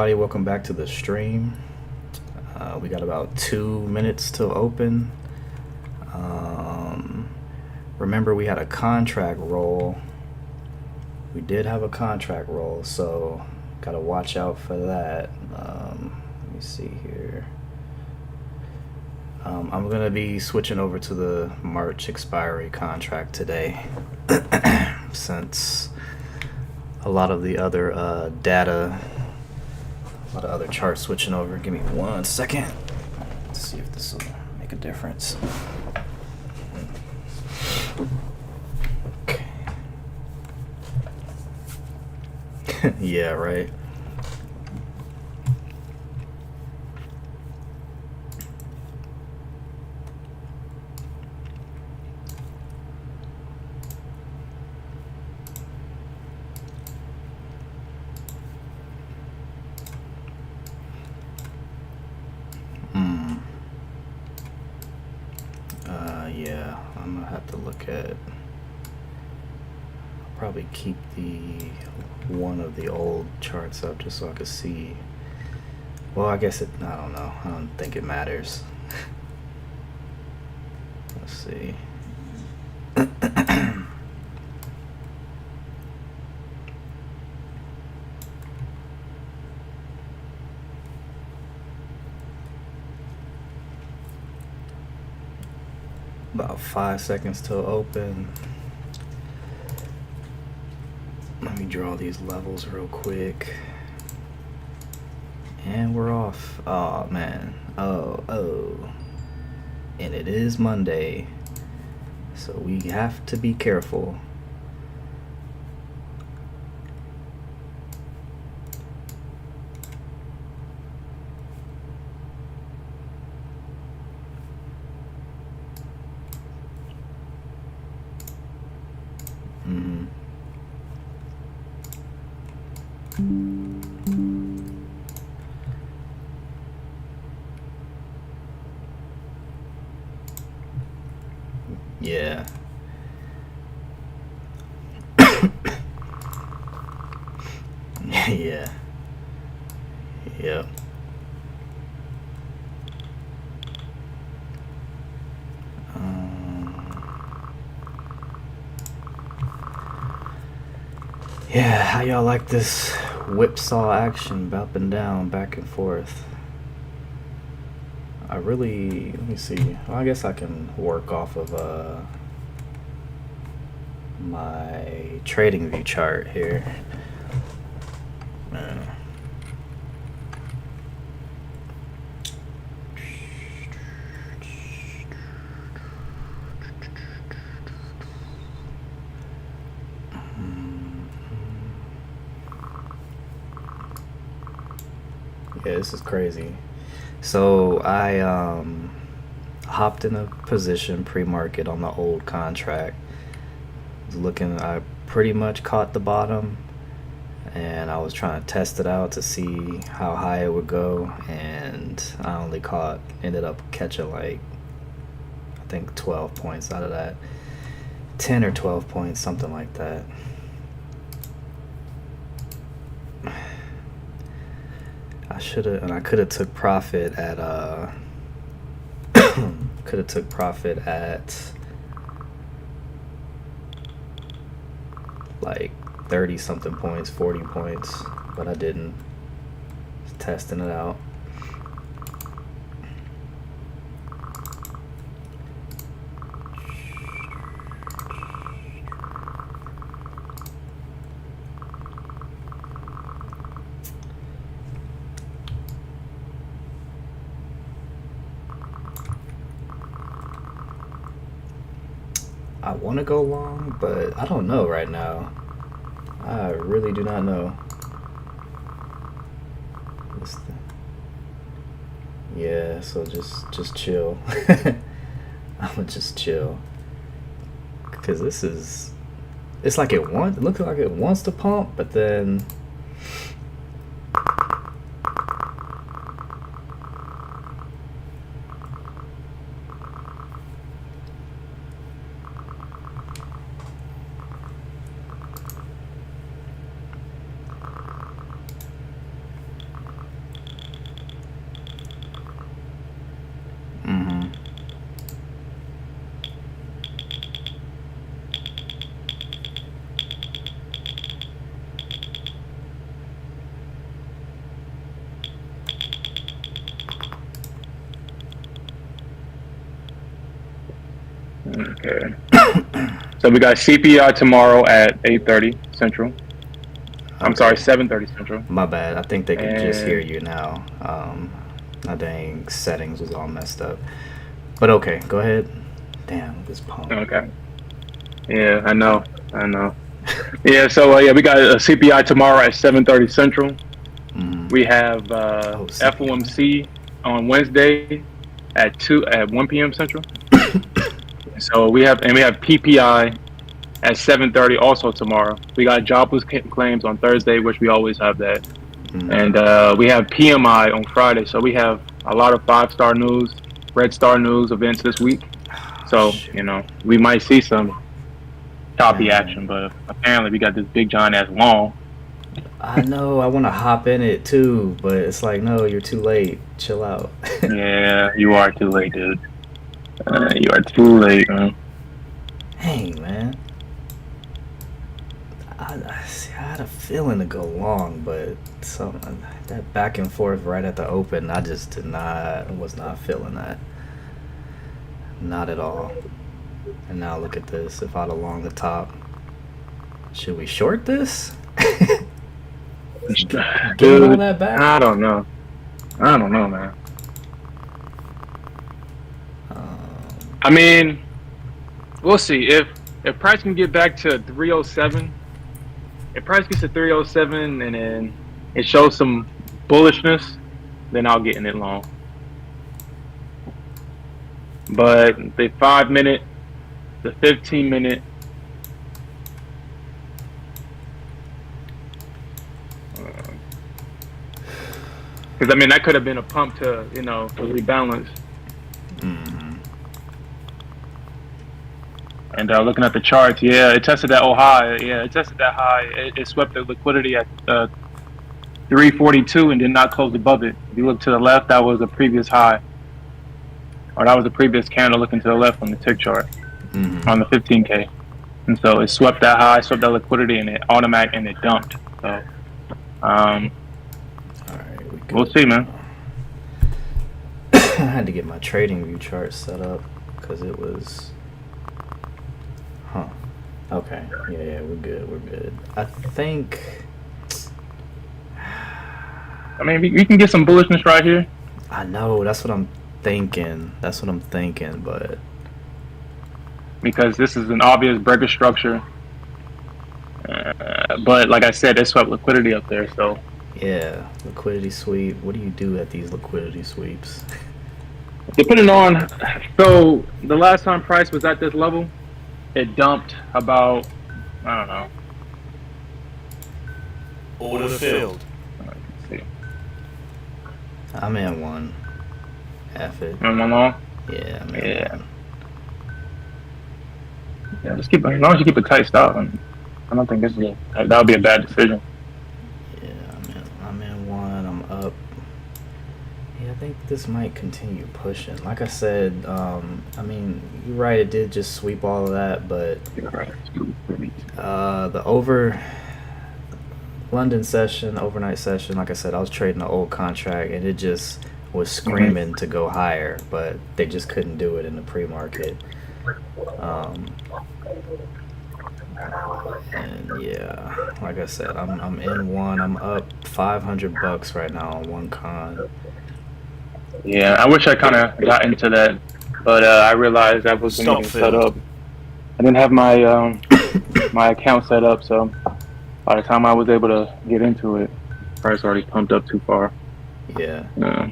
everybody, welcome back to the stream. We got about 2 minutes till open. Remember, we had a contract roll. We did have a contract roll, so gotta watch out for that. Let me see here. I'm gonna be switching over to the March expiry contract today since a lot of the other a lot of other charts switching over. Give me 1 second. Let's see if this will make a difference. Okay. Yeah, right. Yeah, I'm gonna have to look at. I'll probably keep one of the old charts up just so I can see. Well, I guess I don't know. I don't think it matters. Let's see. About 5 seconds till open. Let me draw these levels real quick. And we're off. Oh man. Oh. And it is Monday. So we have to be careful. Yeah. Yeah. Yep. Yeah, how y'all like this whipsaw action up and down, back and forth? Let me see. Well, I guess I can work off of my trading view chart here. Yeah, this is crazy. So I hopped in a position pre-market on the old contract. I pretty much caught the bottom, and I was trying to test it out to see how high it would go, and I ended up catching like, I think 12 points out of that. 10 or 12 points, something like that. I could have took profit at like 30 something points, 40 points, but I didn't. Just testing it out. I want to go long, but I don't know right now. I really do not know. Yeah, so just chill. I'ma just chill, because it's like it looks like it wants to pump, but then Okay. So we got CPI tomorrow at 8:30 Central. I'm sorry, 7:30 Central. My bad. I think they can just hear And you now. My dang settings was all messed up. But okay, go ahead. Damn, this pump. okay. Yeah, I know. Yeah, so yeah, we got a CPI tomorrow at 7:30 Central. We have FOMC on Wednesday at 1 p.m. Central. So we have PPI at 7:30 also tomorrow. We got jobless claims on Thursday, which we always have that. And we have PMI on Friday. So we have a lot of 5-star news, red star news events this week. So, we might see some choppy action, but apparently we got this big giant ass long. I know, I want to hop in it too, but it's like, no, you're too late. Chill out. Yeah, you are too late, dude. You are too late, man. Dang, man. I had a feeling to go long, but that back and forth right at the open, I just was not feeling that. Not at all. And now look at this. If I'd have long the top, should we short this? Dude, all that back? I don't know, man. I mean, we'll see. If price can get back to 307, if price gets to 307 and then it shows some bullishness, then I'll get in it long. But the 5-minute, the 15-minute, because I mean that could have been a pump to to rebalance. And looking at the charts, yeah, it tested that high. Yeah, it tested that high. It swept the liquidity at 342 and did not close above it. If you look to the left, that was a previous high, or that was a previous candle looking to the left on the tick chart on the 15K. And so it swept that high, swept that liquidity, and it dumped. So, we'll see, man. I had to get my trading view chart set up because it was. Okay. Yeah, we're good. I think. I mean, we can get some bullishness right here. I know. That's what I'm thinking. But because this is an obvious breaker structure. But like I said, it swept liquidity up there. So. Yeah, liquidity sweep. What do you do at these liquidity sweeps? Depending on, so the last time price was at this level, it dumped about, I don't know. Order filled. Let's see. I'm in one. F it. In one long? Yeah, I'm in one. Yeah, just keep, as long as you keep a tight stop, I don't think that would be a bad decision. I'm in one. I'm up. Yeah, I think this might continue pushing. Like I said, I mean, you're right. It did just sweep all of that, but the London session, overnight session. Like I said, I was trading the old contract, and it just was screaming to go higher, but they just couldn't do it in the pre-market. And yeah, like I said, I'm in one. I'm up $500 right now on one con. Yeah, I wish I kind of got into that, but I realized I wasn't even set up. I didn't have my my account set up, so by the time I was able to get into it, price already pumped up too far. Yeah. No.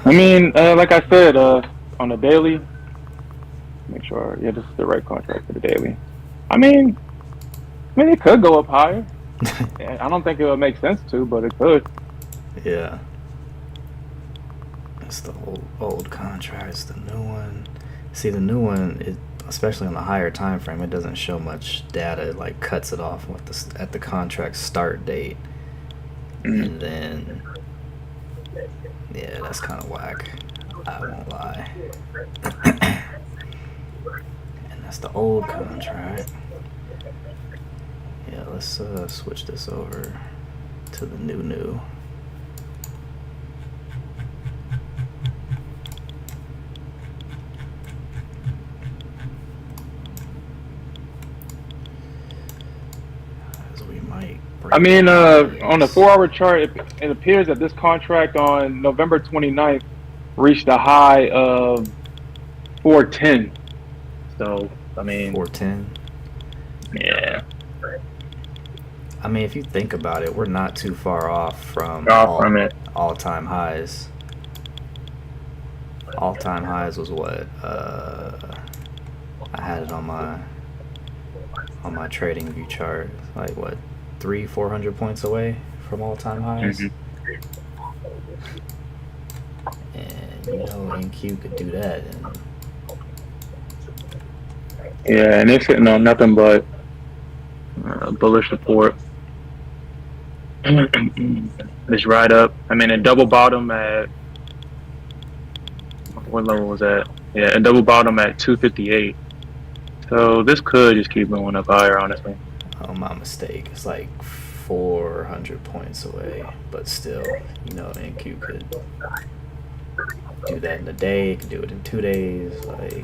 I mean, like I said, on the daily, make sure, this is the right contract for the daily. I mean, it could go up higher. I don't think it would make sense to, but it could. Yeah. That's the old contract. It's the new one. See, the new one, especially on the higher time frame, it doesn't show much data. It like cuts it off at the contract start date. And then, yeah, that's kind of whack. I won't lie. And that's the old contract. Yeah, let's switch this over to the new. I mean, on the 4-hour chart, it appears that this contract on November 29th reached a high of 410. So, I mean, 410. Yeah. I mean, if you think about it, we're not too far off from all-time highs. All-time highs was what? I had it on my trading view chart. Like what, 300-400 points away from all-time highs. And you know, NQ could do that. Yeah, and it's sitting on nothing but bullish support. This ride up. I mean, a double bottom at what level was that? Yeah, a double bottom at 258. So this could just keep going up higher, honestly. Oh, my mistake. It's like 400 points away, but still, you know, NQ could do that in a day. It could do it in 2 days. Like,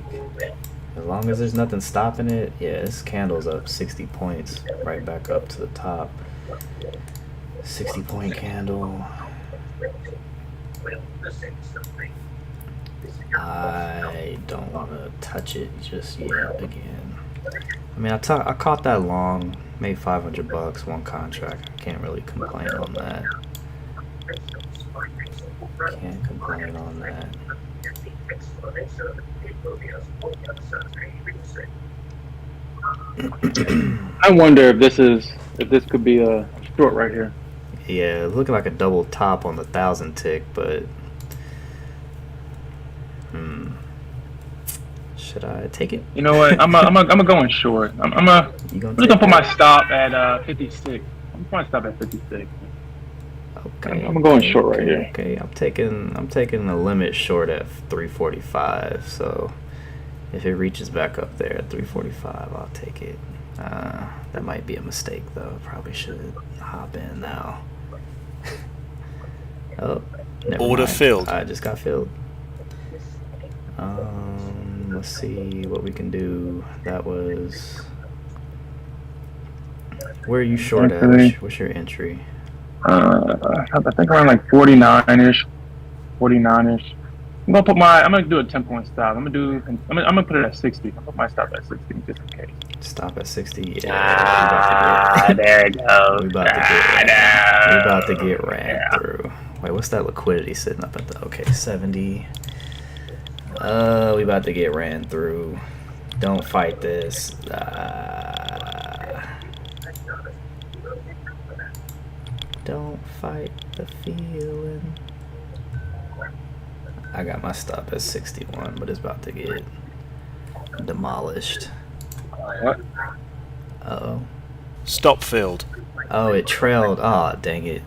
as long as there's nothing stopping it, yeah, this candle's up 60 points, right back up to the top. 60-point candle. I don't want to touch it just yet again. I mean, I caught that long, made $500, one contract. I can't really complain on that. Can't complain on that. I wonder if this could be a short right here. Yeah, looking like a double top on the 1,000 tick, but should I take it? You know what? I'm going short. I'm gonna put my stop at 56. I'm putting my stop at 56. Okay. I'm going short right here. Okay, I'm taking a limit short at 345. So if it reaches back up there at 345, I'll take it. That might be a mistake though. Probably should hop in now. Oh, never Order mind. filled. I just got filled. Let's see what we can do. That was. Where are you short at? What's your entry? I think around like 49ish. 49ish. I'm gonna do a 10-point stop. I'm gonna put it at 60. I'll put my stop at 60 just in case. Stop at 60. Yeah. There it goes. We about to get ran through. Wait, what's that liquidity sitting up at the? Okay, 70. We about to get ran through. Don't fight this. Don't fight the feeling. I got my stop at 61, but it's about to get demolished. What? Uh-oh. Stop filled. Oh, it trailed. Oh, dang it.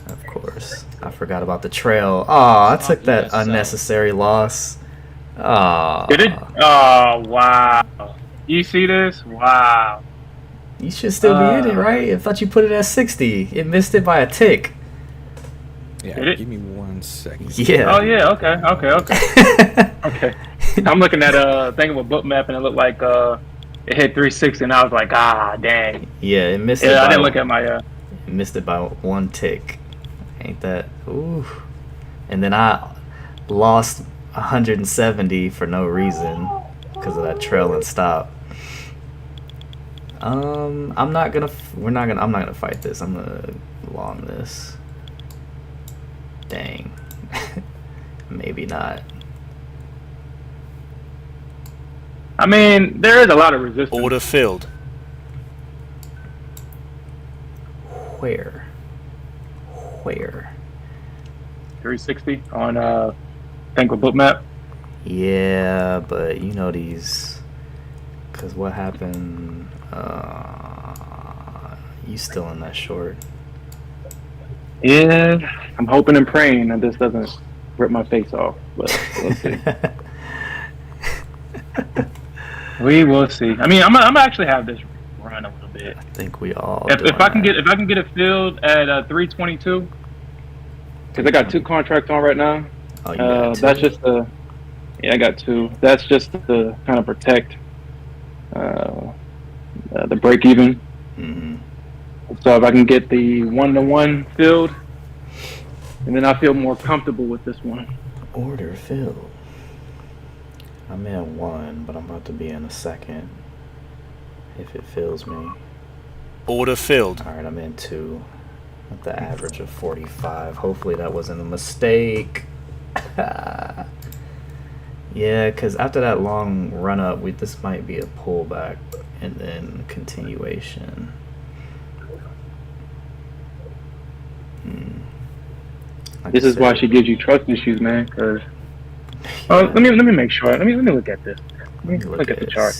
Of course. I forgot about the trail. Oh, I took that unnecessary loss. Oh. Did it? Oh, wow. You see this? Wow. You should still be in it, right? I thought you put it at 60. It missed it by a tick. Yeah, give me 1 second. Yeah. Oh, yeah. Okay. Okay. I'm looking at a thing of a book map, and it looked like it hit 360, and I was like, dang. Yeah, it missed it. Yeah, I didn't look at my. It missed it by 1 tick. Ain't that? Ooh. And then I lost 170 for no reason because of that trail and stop. I'm not gonna fight this. I'm gonna long this. Dang. Maybe not. I mean, there is a lot of resistance. Order filled. Where? 360 on think of book map. Yeah, but you know these. Cause what happened? You still in that short? Yeah, I'm hoping and praying that this doesn't rip my face off, but we'll see. We will see. I mean, I'm actually have this run a little bit. I think we all. If I can get it filled at 322, because I got 2 contracts on right now. Oh, you got 2? That's just the. Yeah, I got 2. That's just to kind of protect the break even. Mm-hmm. So if I can get the 1-to-1 filled, and then I feel more comfortable with this one. Order filled. I'm in 1, but I'm about to be in a second. If it fills me. Order filled. Alright, I'm in 2. At the average of 45. Hopefully that wasn't a mistake. Yeah, because after that long run up, this might be a pullback and then continuation. Like this is why she gives you trust issues, man. Because let me make sure. Let me look at this. Let me look at the chart.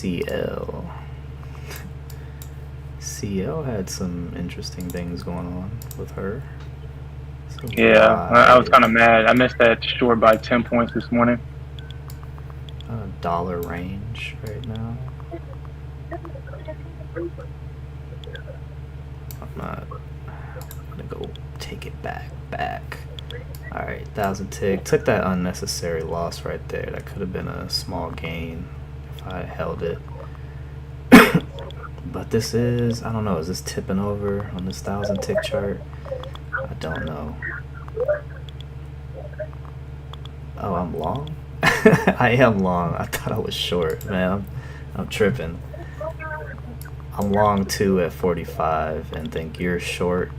CL had some interesting things going on with her. So I was kind of mad. I missed that short by 10 points this morning. Dollar range right now. I'm gonna go take it back. Alright, 1,000 tick. Took that unnecessary loss right there. That could have been a small gain if I held it. But this is, I don't know, is this tipping over on this 1,000 tick chart? I don't know. Oh, I'm long? I am long. I thought I was short, man. I'm tripping. I'm long too at 45 and think you're short.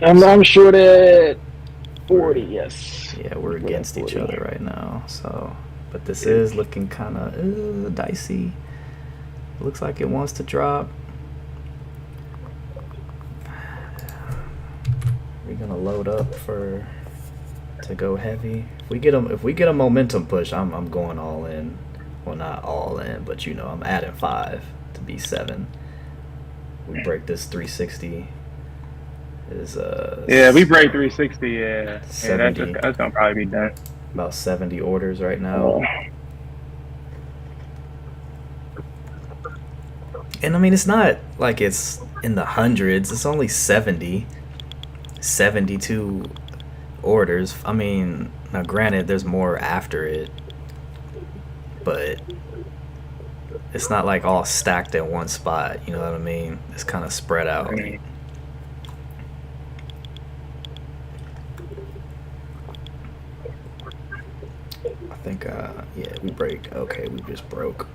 I'm short at 40, yes. Yeah, we're against each other right now. So, but this is looking kind of dicey. Looks like it wants to drop. We're gonna load up to go heavy. If we get a momentum push, I'm going all in. Well, not all in, but you know, I'm adding 5 to be 7. We break this 360. We break 360. Yeah, 70, that's gonna probably be done. About 70 orders right now. And I mean, it's not like it's in the hundreds. It's only 70, 72 orders. I mean, now granted, there's more after it, but it's not like all stacked at one spot. You know what I mean? It's kind of spread out. I think, yeah, we break. Okay, we just broke.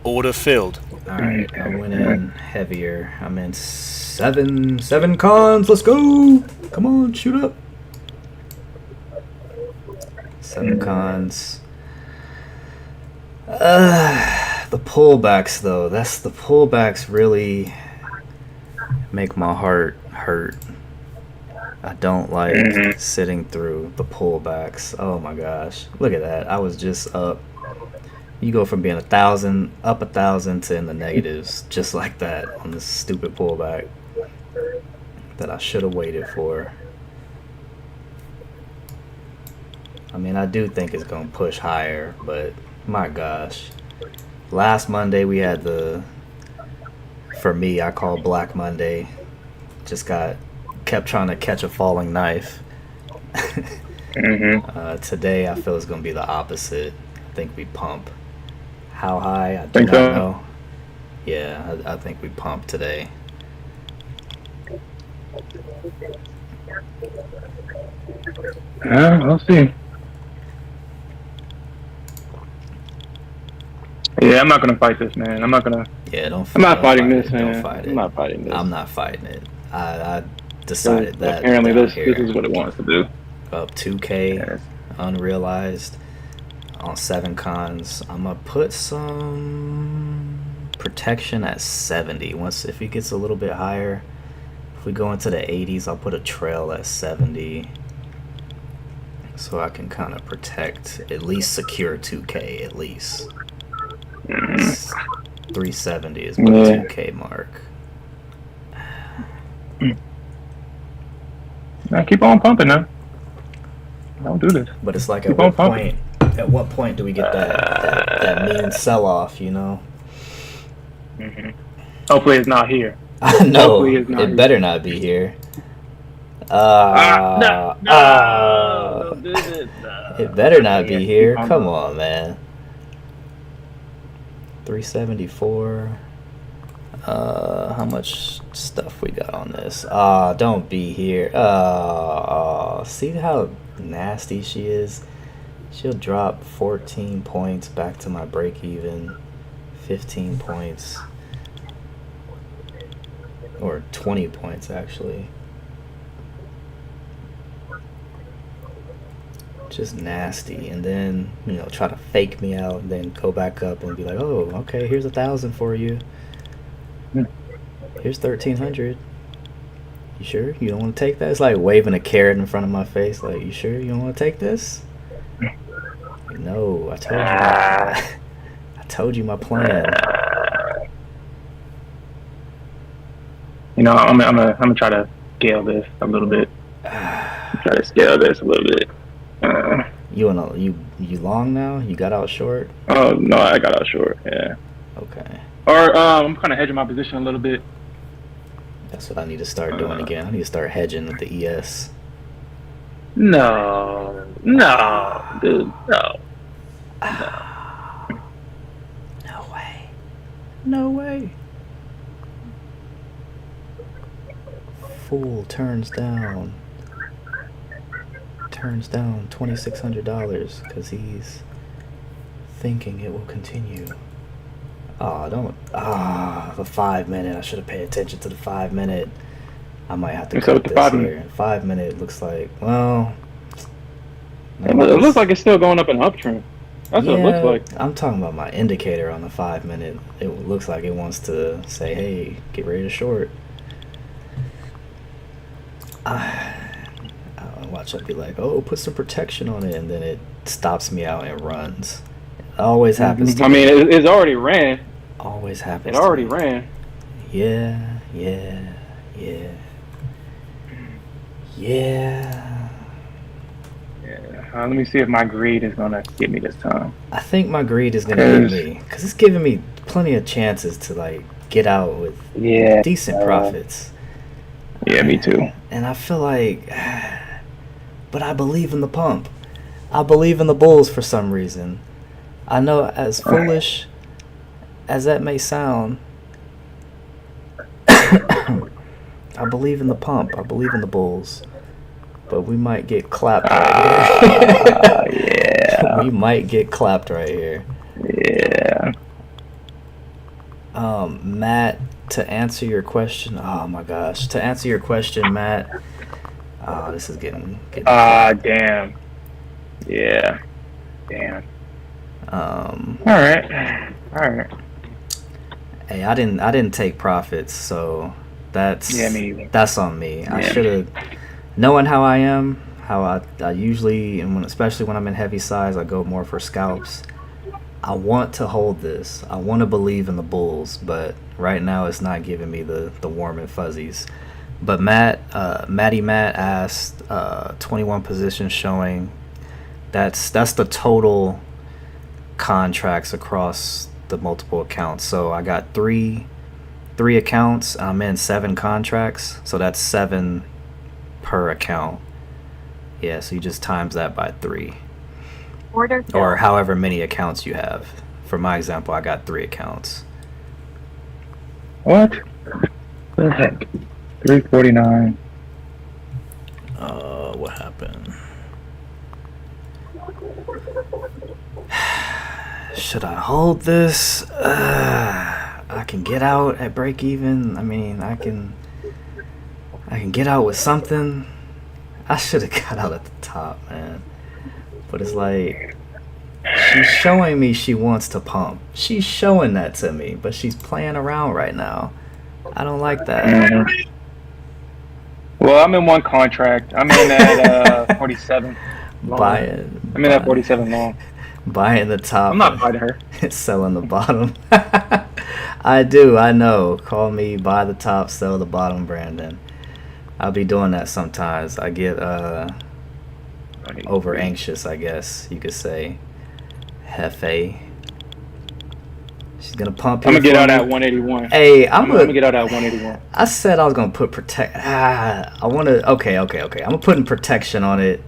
Order filled. Alright, I went in heavier. I'm in 7 cons. Let's go. Come on, shoot up. 7 cons. The pullbacks though. The pullbacks really make my heart hurt. I don't like sitting through the pullbacks. Oh my gosh. Look at that. I was just up. You go from being 1,000 up 1,000 to in the negatives just like that on this stupid pullback that I should have waited for. I mean, I do think it's gonna push higher, but my gosh. Last Monday we had for me, I call Black Monday. Just kept trying to catch a falling knife. Today I feel it's gonna be the opposite. I think we pump. How high? I do not know. Yeah, I think we pump today. We'll see. Yeah, I'm not gonna fight this, man. I'm not gonna. Yeah, don't. I'm not fighting this, man. man. Don't fight it. I'm not fighting this. I'm not fighting it. I decided that. Apparently, this is what it wants to do. Up 2K, unrealized on 7 cons. I'm gonna put some protection at 70. If it gets a little bit higher, if we go into the 80s, I'll put a trail at 70. So I can kind of protect, at least secure 2K, at least. 370 is my 2K mark. Now keep on pumping now. Don't do this. But it's like at what point do we get that mean sell-off, you know? Hopefully it's not here. I know. It better not be here. Don't do this. It better not be here. Come on, man. 374. How much stuff we got on this? Don't be here. See how nasty she is? She'll drop 14 points back to my break even. 15 points. Or 20 points, actually. Just nasty. And then, try to fake me out and then go back up and be like, oh, okay, here's 1,000 for you. Here's 1,300. You sure you don't want to take that? It's like waving a carrot in front of my face. Like, you sure you don't want to take this? No, I told you. I told you my plan. I'm gonna try to scale this a little bit. You long now? You got out short? Oh no, I got out short. Yeah. Okay. Or I'm kind of hedging my position a little bit. That's what I need to start doing again. I need to start hedging with the ES. No, dude, no. No way. Fool turns down $2,600 because he's thinking it will continue. The 5 minute. I should have paid attention to the 5 minute. I might have to cut this here. 5 minute looks like, well... It looks like it's still going up an uptrend. That's what it looks like. I'm talking about my indicator on the 5 minute. It looks like it wants to say, hey, get ready to short. Watch it be like, oh, put some protection on it, and then it stops me out and runs. It always happens to me. It's already ran. Always happens. It already ran. Yeah. Let me see if my greed is gonna get me this time. I think my greed is gonna get me because it's giving me plenty of chances to like get out with decent profits. Yeah, me too. And I feel like, but I believe in the pump. I believe in the bulls for some reason. I know, as foolish as that may sound, I believe in the pump. I believe in the bulls. But we might get clapped right here. We might get clapped right here. Yeah. Matt, to answer your question, oh my gosh. To answer your question, Matt, this is getting damn. Yeah. Damn. Alright. Hey, I didn't take profits, so that's on me. Yeah. I should have, knowing how I am, how I usually, and especially when I'm in heavy size, I go more for scalps. I want to hold this. I want to believe in the bulls, but right now it's not giving me the warm and fuzzies. But Matty Matt asked 21 positions showing. That's the total contracts across the multiple accounts. So I got three accounts. I'm in 7 contracts, so that's 7 per account. Yeah, so you just times that by 3. Or however many accounts you have. For my example, I got 3 accounts. What the heck? 349. What happened? Should I hold this? I can get out at break even. I mean, I can get out with something. I should have got out at the top, man. But it's like, she's showing me she wants to pump. She's showing that to me, but she's playing around right now. I don't like that. Mm-hmm. Well, I'm in one contract. I'm in at 47 long. I'm in at 47 long. Buying the top. I'm not fighting her. Selling the bottom. I know. Call me buy the top, sell the bottom, Brandon. I'll be doing that sometimes. I get over anxious, I guess you could say. Hefe. She's gonna pump. I'm gonna get out at 181. Hey, I'm gonna get out at 181. I said I was gonna put protect. I want to. Okay. I'm gonna put protection on it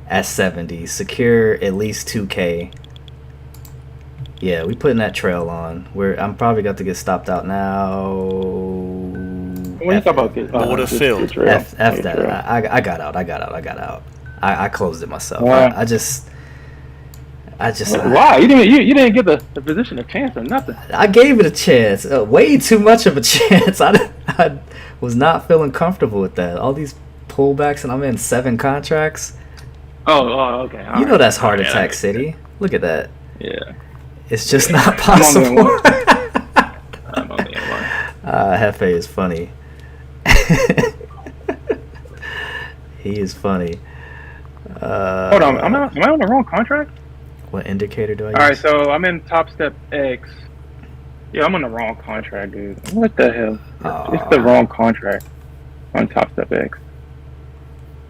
at 70. Secure at least 2K. Yeah, we putting that trail on. I'm probably got to get stopped out now. What are you talking about? Order filled. F that. I got out. I closed it myself. I just. Why? You didn't give the position a chance or nothing. I gave it a chance. Way too much of a chance. I was not feeling comfortable with that. All these pullbacks, and I'm in 7 contracts. Oh, okay. You know that's heart attack city. Look at that. Yeah. It's just not possible. I'm on the one. Hefe is funny. He is funny. Hold on, am I on the wrong contract? What indicator do I use? Alright, so I'm in Top Step X. Yeah, I'm on the wrong contract, dude. What the hell? It's the wrong contract on Top Step X.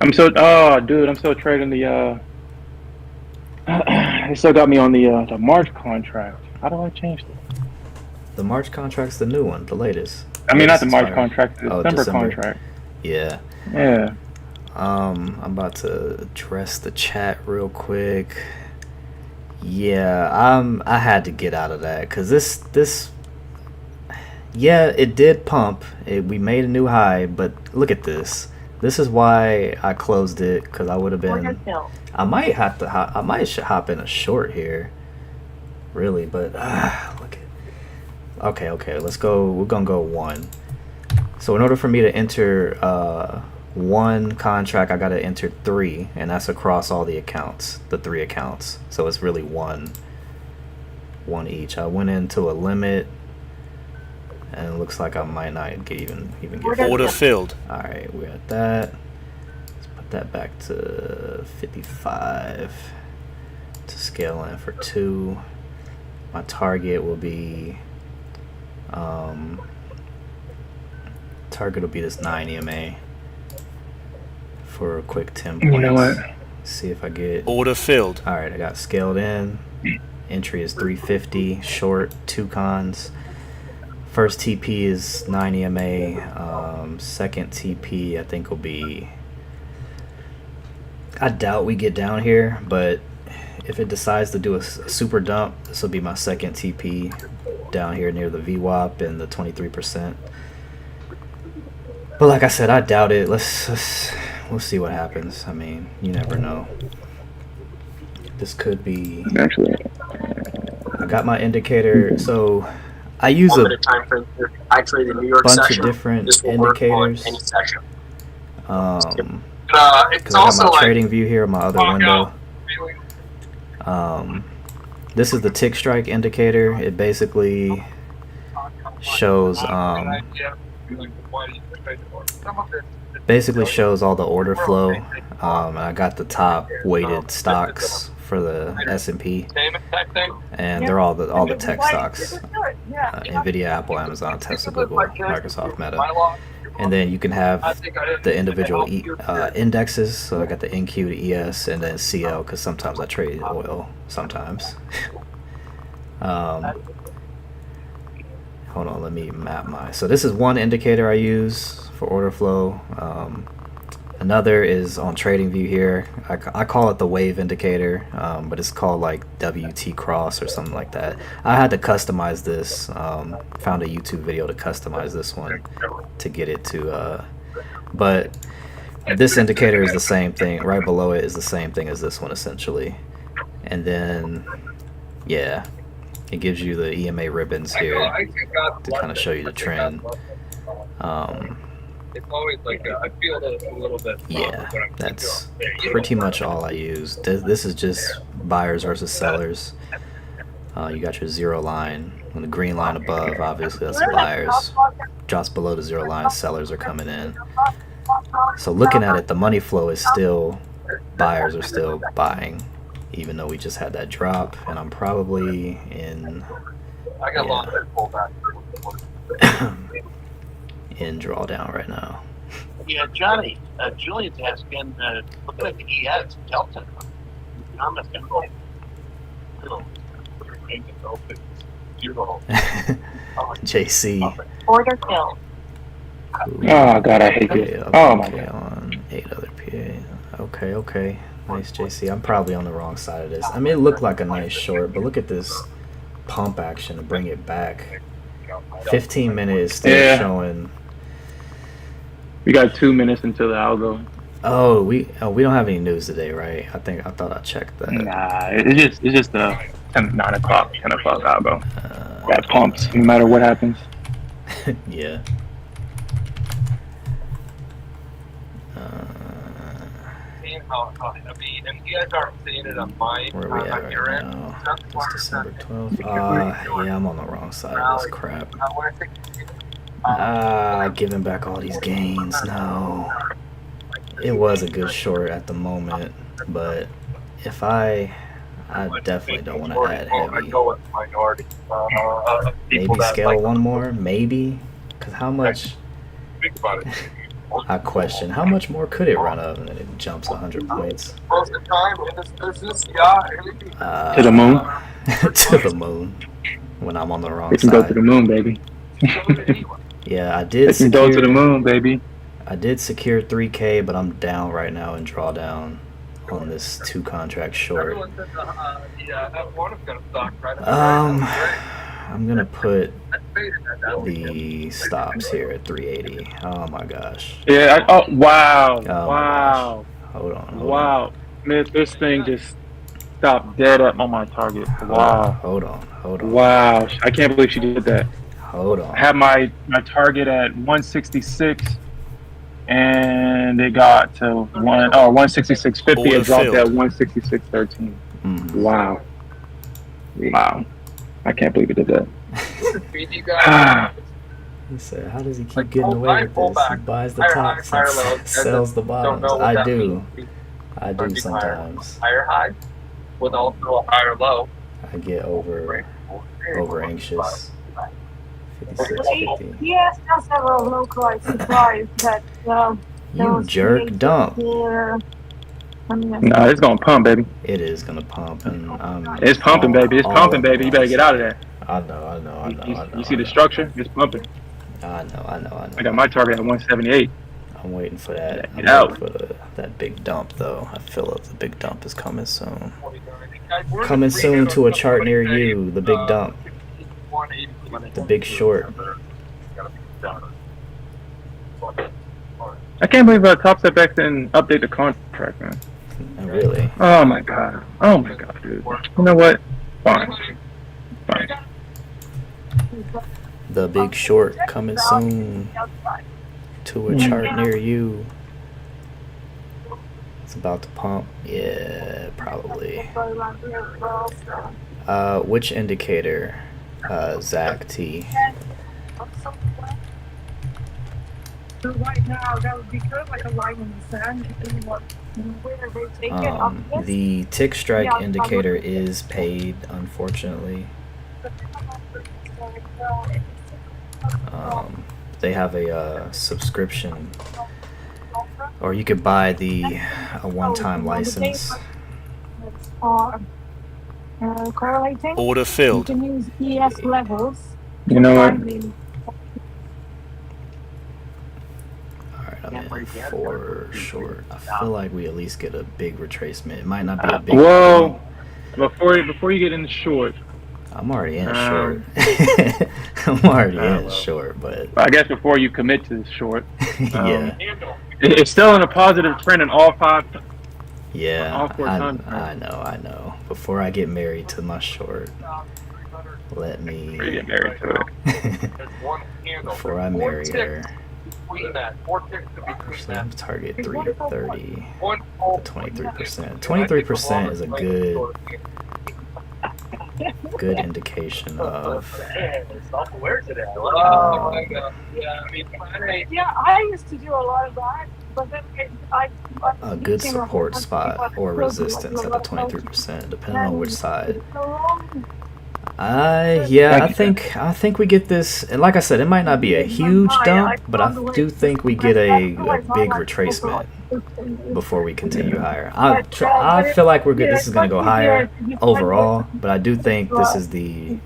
I'm so trading the they still got me on the March contract. How do I change this? The March contract's the new one, the latest. I mean, not the March contract, the December contract. Yeah. Yeah. I'm about to address the chat real quick. Yeah, I had to get out of that because this. Yeah, it did pump. We made a new high, but look at this. This is why I closed it because I would have been. I might have to. I might hop in a short here. Really, but look at. Okay. Let's go. We're gonna go 1. So in order for me to enter 1 contract, I gotta enter 3, and that's across all the accounts, the 3 accounts. So it's really one each. I went into a limit, and it looks like I might not even get. Order filled. All right, we're at that. Let's put that back to 55 to scale in for 2. My target will be this 9 EMA for a quick 10 points. You know what? See if I get order filled. All right, I got scaled in. Entry is 350 short, 2 cons. First TP is 9 EMA. Second TP I think will be. I doubt we get down here, but if it decides to do a super dump, this will be my second TP down here near the VWAP and the 23%. But like I said, I doubt it. We'll see what happens. I mean, you never know. This could be. Actually, I got my indicator, so I use a actually the New York bunch session. of different This will indicators. work on any session. Because I got my trading view here on my other window. This is the TickStrike indicator. It basically shows all the order flow. And I got the top weighted stocks for the S&P, and they're all the tech stocks: Nvidia, Apple, Amazon, Tesla, Google, Microsoft, Meta. And then you can have the individual indexes. So I got the NQ, the ES, and then CL because sometimes I trade oil. Sometimes. Hold on, let me map my. So this is one indicator I use for order flow. Another is on TradingView here. I call it the wave indicator, but it's called like WT cross or something like that. I had to customize this. Found a YouTube video to customize this one to get it to. But this indicator is the same thing. Right below it is the same thing as this one essentially. And then, yeah, it gives you the EMA ribbons here to kind of show you the trend. It's always like I feel that it's a little bit. Yeah, that's pretty much all I use. This is just buyers versus sellers. You got your zero line. When the green line above, obviously that's buyers. Drops below the zero line, sellers are coming in. So looking at it, the money flow is still, buyers are still buying, even though we just had that drop. And I'm probably in. I got a lot of pullback. In drawdown right now. Yeah, Johnny, Julian's asking, look at the ES Delta. I'm just going to JC. Order filled. Oh God, I hate this. Oh my God. On 8 other PA. Okay. Nice JC. I'm probably on the wrong side of this. I mean, it looked like a nice short, but look at this pump action to bring it back. 15 minutes still showing. We got 2 minutes until the algo. Oh, we don't have any news today, right? I thought I checked that. Nah, it's just the 9 o'clock, 10 o'clock algo. That pumps no matter what happens. Yeah. How heavy, and you guys aren't seeing it on my Where are we at right now? It's December 12th. Yeah, I'm on the wrong side of this crap. Giving back all these gains. No. It was a good short at the moment, but if I definitely don't want to add heavy. Maybe scale one more, maybe. Because how much? I question how much more could it run up, and then it jumps 100 points. To the moon. To the moon. When I'm on the wrong It can side. go to the moon, baby. Yeah, I did. It can go to the moon, baby. I did secure 3K, but I'm down right now in drawdown on this 2 contract short. I'm gonna put the stops here at 380. Oh my gosh. Yeah. Wow. Oh Wow. Hold on. Wow. Man, this thing just stopped dead up on my target. Wow. Hold on. Wow. I can't believe she did that. Hold on. I had my target at 166, and it got to 166.50. It dropped at 166.13. Wow. I can't believe it did that. He said, how does he keep getting away with this? He buys the tops and sells the bottoms. I do sometimes. Higher high with also a higher low. I get over anxious. 56.50. He has several localized supplies that You jerk dump. No, it's gonna pump, baby. It is gonna pump, and it's pumping, baby. It's pumping, baby. You better get out of there. I know. You see the structure? It's pumping. I know. I got my target at 178. I'm waiting for that. Get out. That big dump, though. I feel like the big dump is coming soon. Coming soon to a chart near you. The big dump. The big short. I can't believe Top Step X didn't update the contract, man. Really? Oh my god, dude. You know what? Fine. The big short coming soon to a chart near you. It's about to pump. Yeah, probably. Which indicator? Zach T. So right now, that would be kind of like a line in the sand. Where they take it up this. The TickStrike indicator is paid, unfortunately. They have a subscription, or you could buy a one-time license. Correlating. Order You filled. can use ES levels. You know what? Alright, I'm in 4 short. I feel like we at least get a big retracement. It might not be a big Whoa! Before you get in the short, I'm already in short. I'm already in short, but I guess before you commit to the short, yeah. It's still in a positive trend in all 5. Yeah, all 4 times. I know. Before I get married to my short, let me. Before you get married to it. Before I marry her. Actually, I'm target 330 to 23%. 23% is a good indication of. Yeah, I used to do a lot of that, but then a good support spot or resistance at the 23%, depending on which side. Yeah, I think we get this, and like I said, it might not be a huge dump, but I do think we get a big retracement before we continue higher. I feel like we're good. This is gonna go higher overall, but I do think this is the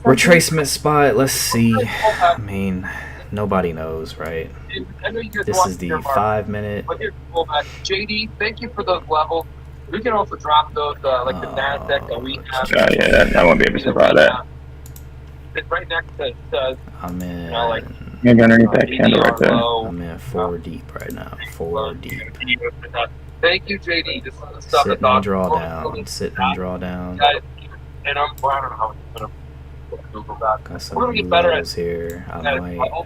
retracement spot. Let's see. I mean, nobody knows, right? This is the 5 minute. JD, thank you for those levels. We can also drop those, like the NASDAQ that we have. Yeah, I won't be able to survive that. It's right next to, I'm in. you know, like Maybe underneath that candle right there. I'm in 4 deep right now. 4 deep. Thank you, JD. This is the stuff Sit and draw down. Sit and draw down. And I don't know how to put them. Got some We're gonna get better at lows here. I might.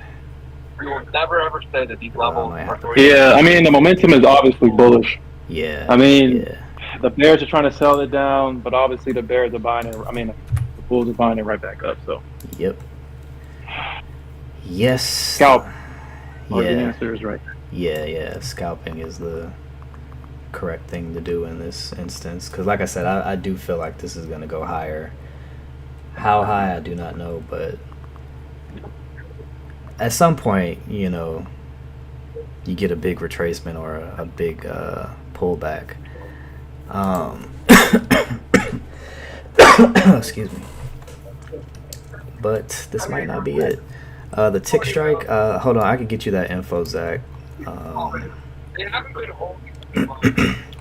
We will never ever say that these levels might are have to- Yeah, I mean, the momentum is obviously bullish. Yeah. I mean, yeah. the bears are trying to sell it down, but obviously the bears are buying it. I mean, the bulls are buying it right back up. So, Yep. Yes. scalp. Or the Yeah. answer is right. Yeah. Scalping is the correct thing to do in this instance. Because, like I said, I do feel like this is going to go higher. How high, I do not know, but at some point, you know, you get a big retracement or a big pullback. Excuse me. But this might not be it. The TickStrike, hold on, I can get you that info, Zach.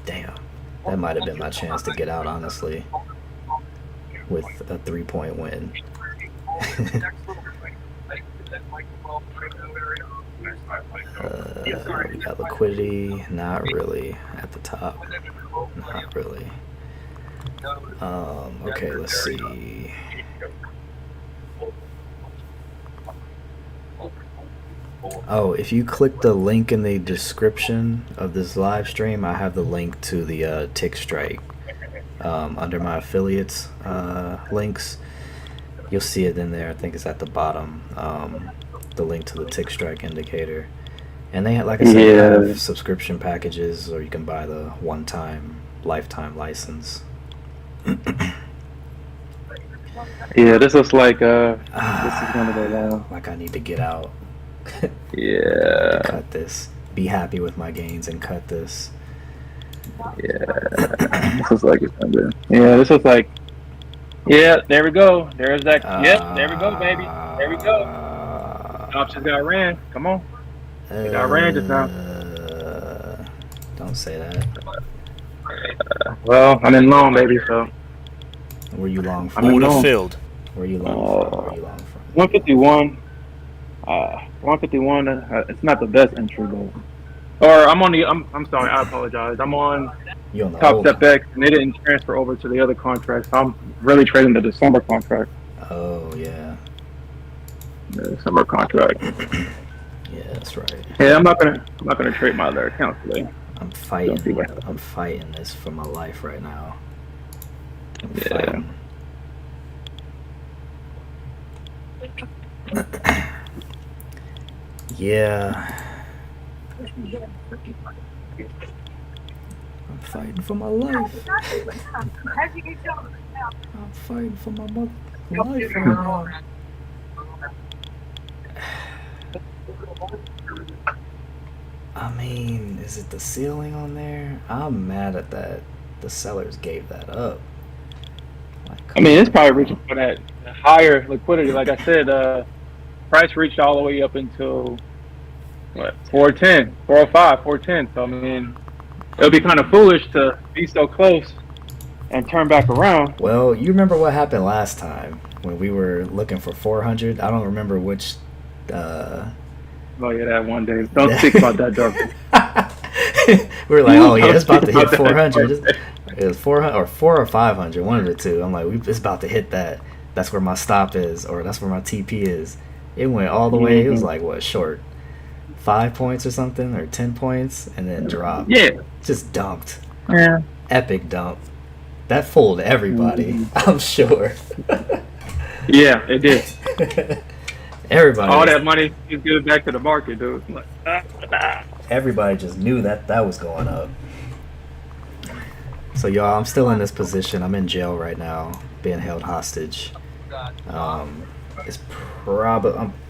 Damn, that might have been my chance to get out, honestly, with a 3-point win. We got liquidity, not really at the top, not really. Okay, let's see. Oh, if you click the link in the description of this live stream, I have the link to the TickStrike under my affiliates links. You'll see it in there. I think it's at the bottom. The link to the TickStrike indicator. And they have, like I said, they have subscription packages, or you can buy the one-time, lifetime license. Yeah, this looks like this is gonna go down. Like I need to get out. Yeah. Cut this. Be happy with my gains and cut this. Yeah. This looks like it's gonna do. Yeah, this looks like. Yeah, there we go. There's that. Yep, there we go, baby. There we go. Options got ran. Come on. They got ran just now. Don't say that. Well, I'm in long, baby. So. Where you long from? I'm in Order long. filled. Where you long from? Where you long from? 151. 151. It's not the best entry, though. Or I'm on the. I'm sorry. I apologize. I'm on You on the Top old Step X, and they didn't transfer over to the other contract. So I'm really trading the December contract. Oh yeah. The December contract. Yeah, that's right. Yeah, I'm not gonna trade my other account today. I'm Don't see fighting. what happens. I'm fighting this for my life right now. I'm Yeah. fighting. Yeah. I'm fighting for my life. How'd you get your I'm fighting for my life right now. I mean, is it the ceiling on there? I'm mad at that. The sellers gave that up. Like, I mean, it's probably reaching for that higher liquidity. Like I said, price reached all the way up until what 410, 405, 410. So I mean, it would be kind of foolish to be so close and turn back around. well, you remember what happened last time when we were looking for 400? I don't remember which. Oh yeah, that one day. Don't think about that, Dark. We were like, oh yeah, it's about to hit About that. 400. It was 400 or 4 or 500, one of the two. I'm like, it's about to hit that. That's where my stop is, or that's where my TP is. It went all the way. It was like what, short 5 points or something, or 10 points, and then dropped. Yeah. Just dumped. Yeah. Epic dump. That fooled everybody. I'm sure. Yeah, it did. Everybody. All that money is good back to the market, dude. Like, Everybody just knew that was going up. So y'all, I'm still in this position. I'm in jail right now, being held hostage. I'm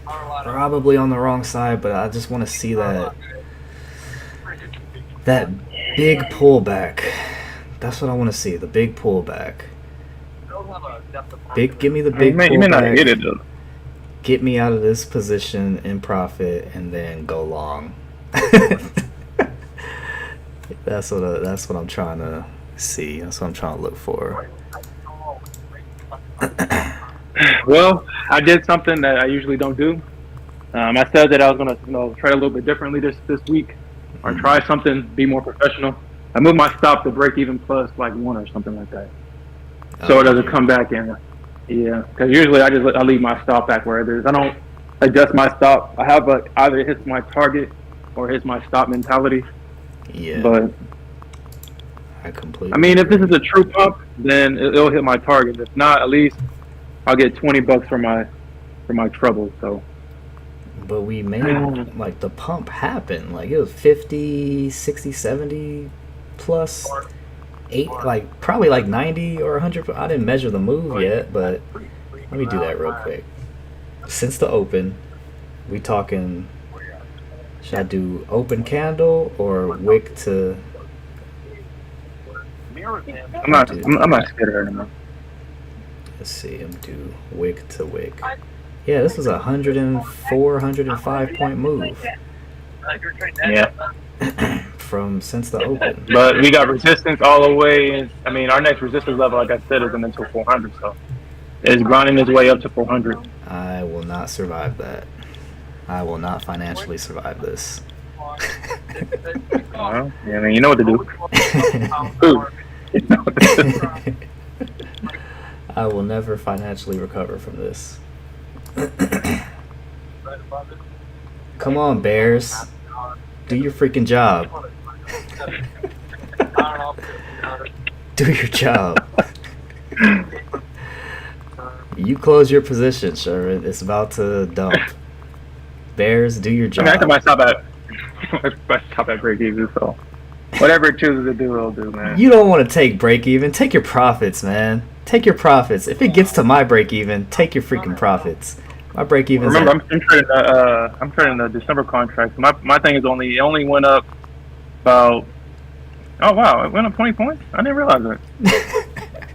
probably on the wrong side, but I just want to see that big pullback. That's what I want to see, the big pullback. Give me the big pullback. You may not get it though. Get me out of this position in profit, and then go long. That's what I'm trying to See, that's what I'm trying to look for. Well, I did something that I usually don't do. I said that I was gonna, try a little bit differently this week, or try something, be more professional. I moved my stop to break even plus like 1 or something like that, so it doesn't come back in. Yeah, because usually I leave my stop back where it is. I don't adjust my stop. I have either it hits my target or hits my stop mentality. Yeah. But I completely. I mean, if this is a true pump, then it'll hit my target. If not, at least I'll get $20 for my trouble. So. But we made like the pump happen. Like it was 50, 60, 70 plus 8, like probably like 90 or 100. I didn't measure the move yet, but let me do that real quick. Since the open, we talking. Should I do open candle or wick to? I'm not scared of her anymore. Let's see. I'm do wick to wick. Yeah, this was a 104, 105 point move. Yeah. From since the open. But we got resistance all the way. I mean, our next resistance level, like I said, isn't until 400. So it's grinding its way up to 400. I will not survive that. I will not financially survive this. Yeah, I mean, you know what to do. I will never financially recover from this. Come on, Bears. Do your freaking job. Do your job. You close your position, Sherman. It's about to dump. Bears, do your job. I might stop at break even, so whatever it chooses to do, it'll do, man. You don't want to take break even. Take your profits, man. Take your profits. If it gets to my break even, take your freaking profits. My break even. Remember, I'm trading the December contract. My thing is it only went up about. Oh wow! It went up 20 points. I didn't realize that.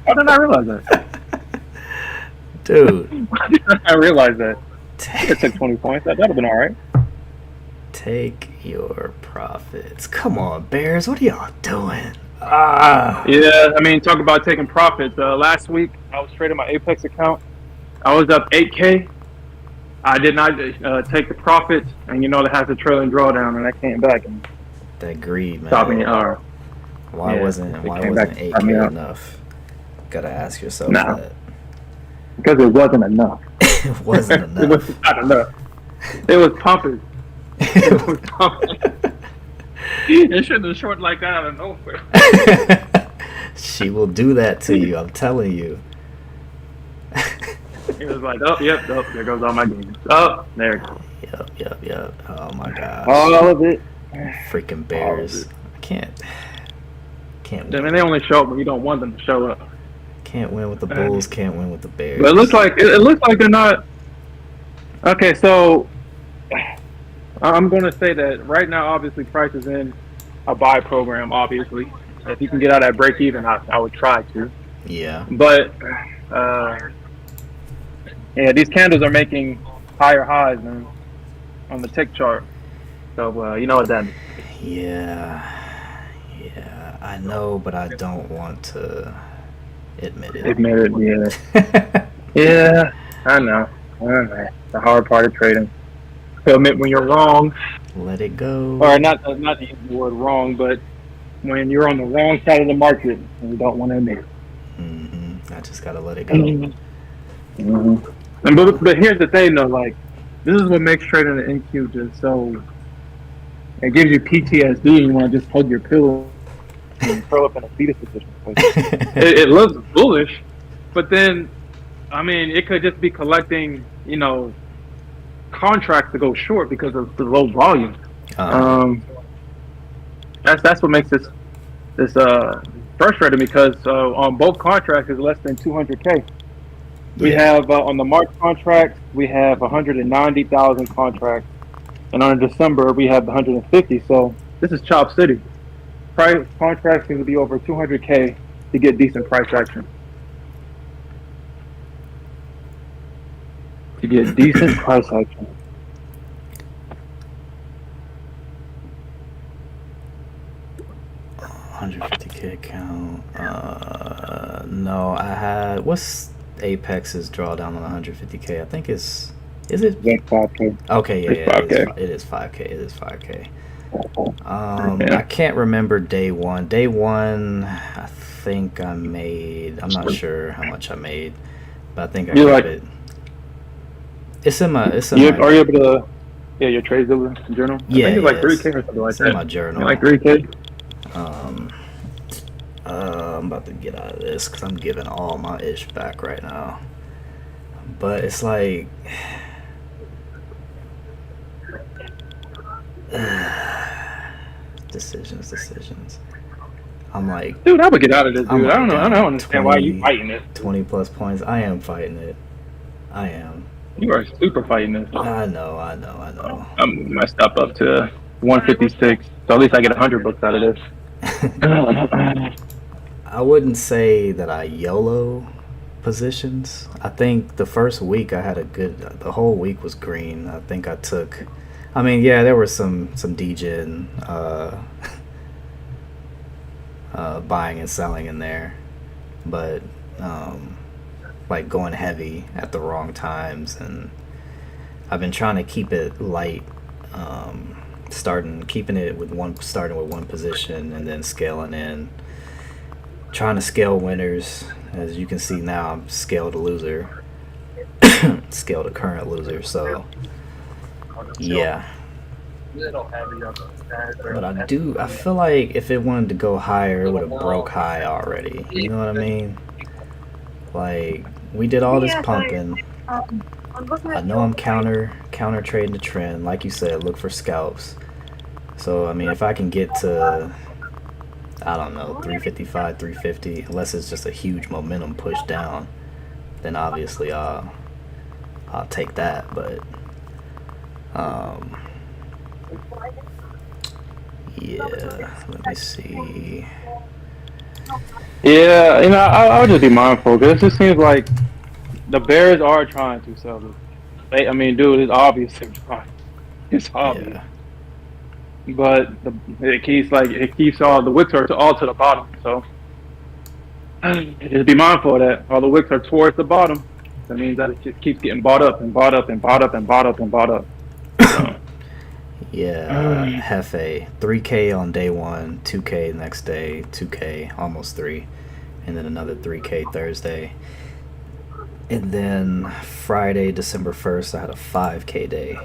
How did I realize that? Dude. Why did I realize that? It took 20 points. That'd have been all right. Take your profits. Come on, Bears. What are y'all doing? Ah. Yeah, I mean, talk about taking profits. Last week, I was trading my Apex account. I was up 8K. I did not take the profits, and that has a trailing drawdown, and I came back and that greed, man. Stopped me. Why wasn't 8K enough? Gotta ask yourself that. Because it wasn't enough. It wasn't enough. It was not enough. It was pumping. It was pumping. It shouldn't have short like that out of nowhere. She will do that to you, I'm telling you. It was like, there goes all my games. Oh, there it goes. Yep. Oh my gosh. All of it. Freaking Bears. I can't I mean, they only show up when you don't want them to show up. Can't win with the Bulls, can't win with the Bears. But it looks like they're not. Okay, so I'm going to say that right now, obviously, Price is in a buy program, obviously. If you can get out at break even, I would try to. Yeah. But, these candles are making higher highs, man, on the tick chart. So, you know what that means. Yeah, I know, but I don't want to admit it. Yeah. Yeah, I know. It's the hard part of trading. To admit when you're wrong. Let it go. Or not to use the word wrong, but when you're on the wrong side of the market and you don't want to admit it. I just gotta let it go. But here's the thing, though. Like, this is what makes trading the NQ just so. It gives you PTSD, and you want to just hug your pillow and curl up in a fetus position. It looks bullish, but then, I mean, it could just be collecting, contracts to go short because of the low volume. That's what makes this frustrating, because on both contracts is less than 200K. We have on the March contract we have 190,000 contracts, and on December we have 150. So this is Chop City. Price contracts need to be over 200K to get decent price action. To get decent price action. 150K account. No, I had. What's Apex's drawdown on 150K? I think it's. Is it? That's 5K. Okay, yeah, It's yeah, 5K. it is 5K. It is 5K. Yeah. I can't remember day one. Day one, I think I made. I'm not sure how much I made, but I think I You're kept like- it. It's in my. It's in You, my. are you able to? Yeah, your trades over journal. Yeah, I think it's like yeah, 3K or something like It's in that. my journal. Like 3K. I'm about to get out of this because I'm giving all my ish back right now. But it's like. Decisions. I'm like, Dude, I would get out of this, dude. I'm I don't know. I like don't understand why you fighting this. 20 plus points. I am fighting it. I am. You are super fighting this. I know. I'm messed up to 156. So at least I get 100 bucks out of this. I wouldn't say that I YOLO positions. I think the first week I had the whole week was green. I think I took, I mean, yeah, there were some degen buying and selling in there, but like going heavy at the wrong times, and I've been trying to keep it light, starting with one position and then scaling in, trying to scale winners. As you can see now, I'm scaled a loser, scaled a current loser, so yeah. But I feel like if it wanted to go higher, it would have broke high already. You know what I mean? Like, we did all this pumping. I know I'm counter trading the trend. Like you said, look for scalps. So, I mean, if I can get to, I don't know, 355, 350, unless it's just a huge momentum push down, then obviously I'll take that. But, yeah, let me see. Yeah, you know, I would just be mindful because it just seems like the Bears are trying to sell this. I mean, dude, it's obvious. It's obvious. Yeah. But it keeps all the wicks are all to the bottom. So just be mindful of that. All the wicks are towards the bottom. That means that it just keeps getting bought up and bought up and bought up and bought up and bought up. So. Yeah, Hefe, 3K on day one, 2K next day, 2K, almost 3, and then another 3K Thursday. And then Friday, December 1st, I had a 5K day.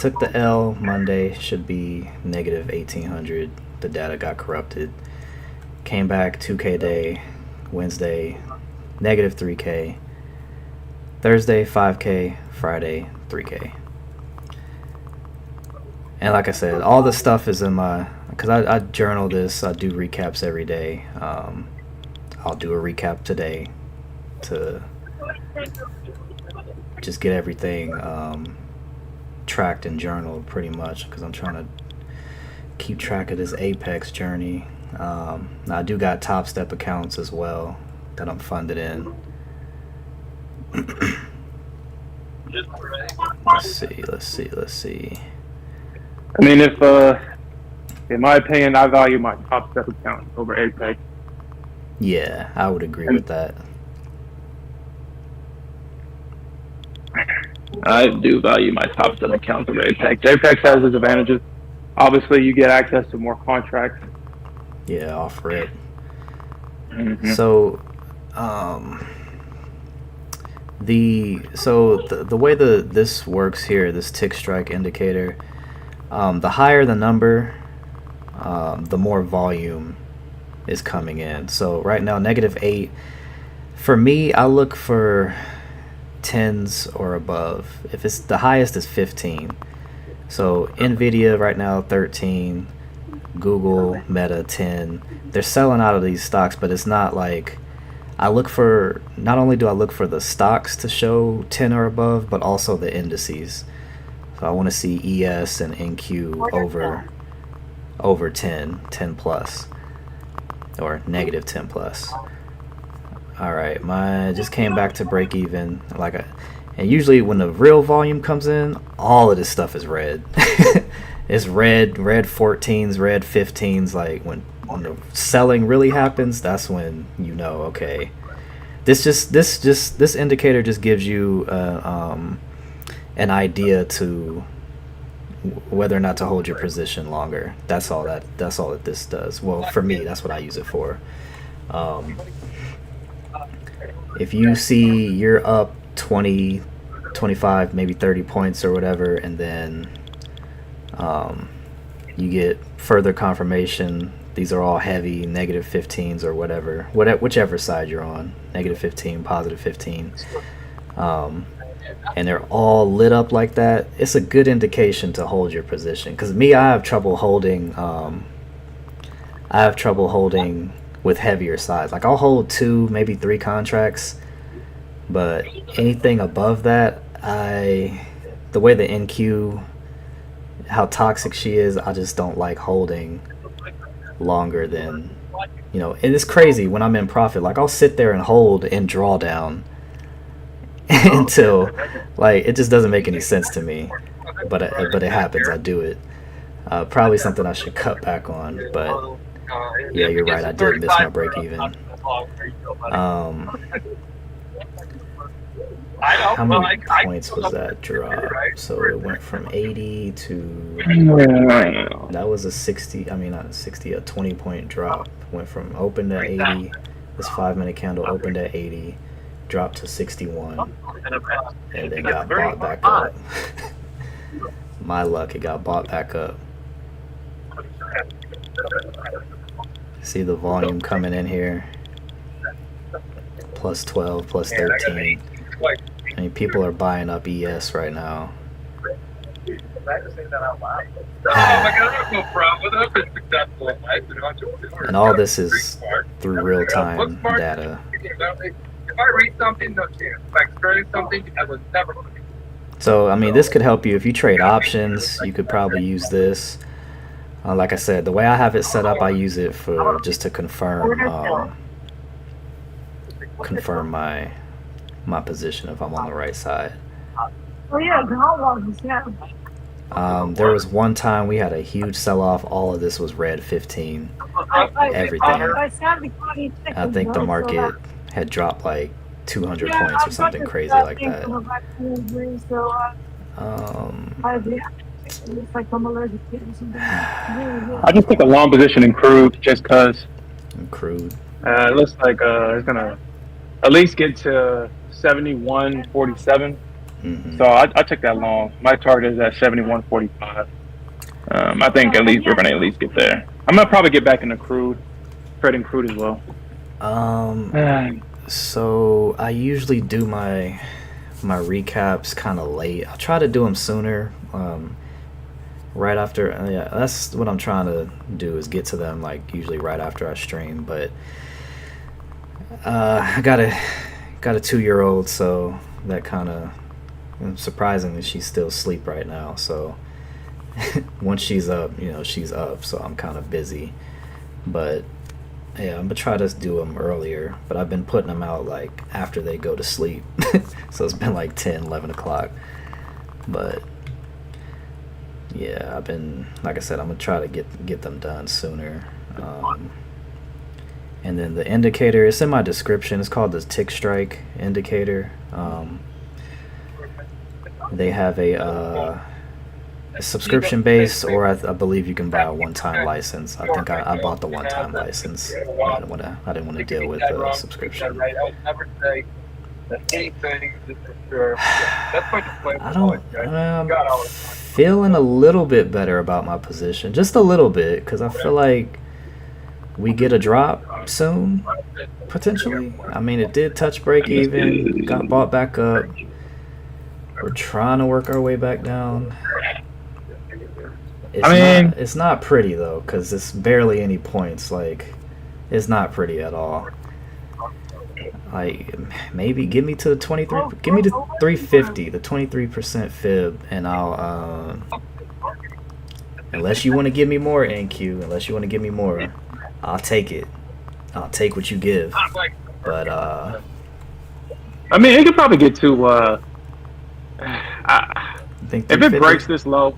Took the L Monday, should be negative 1,800. The data got corrupted. Came back 2K day, Wednesday, negative 3K. Thursday, 5K, Friday, 3K. And like I said, all the stuff is in my, because I journal this, I do recaps every day. I'll do a recap today to just get everything tracked and journaled pretty much, because I'm trying to keep track of this Apex journey. I do got Top Step accounts as well that I'm funded in. Let's see. I mean, if in my opinion, I value my Top Step account over Apex. Yeah, I would agree with that. I do value my Top Step account over Apex. Apex has its advantages. Obviously, you get access to more contracts. Yeah, off rip. Mm-hmm. So, the way this works here, this TickStrike indicator, the higher the number, the more volume is coming in. So right now, -8. For me, I look for 10s or above. If it's the highest is 15. So Nvidia right now 13, Google, Meta 10. They're selling out of these stocks, but it's not like not only do I look for the stocks to show 10 or above, but also the indices. So I want to see ES and NQ over 10 plus, or negative 10 plus. All right, mine just came back to break even. And usually when the real volume comes in, all of this stuff is red. it's red 14s, red 15s. Like when the selling really happens, that's when you know, okay, this indicator just gives you an idea to whether or not to hold your position longer. That's all that this does. Well, for me, that's what I use it for. If you see you're up 20, 25, maybe 30 points or whatever, and then you get further confirmation, these are all heavy negative 15s or whatever, whichever side you're on, negative 15, positive 15, and they're all lit up like that, it's a good indication to hold your position. Because me, I have trouble holding with heavier sides. Like I'll hold 2, maybe 3 contracts, but anything above that, the way the NQ, how toxic she is, I just don't like holding longer than, and it's crazy when I'm in profit. Like I'll sit there and hold and draw down until, like, it just doesn't make any sense to me, but it happens. I do it. Probably something I should cut back on, but yeah, you're right, I did miss my break even. How many points was that drop? So it went from 80 to, that was a 60, I mean not a 60, a 20 point drop. Went from open to 80, this 5-minute candle opened at 80, dropped to 61, and then got bought back up. My luck, it got bought back up. See the volume coming in here, plus 12, plus 13. I mean, people are buying up ES right now. And all this is through real-time data. If I read something, no chance. If I experience something, I was never going to. So, I mean, this could help you if you trade options. You could probably use this. Like I said, the way I have it set up, I use it for just to confirm my position if I'm on the right side. Oh yeah, the hot ones, yeah. There was one time we had a huge sell-off. All of this was red 15. Everything. I think the market had dropped like 200 points or something crazy like that. I just took a long position in crude just because. Crude. It looks like it's gonna at least get to 71.47. Mm-hmm. So I took that long. My target is at 71.45. I think at least we're gonna at least get there. I'm gonna probably get back into crude, trading crude as well. So I usually do my recaps kind of late. I'll try to do them sooner. Right after, yeah, that's what I'm trying to do, is get to them like usually right after I stream. But I got a 2-year-old, so that kind of, surprisingly, she's still asleep right now. So once she's up, she's up. So I'm kind of busy. But yeah, I'm gonna try to do them earlier. But I've been putting them out like after they go to sleep. So it's been like 10, 11 o'clock. But yeah, like I said, I'm gonna try to get them done sooner. And then the indicator, it's in my description. It's called the TickStrike indicator. They have a subscription base, or I believe you can buy a one-time license. I think I bought the one-time license. I didn't want to deal with the subscription. I'm feeling a little bit better about my position, just a little bit, because I feel like we get a drop soon, potentially. I mean, it did touch break even, got bought back up. We're trying to work our way back down. It's not pretty though, because it's barely any points. Like, it's not pretty at all. Like, maybe give me to the 23, give me to 350, the 23% fib, and I'll unless you want to give me more, NQ, unless you want to give me more, I'll take it. I'll take what you give. But I mean, it could probably get to I think if it breaks this low,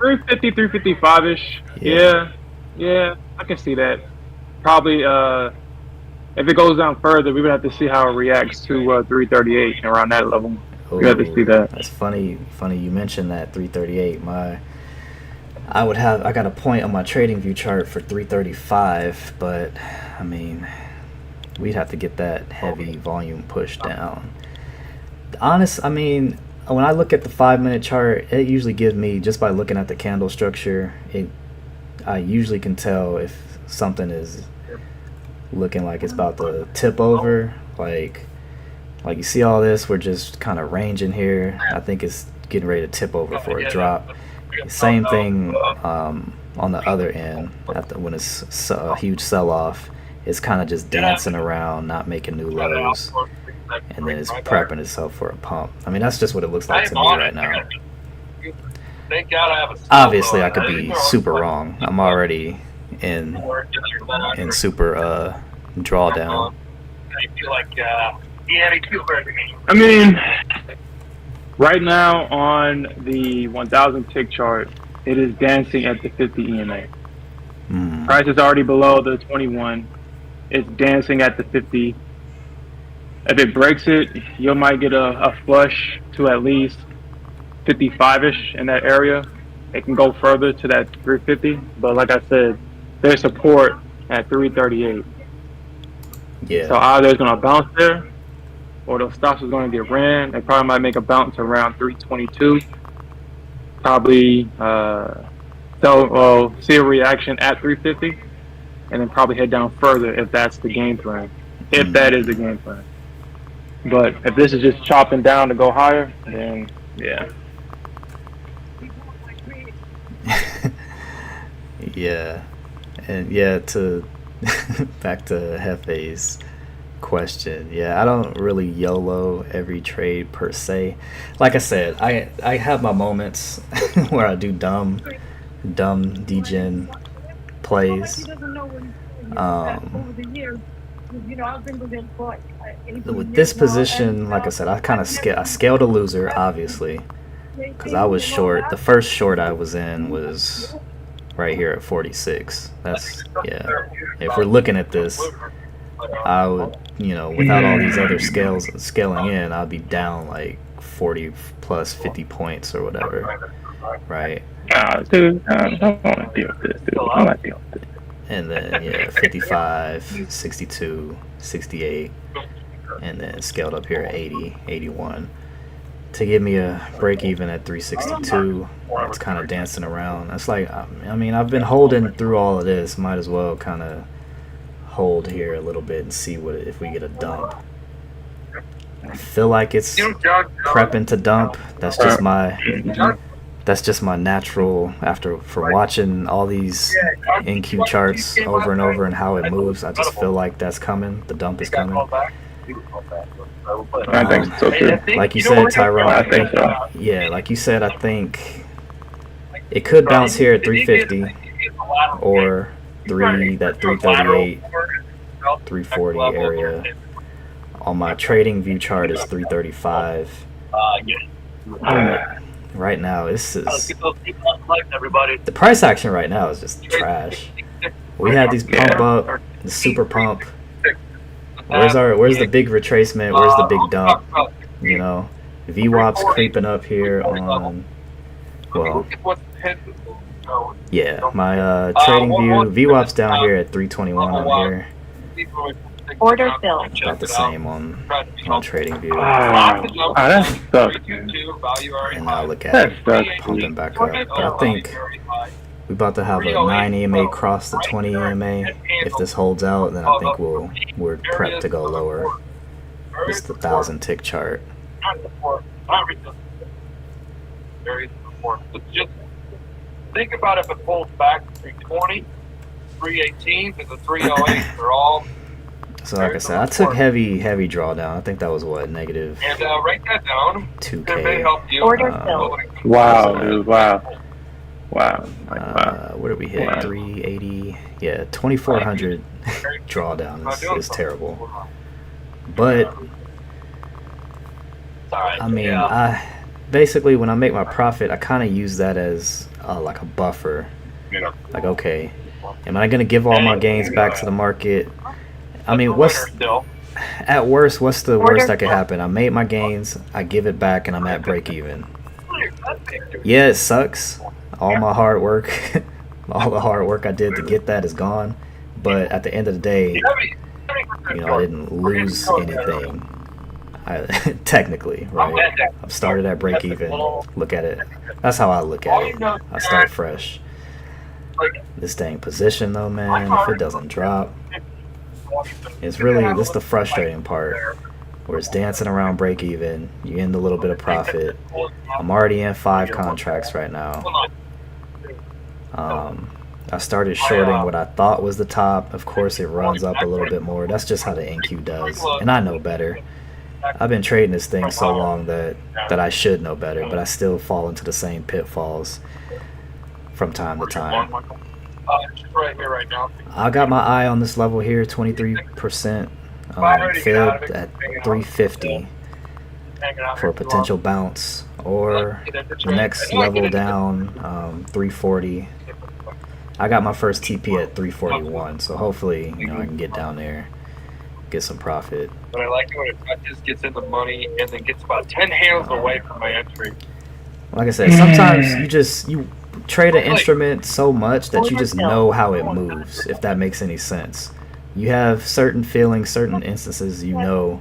350, 355 ish. Yeah, I can see that. Probably, if it goes down further, we would have to see how it reacts to 338 around that level. We have to see that. That's funny. Funny you mentioned that 338. I got a point on my trading view chart for 335, but I mean, we'd have to get that heavy volume pushed down. I mean, when I look at the 5-minute chart, it usually gives me, just by looking at the candle structure, I usually can tell if something is looking like it's about to tip over. Like you see all this, we're just kind of ranging here. I think it's getting ready to tip over for a drop. Same thing on the other end. When it's a huge sell-off, it's kind of just dancing around, not making new lows, and then it's prepping itself for a pump. I mean, that's just what it looks like to me right now. Obviously, I could be super wrong. I'm already in super drawdown. I mean, right now on the 1000 tick chart, it is dancing at the 50 EMA. Price is already below the 21. It's dancing at the 50. If it breaks it, you might get a flush to at least 55-ish in that area. It can go further to that 350, but like I said, there's support at 338. Yeah. So either it's gonna bounce there, or those stops is gonna get ran. They probably might make a bounce around 322. Probably see a reaction at 350, and then probably head down further if that's the game plan. If that is the game plan. But if this is just chopping down to go higher, then yeah. Yeah. And yeah, to back to Hefe's question. Yeah, I don't really YOLO every trade per se. Like I said, I have my moments where I do dumb degen plays. With this position, like I said, I kind of scaled a loser, obviously, because I was short. The first short I was in was right here at 46. That's, yeah. If we're looking at this, I would, without all these other scaling in, I'd be down like 40 plus 50 points or whatever, right? Dude, I don't want to deal with this, dude. I don't want to deal with this. And then, yeah, 55, 62, 68, and then scaled up here at 80, 81. To give me a break even at 362, it's kind of dancing around. That's like, I mean, I've been holding through all of this. Might as well kind of hold here a little bit and see if we get a dump. I feel like it's prepping to dump. That's just my natural, for watching all these NQ charts over and over and how it moves. I just feel like that's coming. The dump is coming. I think so too. Like you said, Tyrone, I think so. Yeah, like you said, I think it could bounce here at 350 or that 338, 340 area. On my trading view chart is 335. Right now, this is the price action right now is just trash. We had these pump up, the super pump. Where's the big retracement? Where's the big dump? VWAP's creeping up here on. Well, yeah, my trading view VWAP's down here at 321 on here. Order filled. About the same on trading view. That sucks. And now look at it pumping back up. But I think we're about to have a 9 EMA cross the 20 EMA. If this holds out, then I think we're prepped to go lower. It's the 1000 tick chart. Just think about if it pulls back to 320, 318, and the 308. They're all. So like I said, I took heavy drawdown. I think that was negative and write that down. 2K. Order filled. Wow, dude. Wow. What did we hit? 380. Yeah, 2400 drawdown is terrible. But I mean, basically when I make my profit, I kind of use that as like a buffer. Like, okay, am I gonna give all my gains back to the market? I mean, what's at worst? What's the worst that could happen? I made my gains, I give it back, and I'm at break even. Yeah, it sucks. All my hard work, all the hard work I did to get that is gone. But at the end of the day, you know, I didn't lose anything. Technically, right? I've started at break even. Look at it. That's how I look at it. I start fresh. This dang position though, man, if it doesn't drop, it's really, this the frustrating part, where it's dancing around break even, you end a little bit of profit. I'm already in 5 contracts right now. I started shorting what I thought was the top. Of course it runs up a little bit more. That's just how the NQ does, and I know better. I've been trading this thing so long that I should know better, but I still fall into the same pitfalls from time to time. I got my eye on this level here, 23% filled at 350 for a potential bounce, or the next level down, 340. I got my first TP at 341, so hopefully, you know, I can get down there, get some profit. But I like it when it just gets in the money and then gets about 10 hands away from my entry. Like I said, sometimes you trade an instrument so much that you just know how it moves, if that makes any sense. You have certain feelings, certain instances, you know,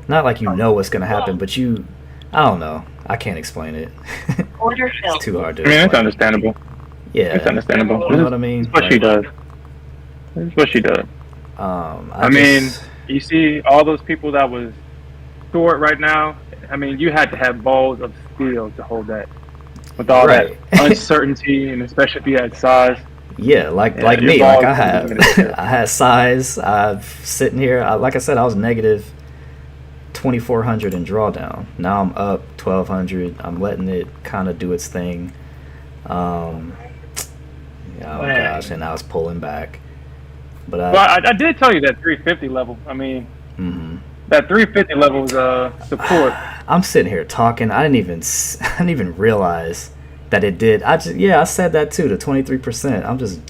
not like you know what's going to happen, but I don't know. I can't explain it. It's too hard to explain. I mean, it's understandable. Yeah. It's understandable. You know what I mean? It's what she does. It's what she does. I mean, you see all those people that was short right now, I mean, you had to have balls of steel to hold that. With all that uncertainty, and especially if you had size. Yeah, like me, like I have. I had size. I'm sitting here. Like I said, I was negative 2,400 in drawdown. Now I'm up 1,200. I'm letting it kind of do its thing. Oh gosh, and now it's pulling back. But I did tell you that 350 level. I mean, that 350 level is support. I'm sitting here talking. I didn't even realize that it did. I said that too. The 23%. I'm just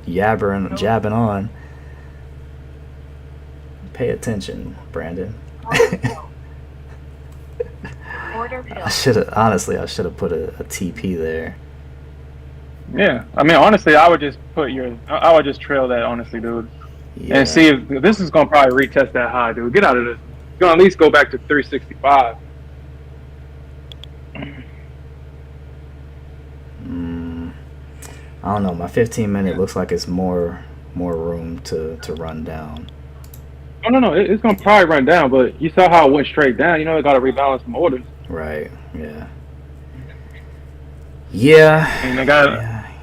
jabbing on. Pay attention, Brandon. I should have put a TP there. Yeah, I mean, honestly, I would just trail that, honestly, dude, and see if this is gonna probably retest that high, dude. Get out of this. You're gonna at least go back to 365. I don't know. My 15-minute looks like it's more room to run down. No, it's gonna probably run down, but you saw how it went straight down. You know, it got to rebalance some orders. Right. Yeah. And they got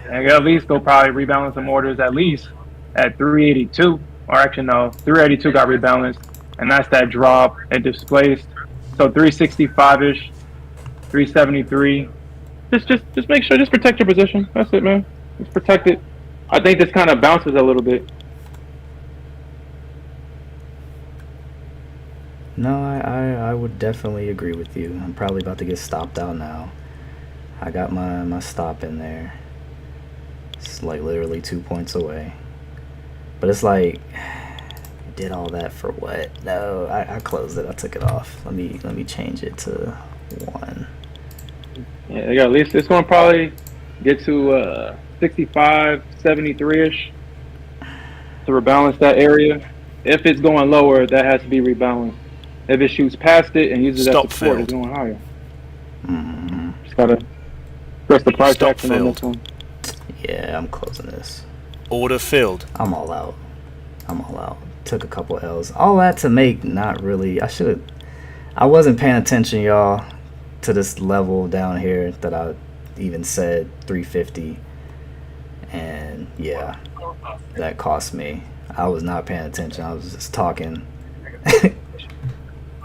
at least go probably rebalance some orders at least at 382, or actually no, 382 got rebalanced, and that's that drop it displaced. So 365ish, 373. Just make sure, just protect your position. That's it, man. Just protect it. I think this kind of bounces a little bit. No, I would definitely agree with you. I'm probably about to get stopped out now. I got my stop in there. It's like literally 2 points away. But it's like, did all that for what? No, I closed it. I took it off. Let me change it to 1. Yeah, they got at least this one probably get to 65, 73ish to rebalance that area. If it's going lower, that has to be rebalanced. If it shoots past it and uses that support, it's going higher. Just gotta press the price action on this one. Yeah, I'm closing this. Order filled. I'm all out. Took a couple L's. All that to make not really. I wasn't paying attention, y'all, to this level down here that I even said 350. And yeah, that cost me. I was not paying attention. I was just talking.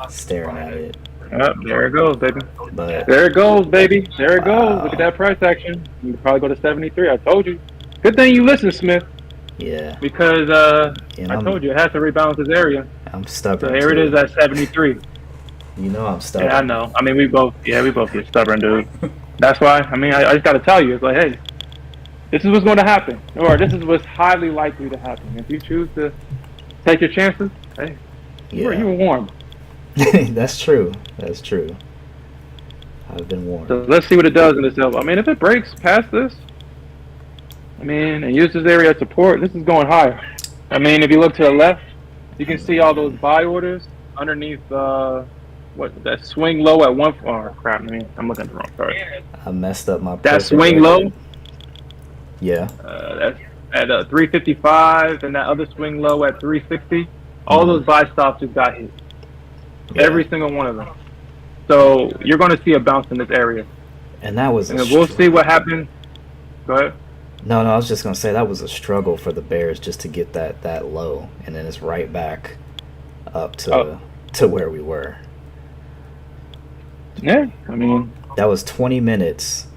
Staring at it. There it goes, baby. But there it goes, baby. There it goes. Look at that price action. You could probably go to 73. I told you. Good thing you listened, Smith. Yeah. Because I told you it has to rebalance this area. I'm stubborn. So here it is at 73. You know I'm stubborn. Yeah, I know. I mean, we both get stubborn, dude. That's why. I mean, I just got to tell you, it's like, hey, this is what's going to happen, or this is what's highly likely to happen. If you choose to take your chances, hey, you were warned. That's true. That's true. I've been warned. So let's see what it does in this level. I mean, if it breaks past this, I mean, and uses area of support, this is going higher. I mean, if you look to the left, you can see all those buy orders underneath that swing low at one. Oh crap! I mean, I'm looking at the wrong chart. I messed up my. That swing low. Yeah. That's at 355, and that other swing low at 360. All those buy stops just got hit. Yeah. Every single one of them. So you're going to see a bounce in this area. And that was. And we'll see what happens. Go ahead. No, I was just going to say that was a struggle for the Bears just to get that low, and then it's right back up to where we were. Yeah, I mean, that was 20 minutes.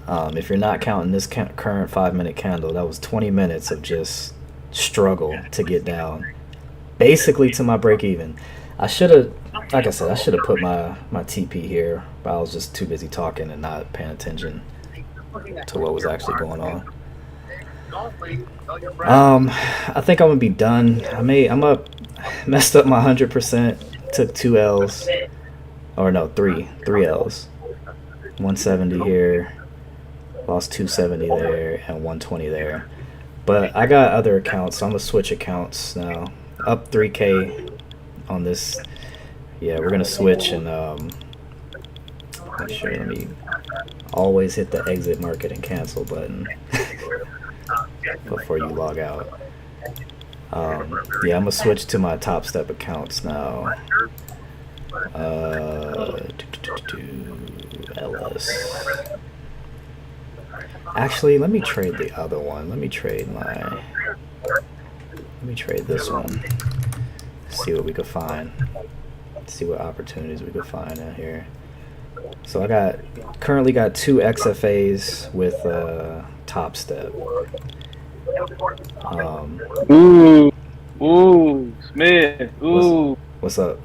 If you're not counting this current 5-minute candle, that was 20 minutes of just struggle to get down, basically to my break even. I should have, like I said, I should have put my TP here, but I was just too busy talking and not paying attention to what was actually going on. I think I'm gonna be done. Messed up my 100%. Took 2 L's, or no, 3 L's. 170 here, lost 270 there, and 120 there. But I got other accounts, so I'm gonna switch accounts now. Up 3K on this. Yeah, we're gonna switch and make sure. Let me always hit the exit market and cancel button before you log out. Yeah, I'm gonna switch to my Top Step accounts now. LS. Actually, let me trade the other one. Let me trade this one. See what we could find. See what opportunities we could find out here. So I currently got 2 XFAs with Top Step. Ooh, Smith. Ooh. What's up?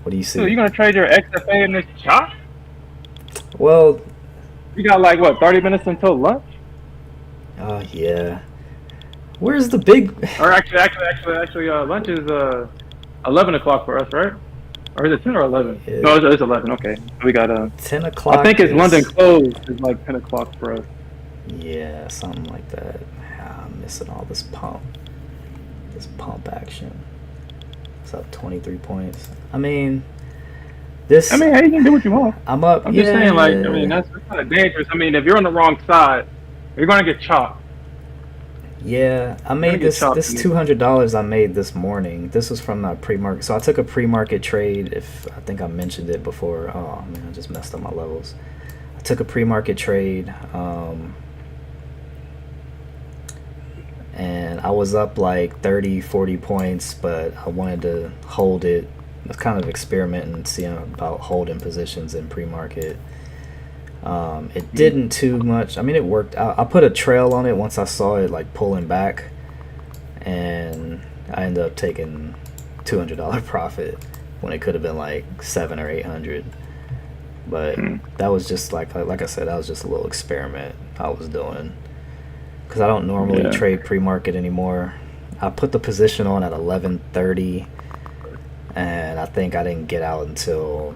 What do you see? So you gonna trade your XFA in this chop? Well, you got like what, 30 minutes until lunch? Oh yeah. Where's the big? Or actually, lunch is 11 o'clock for us, right? Or is it 10 or 11? Yeah. No, it's 11. Okay, we got 10 o'clock. I think it's London closed. It's like 10 o'clock for us. Yeah, something like that. I'm missing all this pump action. It's up 23 points. I mean, hey, you can do what you want. I'm up. I'm just saying, like, I mean, that's kind of dangerous. I mean, if you're on the wrong side, you're gonna get chopped. Yeah, I made this $200 I made this morning. This was from my pre-market. So I took a pre-market trade. I think I mentioned it before. Oh man, I just messed up my levels. I took a pre-market trade, and I was up like 30-40 points, but I wanted to hold it. I was kind of experimenting, seeing about holding positions in pre-market. It didn't too much. I mean, it worked. I put a trail on it once I saw it like pulling back, and I ended up taking $200 profit when it could have been like 700 or 800. But that was just like I said, that was just a little experiment I was doing, because I don't normally trade pre-market anymore. I put the position on at 11:30, and I think I didn't get out until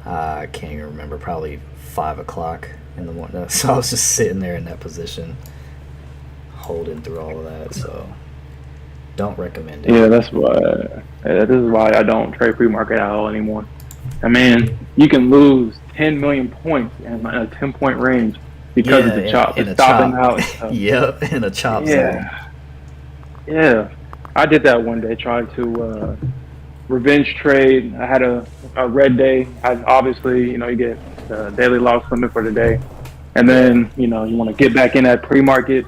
I can't even remember, probably 5 o'clock in the morning. So I was just sitting there in that position, holding through all of that. So don't recommend it. Yeah, this is why I don't trade pre-market at all anymore. I mean, you can lose 10 million points in a 10-point range because of the chop. It's stopping out. Yep, in a chop zone. Yeah. I did that one day, tried to revenge trade. I had a red day. Obviously, you get the daily loss limit for the day. And then, you want to get back in that pre-market.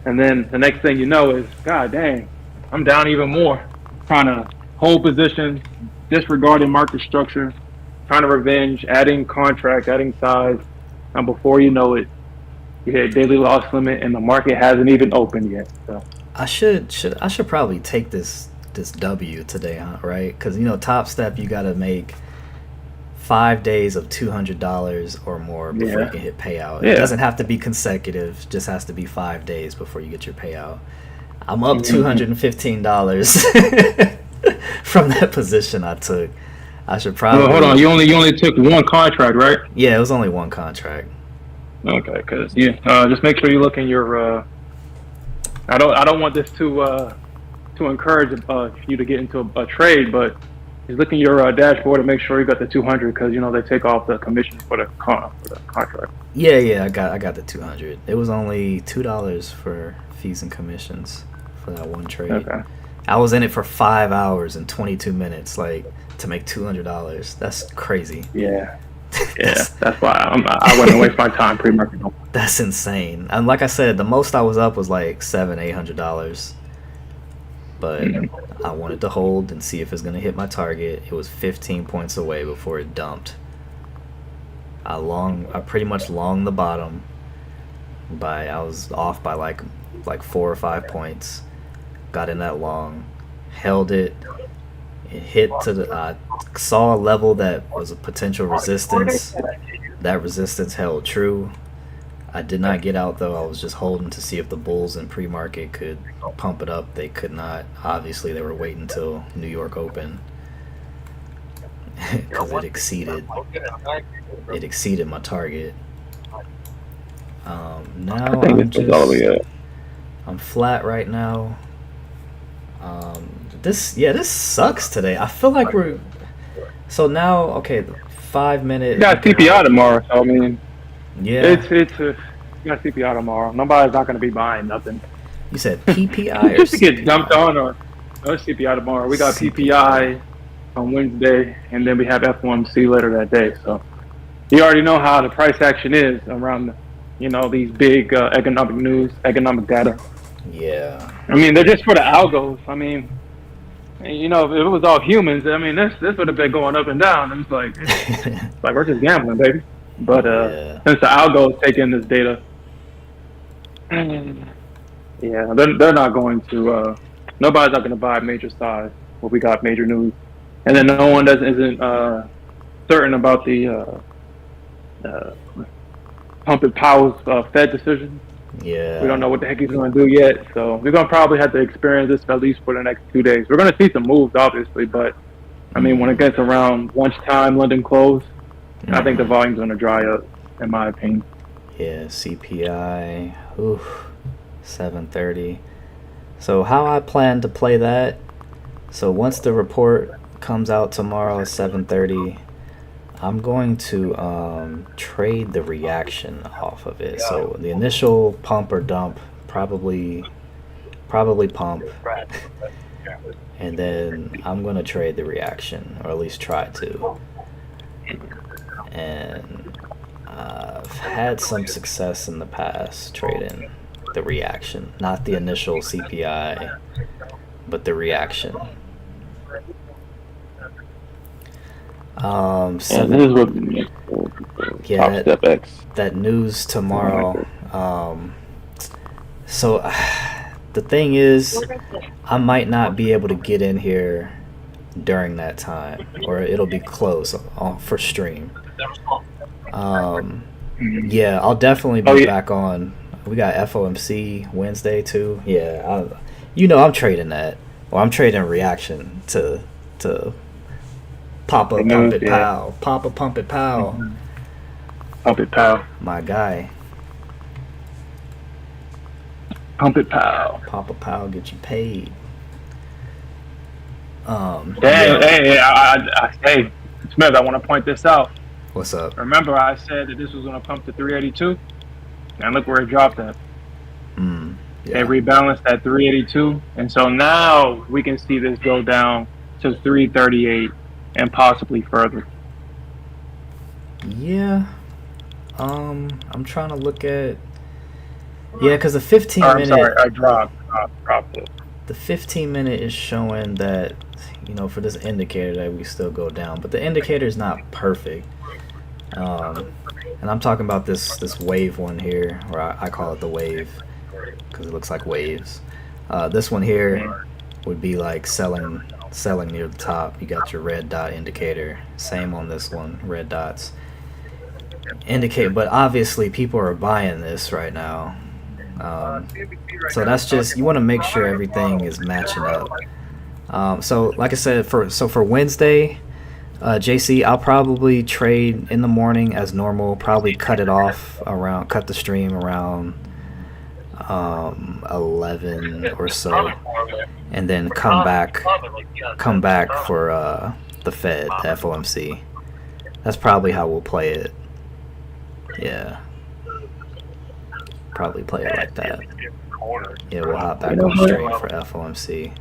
And then the next thing you know is, God dang, I'm down even more. Trying to hold positions, disregarding market structure, trying to revenge, adding contract, adding size. And before you know it, you hit daily loss limit and the market hasn't even opened yet. So I should probably take this this W today, huh? Right? Because Top Step, you got to make 5 days of $200 or more before you can hit payout. It doesn't have to be consecutive; just has to be 5 days before you get your payout. I'm up $215 from that position I took. I should probably. Well, hold on. You only took one contract, right? Yeah, it was only one contract. Okay, because just make sure you look in your. I don't want this to encourage you to get into a trade, but just look in your dashboard and make sure you got the 200 because they take off the commission for the contract. Yeah, I got the 200. It was only $2 for fees and commissions for that one trade. Okay. I was in it for 5 hours and 22 minutes, to make $200. That's crazy. Yeah. Yeah, that's why I wouldn't waste my time pre-market. That's insane. And like I said, the most I was up was like $700-800. But I wanted to hold and see if it's gonna hit my target. It was 15 points away before it dumped. I pretty much longed the bottom I was off by like 4 or 5 points. Got in that long, held it. It hit I saw a level that was a potential resistance. That resistance held true. I did not get out though. I was just holding to see if the bulls in pre-market could pump it up. They could not. Obviously, they were waiting until New York Open because it exceeded my target. Now I'm flat right now. This sucks today. I feel like we're so now. Okay, the 5 minute. You got CPI tomorrow, so I mean, yeah, you got CPI tomorrow. Nobody's not going to be buying nothing. You said PPI or just to get CPI? dumped on or CPI tomorrow. We got PPI on Wednesday, and then we have FOMC later that day. So you already know how the price action is around, these big economic data. Yeah. I mean, they're just for the algos. I mean, if it was all humans, I mean, this would have been going up and down. And it's like we're just gambling, baby. But since the algos take in this data, yeah, they're not going to. Nobody's not going to buy major size. Well, we got major news, and then no one isn't certain about the Pumpit Powell's Fed decision. Yeah. We don't know what the heck he's going to do yet, so we're going to probably have to experience this at least for the next 2 days. We're going to see some moves, obviously, but I mean, when it gets around lunchtime, London close, I think the volume's going to dry up, in my opinion. Yeah, CPI, 7:30. So how I plan to play that? So once the report comes out tomorrow at 7:30. I'm going to trade the reaction off of it. So the initial pump or dump, probably pump, and then I'm going to trade the reaction, or at least try to. And I've had some success in the past trading the reaction, not the initial CPI, but the reaction. That news tomorrow. So the thing is, I might not be able to get in here during that time, or it'll be closed for stream. Yeah, I'll definitely be back on. We got FOMC Wednesday too. Yeah, I'm trading that. Well, I'm trading reaction to Papa Pump It Pow. Papa Pump It Pow. Pump It Pow. My guy. Pump It Pow. Papa Pow get you paid. Hey, Smith, I want to point this out. What's up? Remember I said that this was going to pump to 382? And look where it dropped at. Yeah. It rebalanced at 382. And so now we can see this go down to 338 and possibly further. Yeah. I'm trying to look at... Yeah, because the 15 minute... I'm sorry, I dropped it. The 15 minute is showing that, for this indicator that we still go down. But the indicator is not perfect. And I'm talking about this wave one here, or I call it the wave, because it looks like waves. This one here, would be like selling near the top. You got your red dot indicator. Same on this one, red dots indicate, but obviously people are buying this right now. So that's just, you want to make sure everything is matching up. So like I said, for Wednesday, JC, I'll probably trade in the morning as normal. Probably cut the stream around 11 or so, and then come back for the Fed, the FOMC. That's probably how we'll play it. Yeah, probably play it like that. Yeah, we'll hop back on stream for FOMC.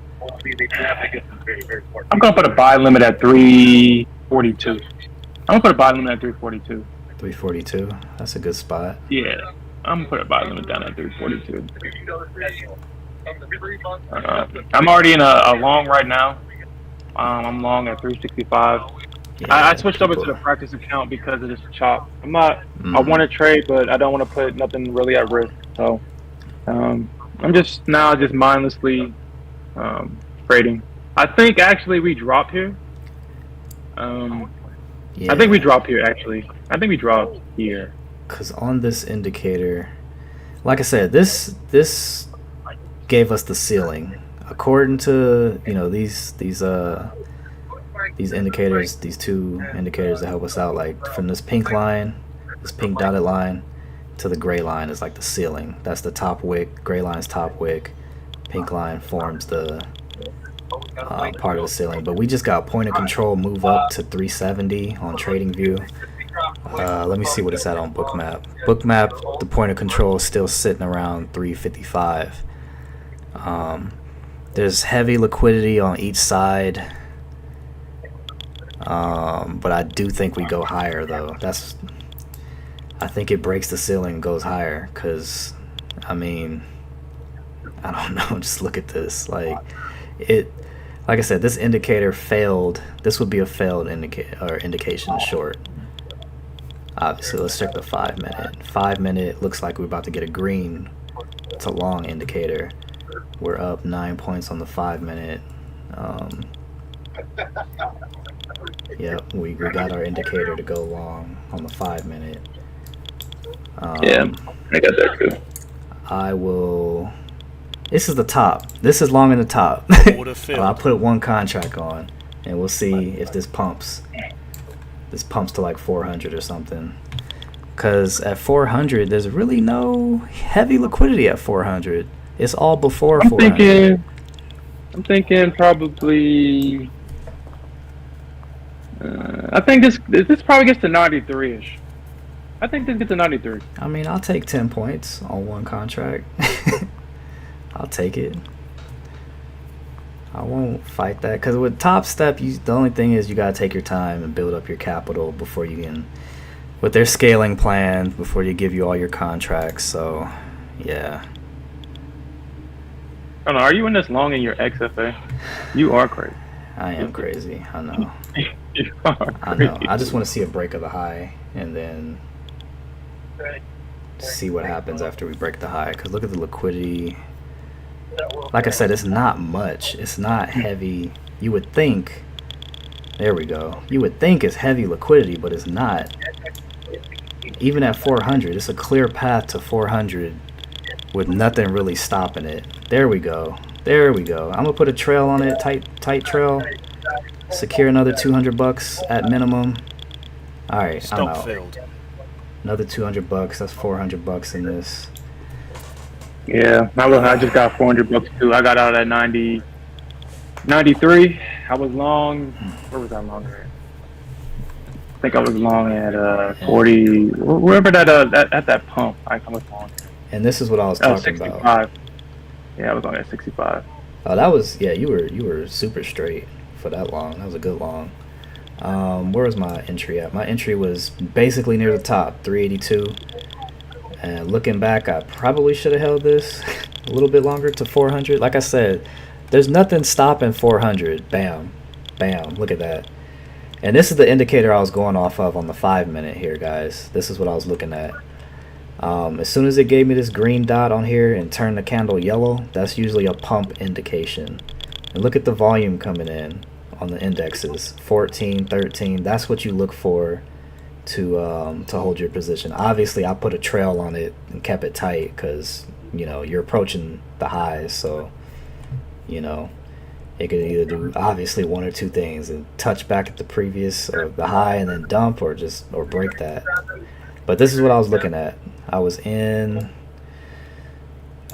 I'm gonna put a buy limit at 342. I'm gonna put a buy limit at 342. 342. That's a good spot. Yeah, I'm gonna put a buy limit down at 342. I'm already in a long right now. I'm long at 365. Yeah, I switched over to the practice account because of this chop. I'm not. I want to trade, but I don't want to put nothing really at risk. So I'm just mindlessly trading. I think actually we dropped here. Yeah. I think we dropped here actually. I think we dropped here. Cause on this indicator, like I said, this gave us the ceiling. According to these indicators, these two indicators that help us out, like from this pink line, this pink dotted line, to the gray line is like the ceiling. That's the top wick. Gray line's top wick. Pink line forms the part of the ceiling. But we just got point of control move up to 370 on TradingView. Let me see what it's at on Bookmap. Bookmap, the point of control is still sitting around 355. There's heavy liquidity on each side. But I do think we go higher though. I think it breaks the ceiling and goes higher, because I mean, I don't know, just look at this. Like I said, this indicator failed. This would be a failed indication short. Obviously, let's check the 5 minute. 5 minute looks like we're about to get a green. It's a long indicator. We're up 9 points on the 5 minute. Yep, we got our indicator to go long on the 5 minute. Yeah, I got that too. I will. This is the top. This is long in the top. I'll put one contract on, and we'll see if this pumps. This pumps to like 400 or something. Because at 400, there's really no heavy liquidity at 400. It's all before 400. I'm thinking probably. I think this probably gets to 93-ish. I think this gets to 93. I mean, I'll take 10 points on one contract. I'll take it. I won't fight that, because with Top Step, the only thing is you gotta take your time and build up your capital before you can, with their scaling plan, before they give you all your contracts. So, yeah. I don't know. Are you in this long in your XFA? You are crazy. I am crazy. I know. You are crazy. I know. I just want to see a break of the high and then see what happens after we break the high. Because look at the liquidity. Like I said, it's not much. It's not heavy. You would think. There we go. You would think it's heavy liquidity, but it's not. Even at 400, it's a clear path to 400 with nothing really stopping it. There we go. There we go. I'm gonna put a trail on it, tight trail. Secure another $200 at minimum. All right, I'm out. Another $200. That's $400 in this. Yeah, I just got $400 too. I got out at 93. I was long. Where was I long at? I think I was long at 40. Wherever that at that pump. I was long. And this is what I was talking about. Yeah, I was long at 65. Oh, that was, yeah. You were super straight for that long. That was a good long. Where was my entry at? My entry was basically near the top, 382. And looking back, I probably should have held this a little bit longer to 400. Like I said, there's nothing stopping 400. Bam, bam. Look at that. And this is the indicator I was going off of on the 5 minute here, guys. This is what I was looking at. As soon as it gave me this green dot on here and turned the candle yellow, that's usually a pump indication. And look at the volume coming in on the indexes, 14, 13. That's what you look for to hold your position. Obviously, I put a trail on it and kept it tight because, you know, you're approaching the highs. So, you know, it could either do obviously one or two things and touch back at the previous or the high and then dump or break that. But this is what I was looking at. I was in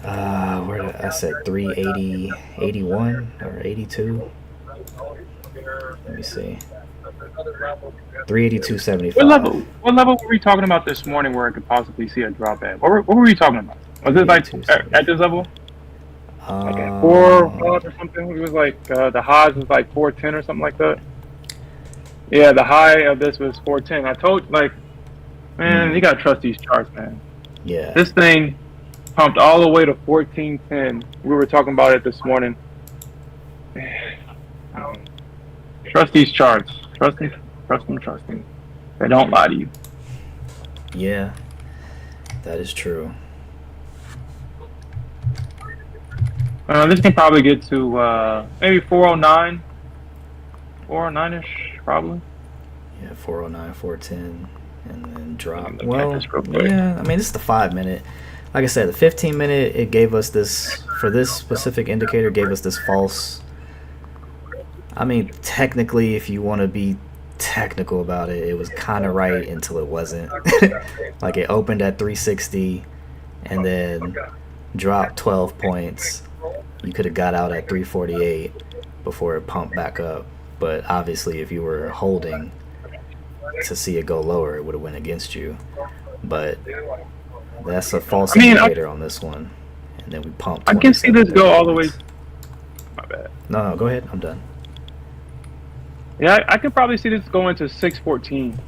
where did I said 380, 81 or 82. Let me see. 382.75. What level were we talking about this morning where I could possibly see a drop at? What were we talking about? Was it like at this level? Like at 4 or something? It was like the highs was like 410 or something like that. Yeah, the high of this was 410. I told man, you gotta trust these charts, man. Yeah. This thing pumped all the way to 1410. We were talking about it this morning. Trust these charts. Trust them. They don't lie to you. Yeah, that is true. This can probably get to maybe 409. 409-ish, probably. Yeah, 409, 410, and then drop. Well, yeah, I mean, this is the 5 minute. Like I said, the 15 minute, it gave us this, for this specific indicator, gave us this false. I mean, technically, if you want to be technical about it, it was kind of right until it wasn't. Like, it opened at 360 and then dropped 12 points. You could have got out at 348 before it pumped back up. But obviously, if you were holding to see it go lower, it would have went against you. But that's a false indicator on this one. And then we pumped. I can see this go all the way. My bad. No, go ahead. I'm done. Yeah, I could probably see this going to 614.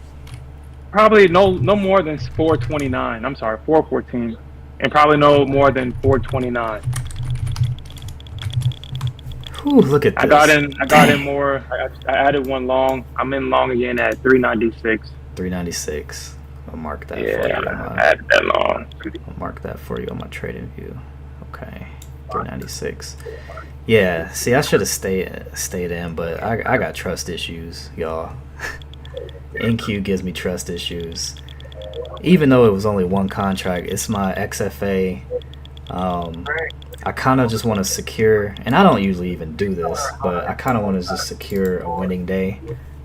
Probably no more than 429. I'm sorry, 414, and probably no more than 429. Whew, look at this. I got in more. I added one long. I'm in long again at 396. 396. I'll mark that for you. Yeah, I added that long. I'll mark that for you on my trading view. Okay, 396. Yeah, see, I should have stayed in, but I got trust issues, y'all. NQ gives me trust issues. Even though it was only one contract, it's my XFA. I kind of just want to secure, and I don't usually even do this, but I kind of want to just secure a winning day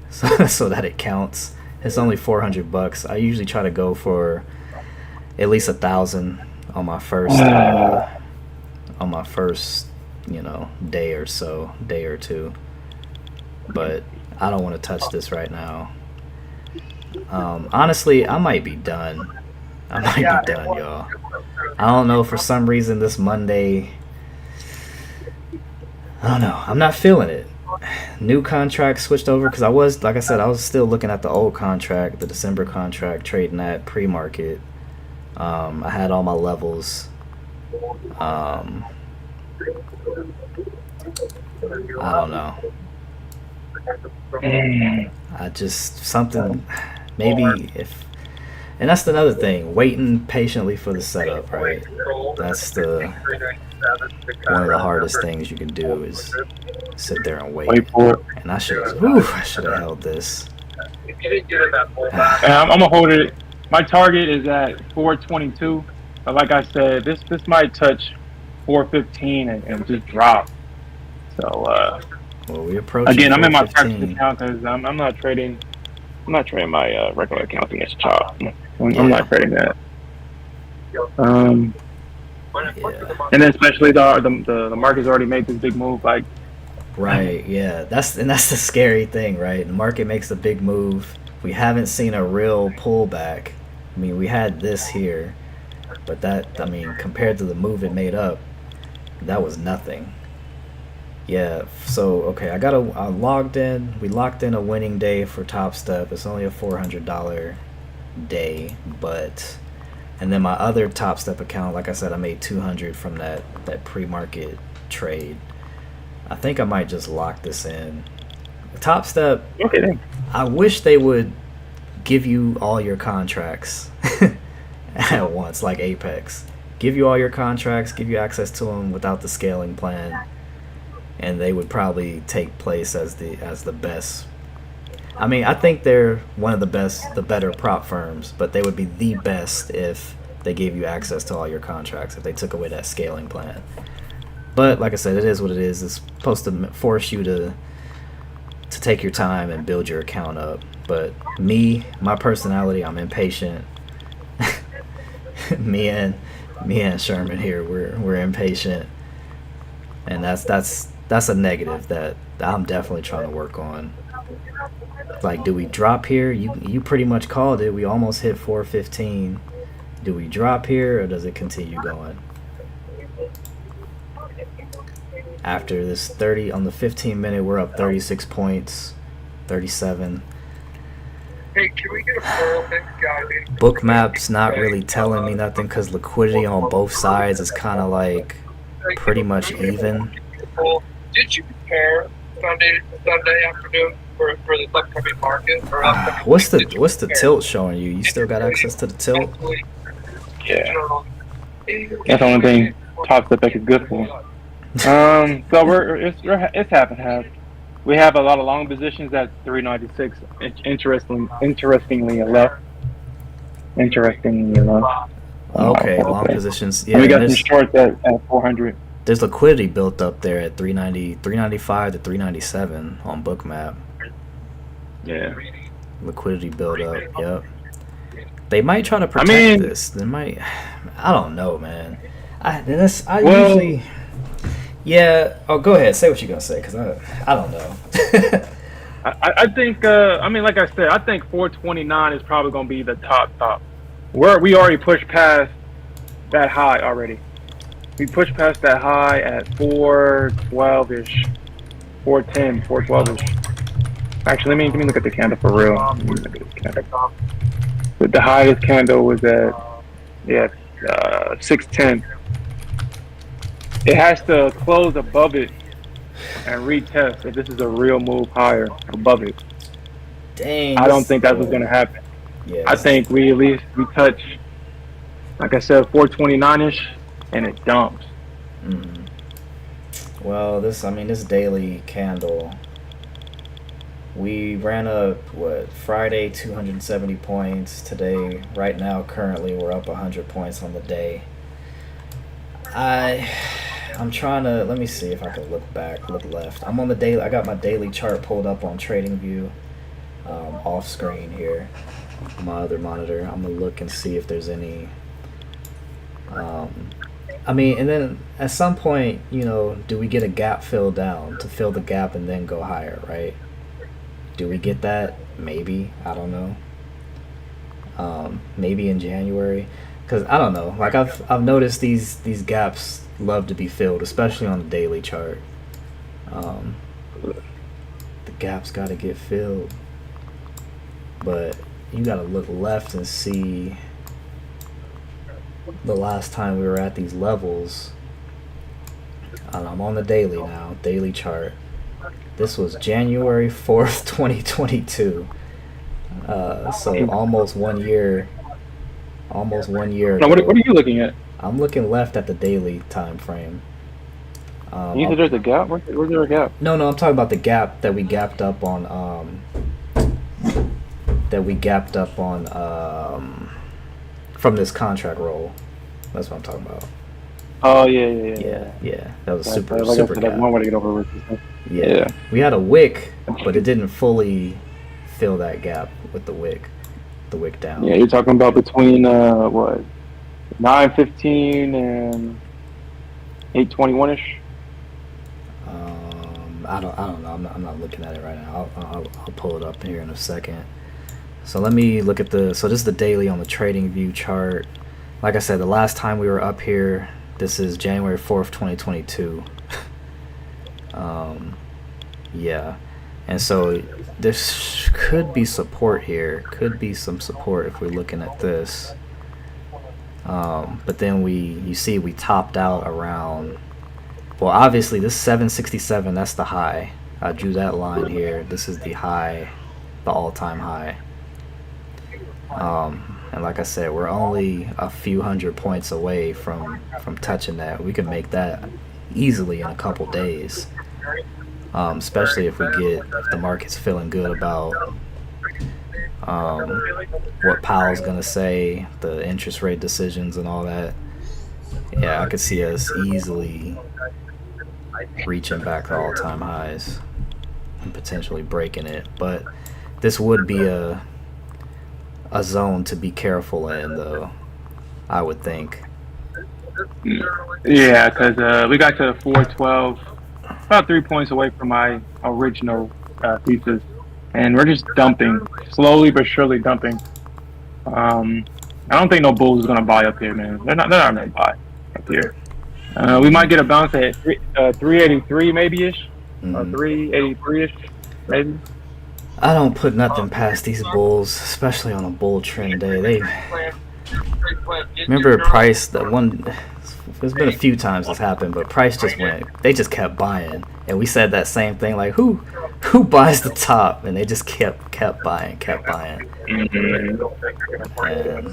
so that it counts. It's only $400. I usually try to go for at least 1,000 on my first you know, day or two, but I don't want to touch this right now. Honestly, I might be done, y'all. I don't know, for some reason this Monday, I don't know, I'm not feeling it. New contract switched over because I was still looking at the old contract, the December contract, trading at pre-market. I had all my levels. I don't know. I just, something, maybe if, and that's another thing, waiting patiently for the setup, right? That's one of the hardest things you can do is sit there and wait for it. And I should have held this. I'm gonna hold it. My target is at 422, but like I said, this might touch 415 and just drop. So well, we approach again. I'm in my practice account because I'm not trading. I'm not trading my regular account against Chop. I'm not trading that. Yeah. And then especially the market's already made this big move. Like, right, yeah. That's the scary thing, right? The market makes a big move. We haven't seen a real pullback. I mean, we had this here, but that, I mean, compared to the move it made up, that was nothing. Yeah, so okay, I logged in. We locked in a winning day for Top Step. It's only a $400 day, but, and then my other Top Step account, like I said, I made $200 from that pre-market trade. I think I might just lock this in. Top Step, okay. I wish they would give you all your contracts at once, like Apex. Give you all your contracts, give you access to them without the scaling plan. and they would probably take place as the best. I mean, I think they're one of the better prop firms, but they would be the best if they gave you access to all your contracts, if they took away that scaling plan. But like I said, it is what it is. It's supposed to force you to take your time and build your account up. But my personality, I'm impatient. me and Sherman here, we're impatient, and that's a negative that I'm definitely trying to work on. Like, do we drop here? You pretty much called it. We almost hit 415. Do we drop here, or does it continue going? After this 30 on the 15-minute, we're up 36 points, 37. Hey, can we get a pearl? Thanks, guys. Bookmap's not really telling me nothing because liquidity on both sides is kind of like pretty much even. Did you prepare Sunday afternoon for the upcoming market? Or What's the tilt showing you? You still got access to the tilt? Yeah. That's the only thing Top Step is good for. So it's half and half. We have a lot of long positions at 396. Interestingly enough. Okay, long positions. Yeah, and we got some shorts at 400. There's liquidity built up there at 390, 395 to 397 on Bookmap. Yeah. Liquidity build up. Yep. They might try to protect this. They might. I don't know, man. Usually. Yeah. Oh, go ahead. Say what you're gonna say, cause I don't know. I think. Like I said, I think 429 is probably gonna be the top. We already pushed past that high already. We pushed past that high at 412-ish, 410, 412-ish. Actually, let me look at the candle for real. Let me look at this candle. But the highest candle was at 610. It has to close above it and retest if this is a real move higher above it. Dang. I don't think that's what's gonna happen. Yeah, I think we touch, like I said, 429-ish, and it dumps. Mm. Well, this daily candle, we ran up Friday 270 points. Today, right now, currently we're up 100 points on the day. I'm trying to, let me see if I can look left. I'm on the daily. I got my daily chart pulled up on TradingView, off screen here, my other monitor. I'm gonna look and see if there's any. And then at some point, do we get a gap fill down to fill the gap and then go higher, right? Do we get that? Maybe. I don't know. Maybe in January, because I don't know. Like I've noticed these gaps love to be filled, especially on the daily chart. The gaps got to get filled, but you got to look left and see the last time we were at these levels. I'm on the daily now, daily chart. This was January 4th, 2022. So almost 1 year. Almost 1 year. Now, what are you looking at? I'm looking left at the daily time frame. You said there's a gap? Where's there a gap? No, I'm talking about the gap that we gapped up on. From this contract roll. That's what I'm talking about. Oh yeah. That was super like super I said, gap. one way to get over with. Yeah. We had a wick, but it didn't fully fill that gap with the wick down. Yeah, you're talking about between 9:15 and 8:21-ish. I don't know. I'm not looking at it right now. I'll pull it up here in a second. So let me look at so this is the daily on the TradingView chart. Like I said, the last time we were up here, this is January 4th, 2022. Yeah. And so this could be support here. Could be some support if we're looking at this. But then you see we topped out around, well, obviously this 767, that's the high. I drew that line here. This is the high, the all-time high. And like I said, we're only a few hundred points away from touching that. We could make that easily in a couple days. especially if the market's feeling good about what Powell's gonna say, the interest rate decisions and all that. Yeah, I could see us easily reaching back to all-time highs and potentially breaking it. But this would be a zone to be careful in, though, I would think. Yeah, because we got to 412, about 3 points away from my original thesis, and we're just dumping, slowly but surely dumping. I don't think no bulls is gonna buy up here, man. They're not gonna buy up here. We might get a bounce at 383 maybe ish, or 383 ish, maybe. I don't put nothing past these bulls, especially on a bull trend day. They remember price that one. There's been a few times this happened, but price just went. They just kept buying, and we said that same thing. Like who buys the top, and they just kept buying. And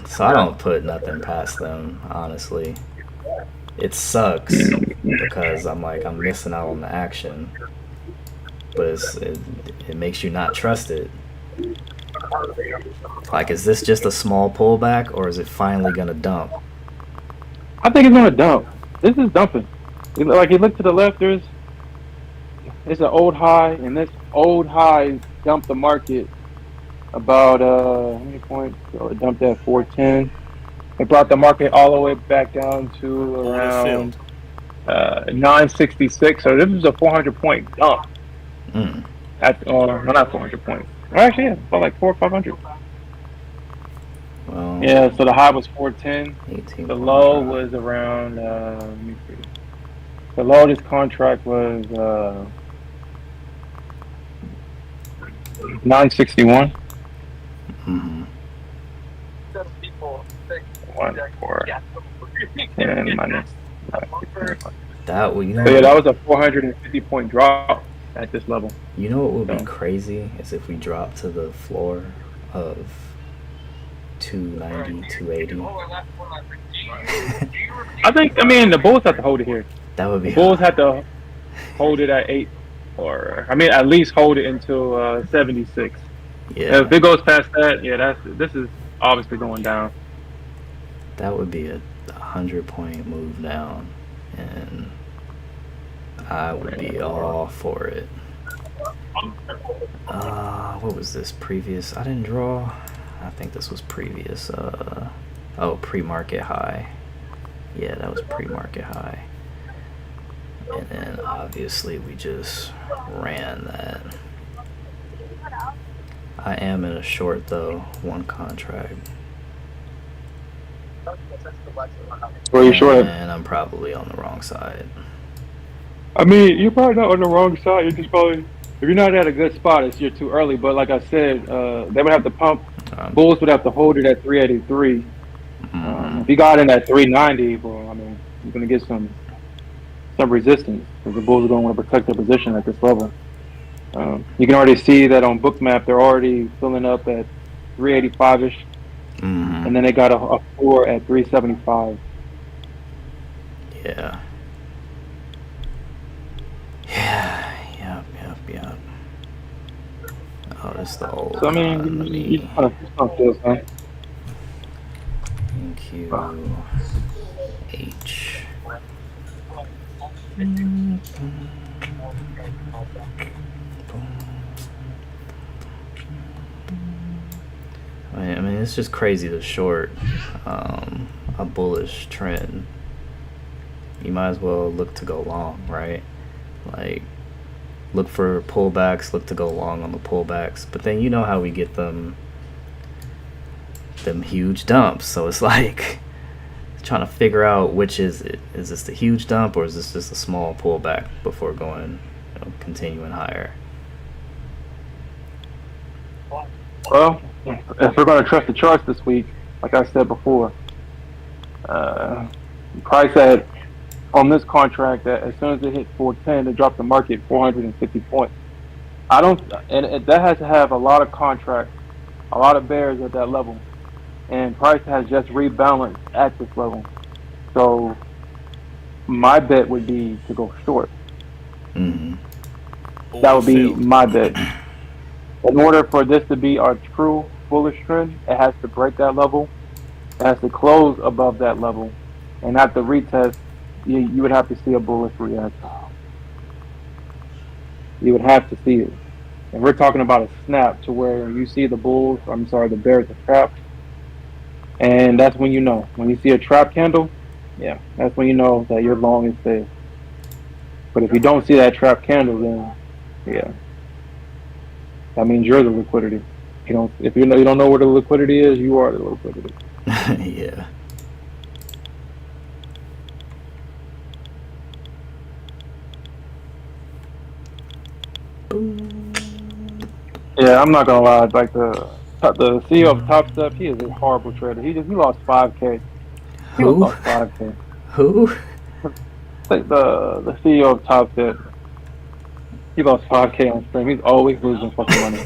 so I don't put nothing past them, honestly. It sucks because I'm missing out on the action, but it makes you not trust it. Like, is this just a small pullback, or is it finally gonna dump? I think it's gonna dump. This is dumping. Like, you look to the left, it's an old high, and this old high dumped the market about how many points? So it dumped at 410. It brought the market all the way back down to around 966. So this was a 400-point dump. Not 400 points. Well, actually, yeah, about like 400 or 500. Well, yeah, so the high was 410. 18. The low was around. Let me see. The low of this contract was 961. One for 10 minus. That would, So yeah, that was a 450-point drop at this level. You know what would be crazy is if we drop to the floor of 290, 280. I mean, the Bulls have to hold it here. That would be. The Bulls have to hold it at 8, or at least hold it until 76. Yeah. If it goes past that, yeah, this is obviously going down. That would be a 100-point move down, and I would be all for it. What was this previous? I didn't draw. I think this was previous. Pre-market high. Yeah, that was pre-market high. And then obviously we just ran that. I am in a short though, one contract. Where you short? And I'm probably on the wrong side. I mean, you're probably not on the wrong side. You're just probably, if you're not at a good spot, you're too early. But like I said, they would have to pump. Bulls would have to hold it at 383. If you got in at 390, well, I mean, you're gonna get some resistance because the Bulls are gonna want to protect their position at this level. You can already see that on Bookmap, they're already filling up at 385-ish. And then they got a floor at 375. Yeah. Yep. Oh, that's the old. So I mean, you kind of feel something. QH. I mean, it's just crazy to short a bullish trend. You might as well look to go long, right? Like, look for pullbacks, look to go long on the pullbacks. But then you know how we get them huge dumps. So it's like trying to figure out which is it. Is this the huge dump or is this just a small pullback before going, continuing higher? Well, if we're going to trust the charts this week, like I said before, price at on this contract that as soon as it hit 410, it dropped the market 450 points. And that has to have a lot of contracts, a lot of bears at that level, and price has just rebalanced at this level. So my bet would be to go short. That Order would be filled. my bet. In order for this to be our true bullish trend, it has to break that level. It has to close above that level. And at the retest, you would have to see a bullish reaction. You would have to see it. And we're talking about a snap to where you see the the bears are trapped. And that's when you know. When you see a trap candle, yeah, that's when you know that your long is safe. But if you don't see that trap candle, then yeah, that means you're the liquidity. If you don't know where the liquidity is, you are the liquidity. Yeah. Yeah, I'm not gonna lie. Like the CEO of Top Step, he is a horrible trader. He lost 5K. He Who? lost 5K. Who? Like the CEO of Top Step, he lost 5K on stream. He's always losing fucking money.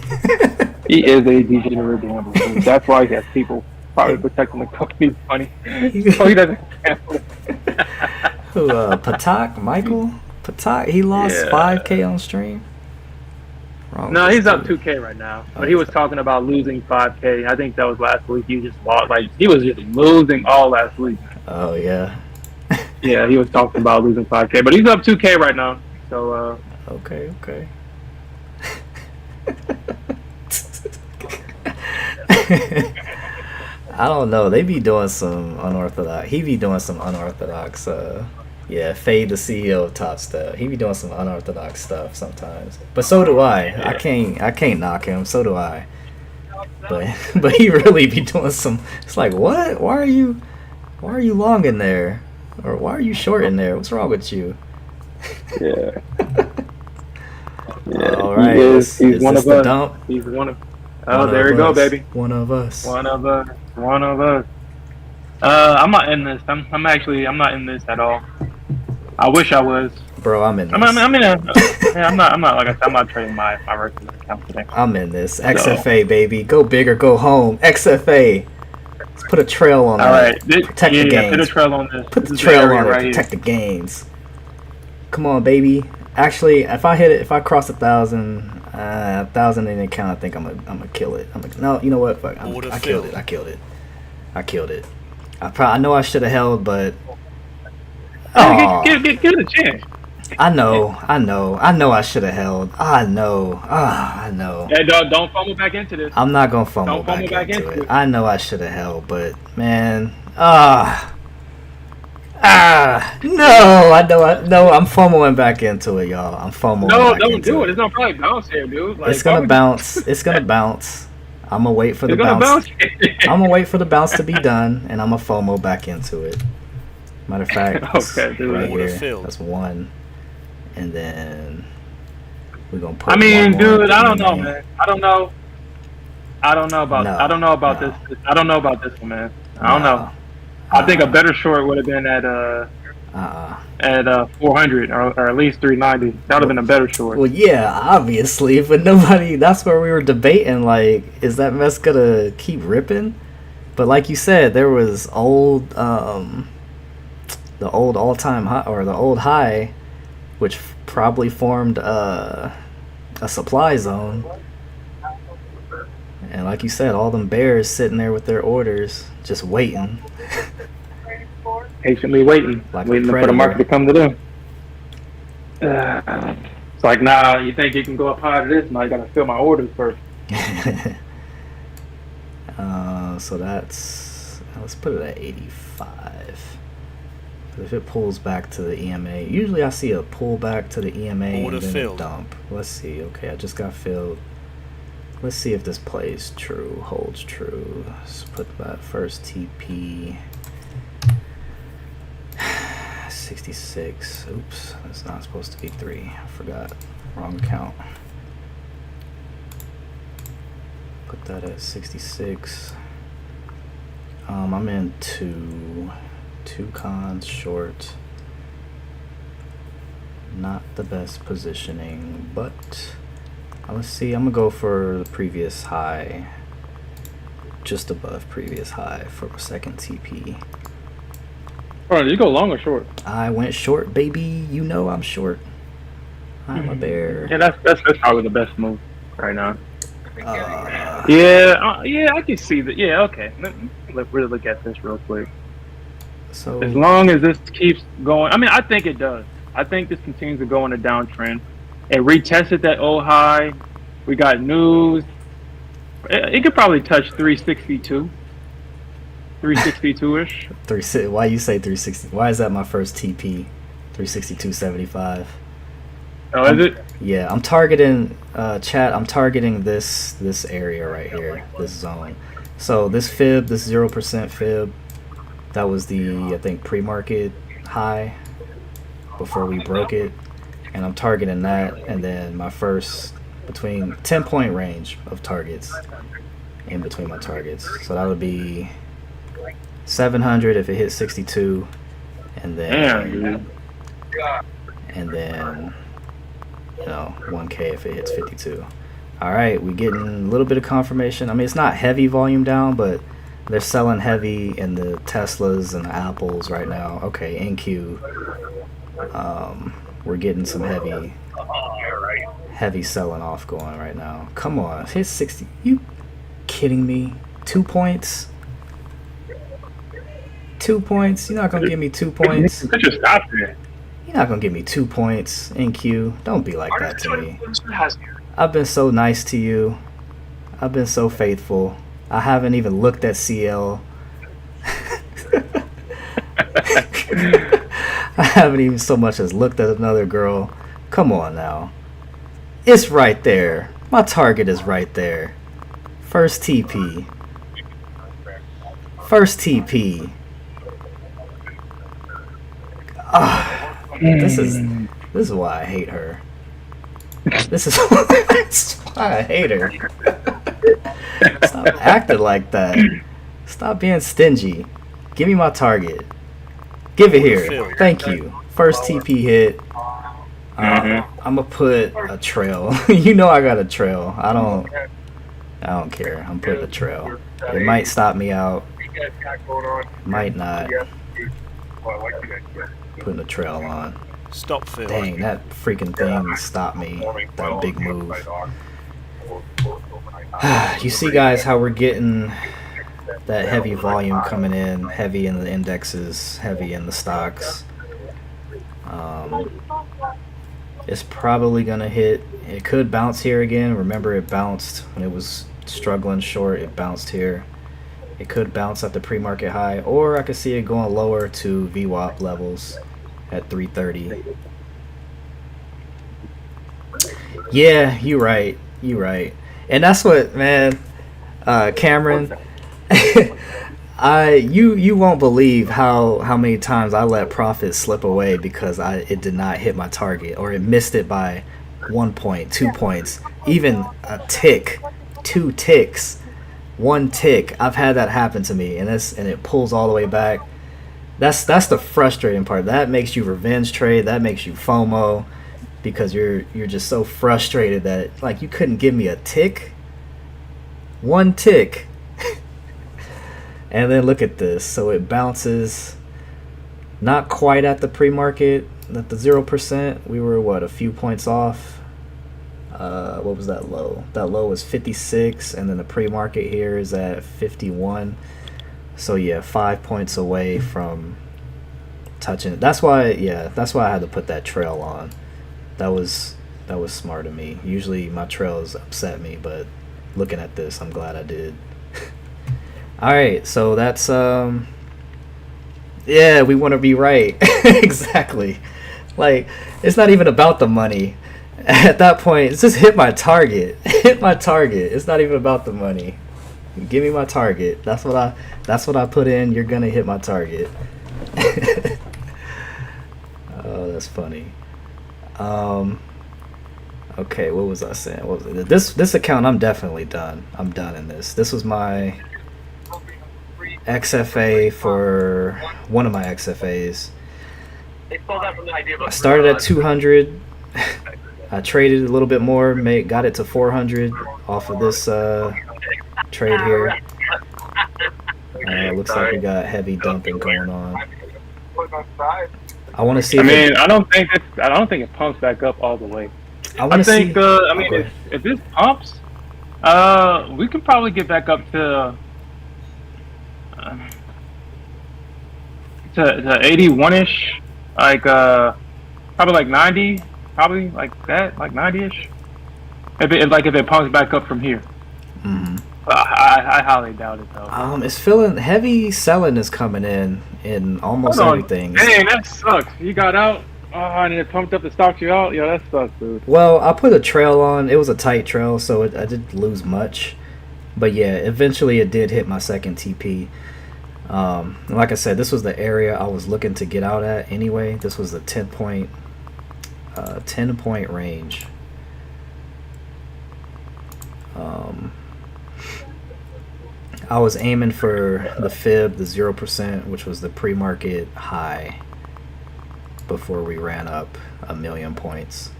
He is a degenerate gambler. That's why he has people probably protecting the company's money. So he doesn't gamble. Who? Patak? Michael? Patak? He lost 5K on stream? Wrong. No, he's up 2K right now. But he was talking about losing 5K. I think that was last week. He just lost. Like, he was just losing all last week. Oh, yeah. Yeah, he was talking about losing 5K. But he's up 2K right now. So, Okay. I don't know. They be doing some unorthodox. He be doing some unorthodox. Fade the CEO of Top Step. He be doing some unorthodox stuff sometimes. But so do I. I can't knock him. So do I. But he really be doing some. It's like, what? Why are you long in there? Or why are you short in there? What's wrong with you? yeah. All right. He's one of the us. dump? He's one of. Oh, there we go, baby. One of us. One of us. I'm not in this. I'm not in this at all. I wish I was. Bro, I'm in this. I'm not like I said, I'm not trading my regular account today. I'm in this. XFA, baby. Go big or go home. XFA. Let's put a trail on that. All right. Protect the gains. Put a trail on this. Put the trail on it. Protect the gains. Come on, baby. Actually, if I cross 1,000 in the account, I think I'm gonna kill it. No, you know what? Fuck, I killed it. I know I should have held, but give it a chance. I know I should have held. I know. Hey, don't fumble back into this. I'm not gonna fumble back into it. I know I should have held, but man, no, I'm fumbling back into it, y'all. I'm fumbling. No, don't do it. It's not probably bounce here, dude. Like, it's gonna bounce. It's gonna bounce. I'm gonna wait for the bounce. I'm gonna wait for the bounce to be done, and I'm gonna FOMO back into it. Matter of fact, okay, dude. Right here. That's one, and then we're gonna put. I mean, dude, I don't know, man. I don't know about this. I don't know about this one, man. I don't know. I think a better short would have been at 400 or at least 390. That would have been a better short. Well, yeah, obviously, but nobody. That's where we were debating. Like, is that mess gonna keep ripping? But like you said, there was the old all-time high or the old high, which probably formed a supply zone. And like you said, all them bears sitting there with their orders, just waiting. Patiently waiting. Waiting for the market to come to them. It's like, nah, you think you can go up higher to this? No, you gotta fill my orders first. So let's put it at 85. If it pulls back to the EMA, usually I see a pullback to the EMA and then a dump. Let's see. Okay, I just got filled. Let's see if this plays true, holds true. Let's put that first TP. 66. Oops, that's not supposed to be 3. I forgot. Wrong count. Put that at 66. I'm in two cons short. Not the best positioning, but let's see. I'm gonna go for the previous high, just above previous high for a second TP. Alright, you go long or short? I went short, baby. You know I'm short. Hi, my bear. Yeah, that's probably the best move right now. Uh, Yeah, I can see that. Yeah, okay. Let's really look at this real quick. so As long as this keeps going, I mean, I think it does. I think this continues to go in a downtrend. It retested that old high. We got news. It could probably touch 362, 362-ish. why you say 360? Why is that my first TP? 362.75. Oh, is it? Yeah, I'm targeting chat. I'm targeting this area right here, this zone. So this fib, this 0% fib, that was the I think pre-market high before we broke it, and I'm targeting that, and then my first between 10-point range of targets in between my targets. So that would be 700 if it hits 62, and then and then you know 1K if it hits 52. All right, we getting a little bit of confirmation. I mean, it's not heavy volume down, but they're selling heavy in the Teslas and the Apples right now. Okay, NQ. We're getting some heavy selling off going right now. Come on, hit 60. You kidding me? 2 points? 2 points? You're not gonna give me 2 points? Just stop there. You're not gonna give me 2 points, NQ. Don't be like that to me. I've been so nice to you. I've been so faithful. I haven't even looked at CL. I haven't even so much as looked at another girl. Come on now. It's right there. My target is right there. First TP. First TP. This is why I hate her. This is why I hate her. Stop acting like that. Stop being stingy. Give me my target. Give it here. Thank you. First TP hit. I'm gonna put a trail. You know I got a trail. I don't care. I'm putting a trail. It might stop me out. Might not. Putting a trail on. Stop, Phil. Dang, that freaking thing stopped me. That big move. You see, guys, how we're getting that heavy volume coming in, heavy in the indexes, heavy in the stocks. It's probably gonna hit. It could bounce here again. Remember, it bounced when it was struggling short. It bounced here. It could bounce at the pre-market high, or I could see it going lower to VWAP levels at 330. Yeah, you right. You right. And that's what, man, Cameron. You won't believe how many times I let profit slip away because it did not hit my target, or it missed it by 1 point, 2 points, even a tick, 2 ticks, 1 tick. I've had that happen to me, and it pulls all the way back. That's the frustrating part. That makes you revenge trade. That makes you FOMO because you're just so frustrated that like you couldn't give me a tick, 1 tick. And then look at this. So it bounces not quite at the pre-market, at the 0%. We were, what, a few points off? What was that low? That low was 56, and then the pre-market here is at 51. So yeah, 5 points away from touching it. That's why I had to put that trail on. That was smart of me. Usually my trails upset me, but looking at this, I'm glad I did. Alright, so that's yeah, we want to be right. Exactly. Like, it's not even about the money. At that point, it's just hit my target. Hit my target. It's not even about the money. Give me my target. That's what I put in. You're gonna hit my target. Oh, that's funny. Okay, what was I saying? What was it? This account, I'm definitely done. I'm done in this. This was my XFA for one of my XFAs. I started at 200. I traded a little bit more, got it to 400 off of this trade here. Looks like we got heavy dumping going on. I want to see. I mean, I don't think it pumps back up all the way. I think. I mean, if this pumps, we can probably get back up to 81ish, like probably like 90, probably like that, like 90ish. If it pumps back up from here. Mm-hmm. I highly doubt it though. It's feeling heavy. Selling is coming in almost everything. Dang, that sucks. You got out, and it pumped up to stop you out. Yeah, that sucks, dude. Well, I put a trail on. It was a tight trail, so I didn't lose much. But yeah, eventually it did hit my second TP. Like I said, this was the area I was looking to get out at anyway. This was the 10 point range. I was aiming for the fib, the 0%, which was the pre-market high before we ran up 1,000,000 points.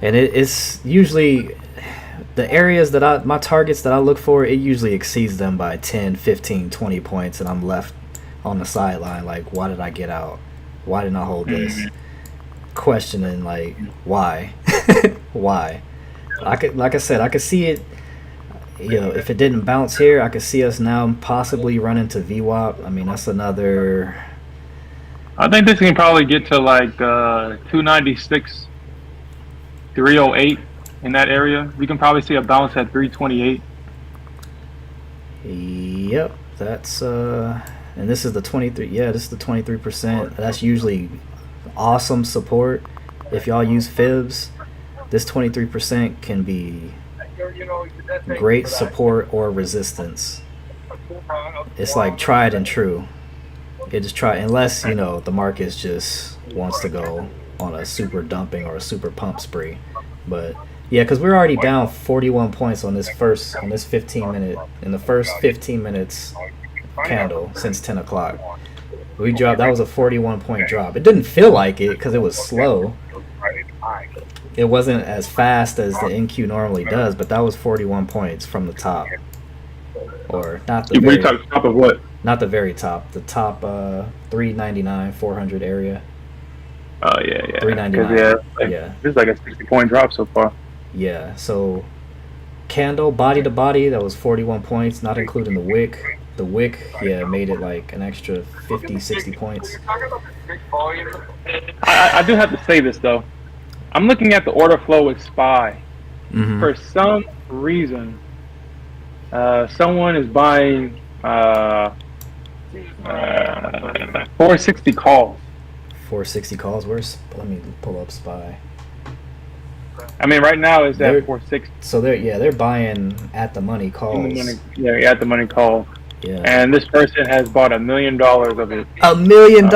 And it's usually the areas that my targets that I look for, it usually exceeds them by 10, 15, 20 points, and I'm left on the sideline like, why did I get out? Why didn't I hold this? Questioning like, why? Why? Like I said, I could see it. You know, if it didn't bounce here, I could see us now possibly run into VWAP. I mean, that's another. I think this can probably get to like 296, 308 in that area. We can probably see a bounce at 328. Yep, that's and this is the 23. Yeah, this is the 23%. That's usually awesome support. If y'all use fibs, this 23% can be great support or resistance. It's like tried and true. It just unless the market just wants to go on a super dumping or a super pump spree. But yeah, because we're already down 41 points on this 15 minute in the first 15 minutes candle since 10 o'clock. We dropped. That was a 41 point drop. It didn't feel like it because it was slow. It wasn't as fast as the NQ normally does, but that was 41 points from the top, or not the very top of what? Not the very top. The top 399, 400 area. Oh yeah. 399. Yeah. This is like a 60-point drop so far. Yeah. So candle body to body, that was 41 points, not including the wick. The wick, made it like an extra 50, 60 points. I do have to say this though. I'm looking at the order flow with SPY. Mm-hmm. For some reason, someone is buying 460 calls. 460 calls. Let me pull up SPY. I mean, right now is at 460. So they're buying at the money calls. At the money call. Yeah. And this person has bought $1 million of it. $1 million?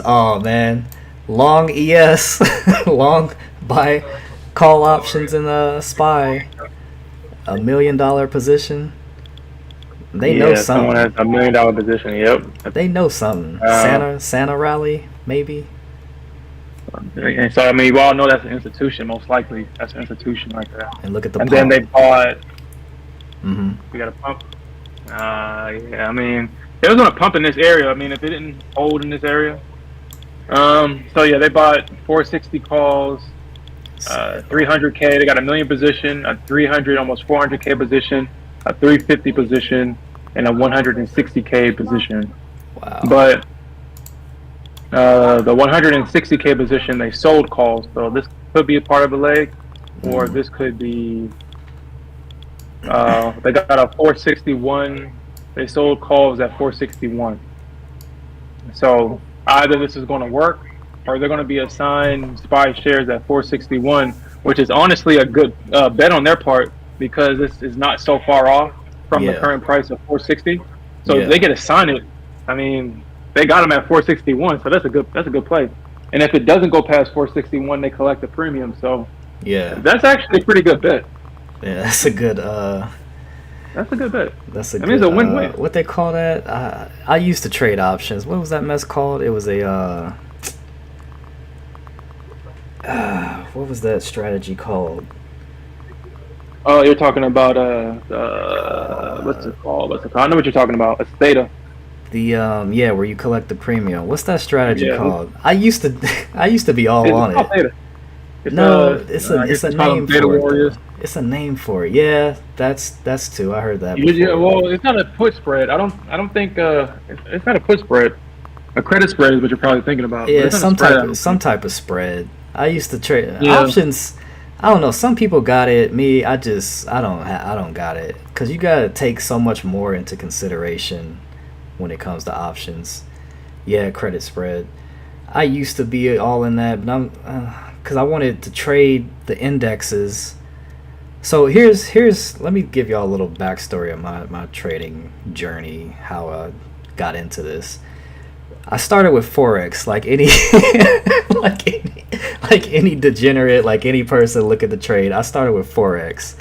Oh man, long ES, long buy call options in the SPY. $1 million position. They know something. Someone has $1 million position. Yep. They know something. Santa rally maybe. And so I mean, we all know that's an institution. Most likely, that's an institution like that. And look at the. And pump. then they bought. Mm-hmm. We got a pump. I mean, it was gonna pump in this area. I mean, if it didn't hold in this area. So yeah, they bought 460 calls, 300K. They got $1 million position, a 300, almost 400K position, a 350 position, and a 160K position. Wow. But the 160K position, they sold calls. So this could be a part of the leg, or this could be. They got a 461. They sold calls at 461. So either this is going to work, or they're going to be assigned SPY shares at 461, which is honestly a good bet on their part because this is not so far off from the current price of 460. So if they get assigned it, I mean, they got them at 461. So that's a good play. And if it doesn't go past 461, they collect the premium. So that's actually a pretty good bet. Yeah, that's a good. That's a good bet. That's a. I mean, it's a win-win. What they call that? I used to trade options. What was that mess called? It was a. What was that strategy called? Oh, you're talking about what's it called? I know what you're talking about. It's theta. Yeah, where you collect the premium. What's that strategy Yeah. called? I used to I used to be all on called it. Data. It's, No, I guess it's a you call them name Data for it Warriors. though. It's a name for it. Yeah, that's two. I heard that Yeah, before. well, it's not a put spread. I don't think it's not a put spread. A credit spread is what you're probably thinking about, but Yeah, it's not a spread. I don't some think. type of spread. I used to trade Yeah. options. I don't know. Some people got it. Me, I don't got it because you gotta take so much more into consideration when it comes to options. Yeah, credit spread. I used to be all in that, but I'm because I wanted to trade the indexes. So here's let me give y'all a little backstory of my trading journey, how I got into this. I started with forex, like any like any degenerate, like any person looking to trade. I started with forex,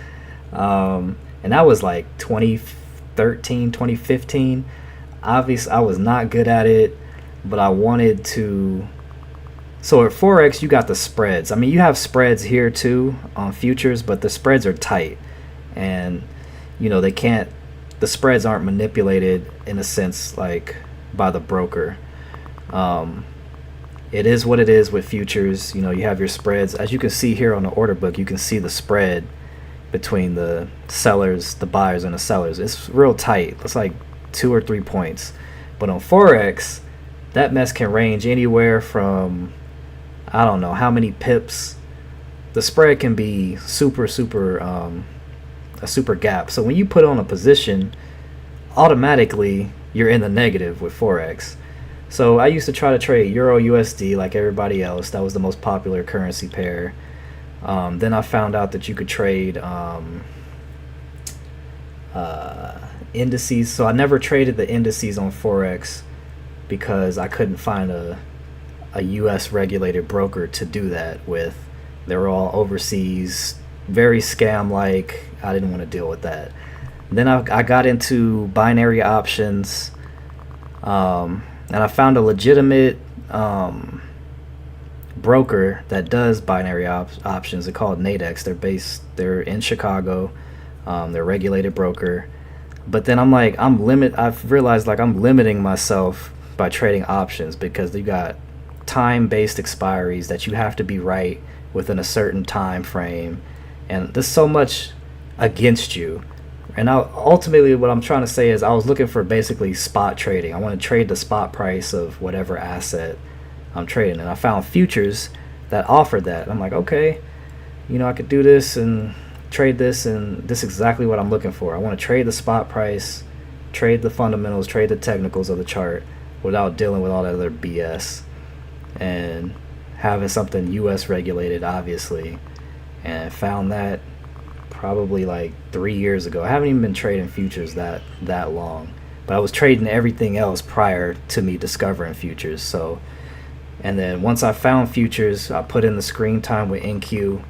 and that was like 2013, 2015. Obviously, I was not good at it, but I wanted to. So at forex, you got the spreads. I mean, you have spreads here too on futures, but the spreads are tight, and they can't. The spreads aren't manipulated in a sense like by the broker. It is what it is with futures. You have your spreads. As you can see here on the order book, you can see the spread between the sellers, the buyers, and the sellers. It's real tight. It's like 2 or 3 points. But on forex, that mess can range anywhere from, I don't know how many pips. The spread can be super a super gap. So when you put on a position, automatically you're in the negative with forex. So I used to try to trade Euro USD like everybody else. That was the most popular currency pair. Then I found out that you could trade indices. So I never traded the indices on forex because I couldn't find a US regulated broker to do that with. They were all overseas, very scam like. I didn't want to deal with that. Then I got into binary options, and I found a legitimate broker that does binary options. They're called Nadex. They're in Chicago. They're a regulated broker. But then I've realized like I'm limiting myself by trading options because you got time-based expiries that you have to be right within a certain time frame, and there's so much against you. And ultimately what I'm trying to say is I was looking for basically spot trading. I want to trade the spot price of whatever asset I'm trading, and I found futures that offered that. And I'm like, okay, I could do this and trade this, and this is exactly what I'm looking for. I want to trade the spot price, trade the fundamentals, trade the technicals of the chart without dealing with all that other BS, and having something US regulated, obviously. And found that probably like 3 years ago. I haven't even been trading futures that long, but I was trading everything else prior to me discovering futures. So, and then once I found futures, I put in the screen time with NQ.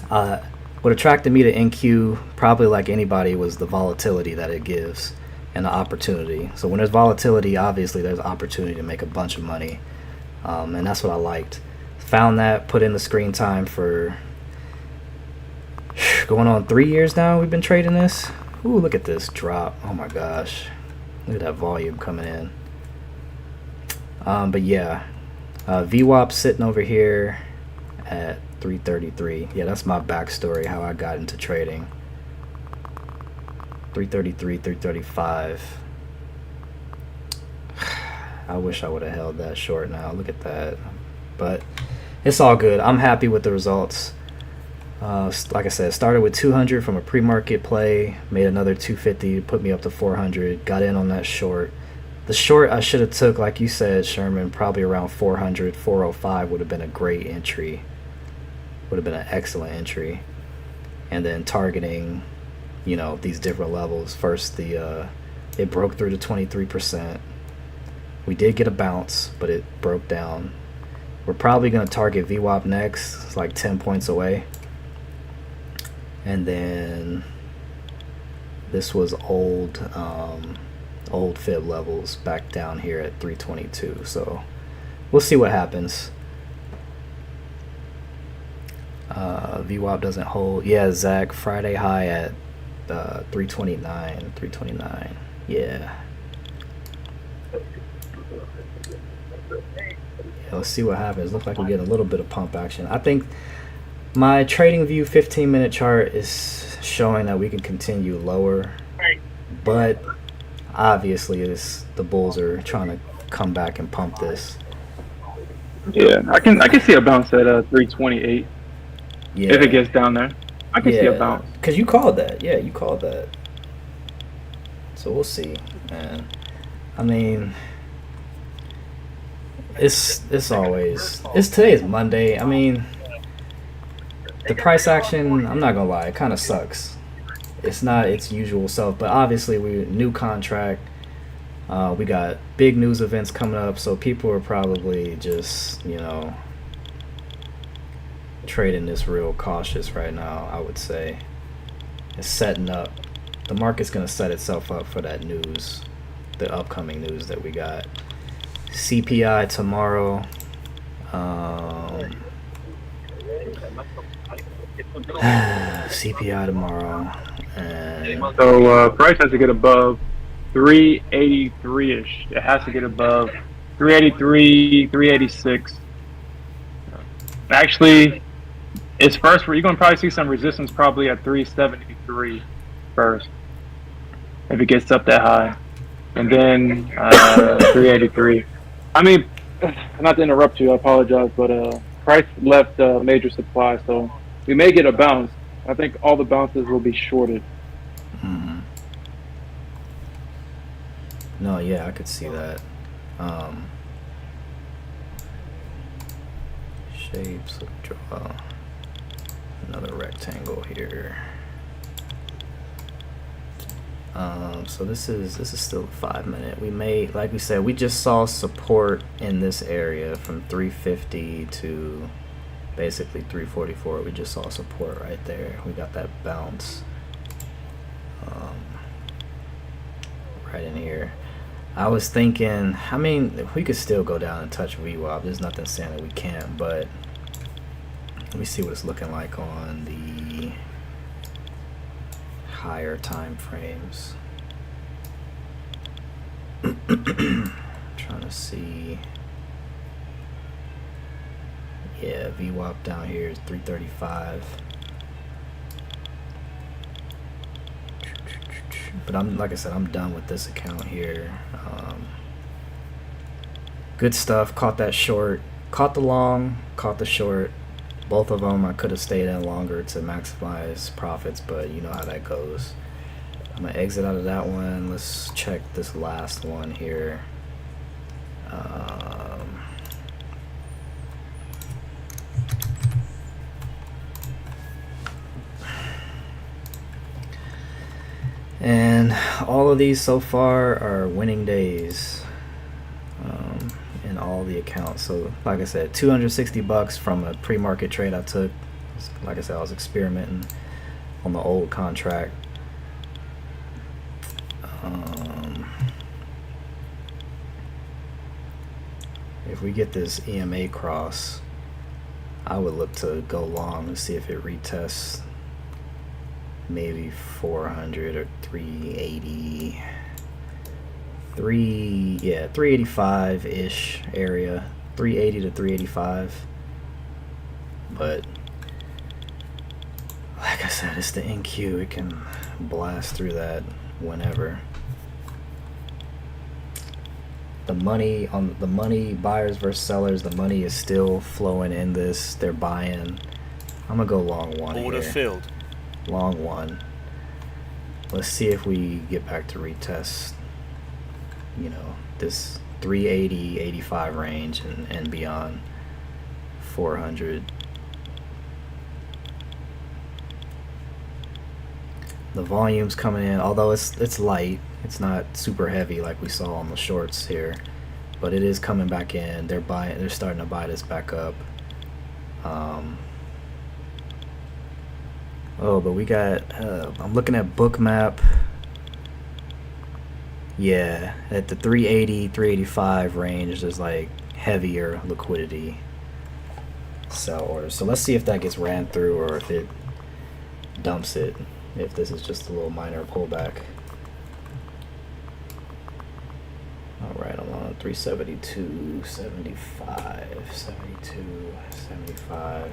What attracted me to NQ, probably like anybody, was the volatility that it gives and the opportunity. So when there's volatility, obviously there's opportunity to make a bunch of money, and that's what I liked. Found that, put in the screen time for going on 3 years now. We've been trading this. Ooh, look at this drop. Oh my gosh, look at that volume coming in. But yeah, VWAP sitting over here at 333. Yeah, that's my backstory, how I got into trading. 333, 335. I wish I would have held that short now. Look at that. But it's all good. I'm happy with the results. Like I said, started with 200 from a pre-market play, made another 250, put me up to 400, got in on that short. The short I should have took, like you said, Sherman, probably around 400, 405 would have been a great entry. Would have been an excellent entry. And then targeting, these different levels. First, it broke through to 23%. We did get a bounce, but it broke down. We're probably going to target VWAP next. It's like 10 points away. And then this was old fib levels back down here at 322. So we'll see what happens. VWAP doesn't hold. Yeah, Zach, Friday high at 329. Yeah. Let's see what happens. Looks like we get a little bit of pump action. I think my trading view 15-minute chart is showing that we can continue lower, but obviously the bulls are trying to come back and pump this. Yeah, I can see a bounce at 328. Yeah, if it gets down there, I can see a bounce. Cause you called that. Yeah, you called that. So we'll see, man. I mean, it's always today is Monday. I mean, the price action, I'm not gonna lie, it kind of sucks. It's not its usual self, but obviously we new contract. We got big news events coming up, so people are probably just, you know, trading this real cautious right now. I would say it's setting up. The market's gonna set itself up for that news, the upcoming news that we got. CPI tomorrow. CPI tomorrow. And So price has to get above 383-ish. It has to get above 383, 386. Actually, it's first. You're going to probably see some resistance probably at 373 first, if it gets up that high, and then 383. I mean, not to interrupt you, I apologize, but price left major supply, so we may get a bounce. I think all the bounces will be shorted. No, yeah, I could see that. Shapes, draw another rectangle here. So this is still a 5-minute. We may, like we said, we just saw support in this area from 350 to basically 344. We just saw support right there. We got that bounce right in here. I was thinking, I mean, we could still go down and touch VWAP. There's nothing saying that we can't, but let me see what it's looking like on the higher time frames. Trying to see. Yeah, VWAP down here is 335. But I'm, like I said, I'm done with this account here. Good stuff. Caught that short. Caught the long. Caught the short. Both of them I could have stayed in longer to maximize profits, but you know how that goes. I'm going to exit out of that one. Let's check this last one here. And all of these so far are winning days in all the accounts. So like I said, $260 from a pre-market trade I took. Like I said, I was experimenting on the old contract. If we get this EMA cross, I would look to go long and see if it retests maybe 400 or 380, 385-ish area, 380 to 385. But like I said, it's the NQ. It can blast through that whenever. The money buyers versus sellers, the money is still flowing in this. They're buying. I'm gonna go long one here. Order filled. Long one. Let's see if we get back to retest, you know, this 380, 85 range and beyond 400. The volume's coming in, although it's light. It's not super heavy like we saw on the shorts here, but it is coming back in. They're starting to buy this back up. Oh, but we got, I'm looking at Bookmap. Yeah, at the 380, 385 range, there's like heavier liquidity sell orders. So let's see if that gets ran through or if it dumps it, if this is just a little minor pullback. All right, I'm 372, 75, 72, 75.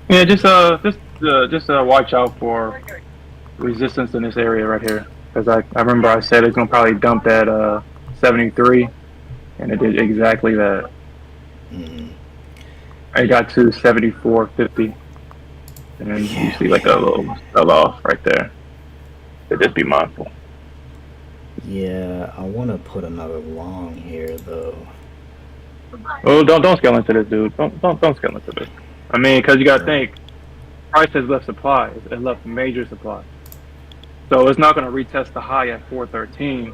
Yeah, just watch out for resistance in this area right here, because I remember I said it's gonna probably dump at 73, and it did exactly that. I got to 74.50, and then you see like a little sell off right there. So just be mindful. Yeah, I want to put another long here though. Oh, don't scale into this, dude. Don't scale into this. I mean, because you gotta think, price has left supply. It left major supply, so it's not gonna retest the high at 413.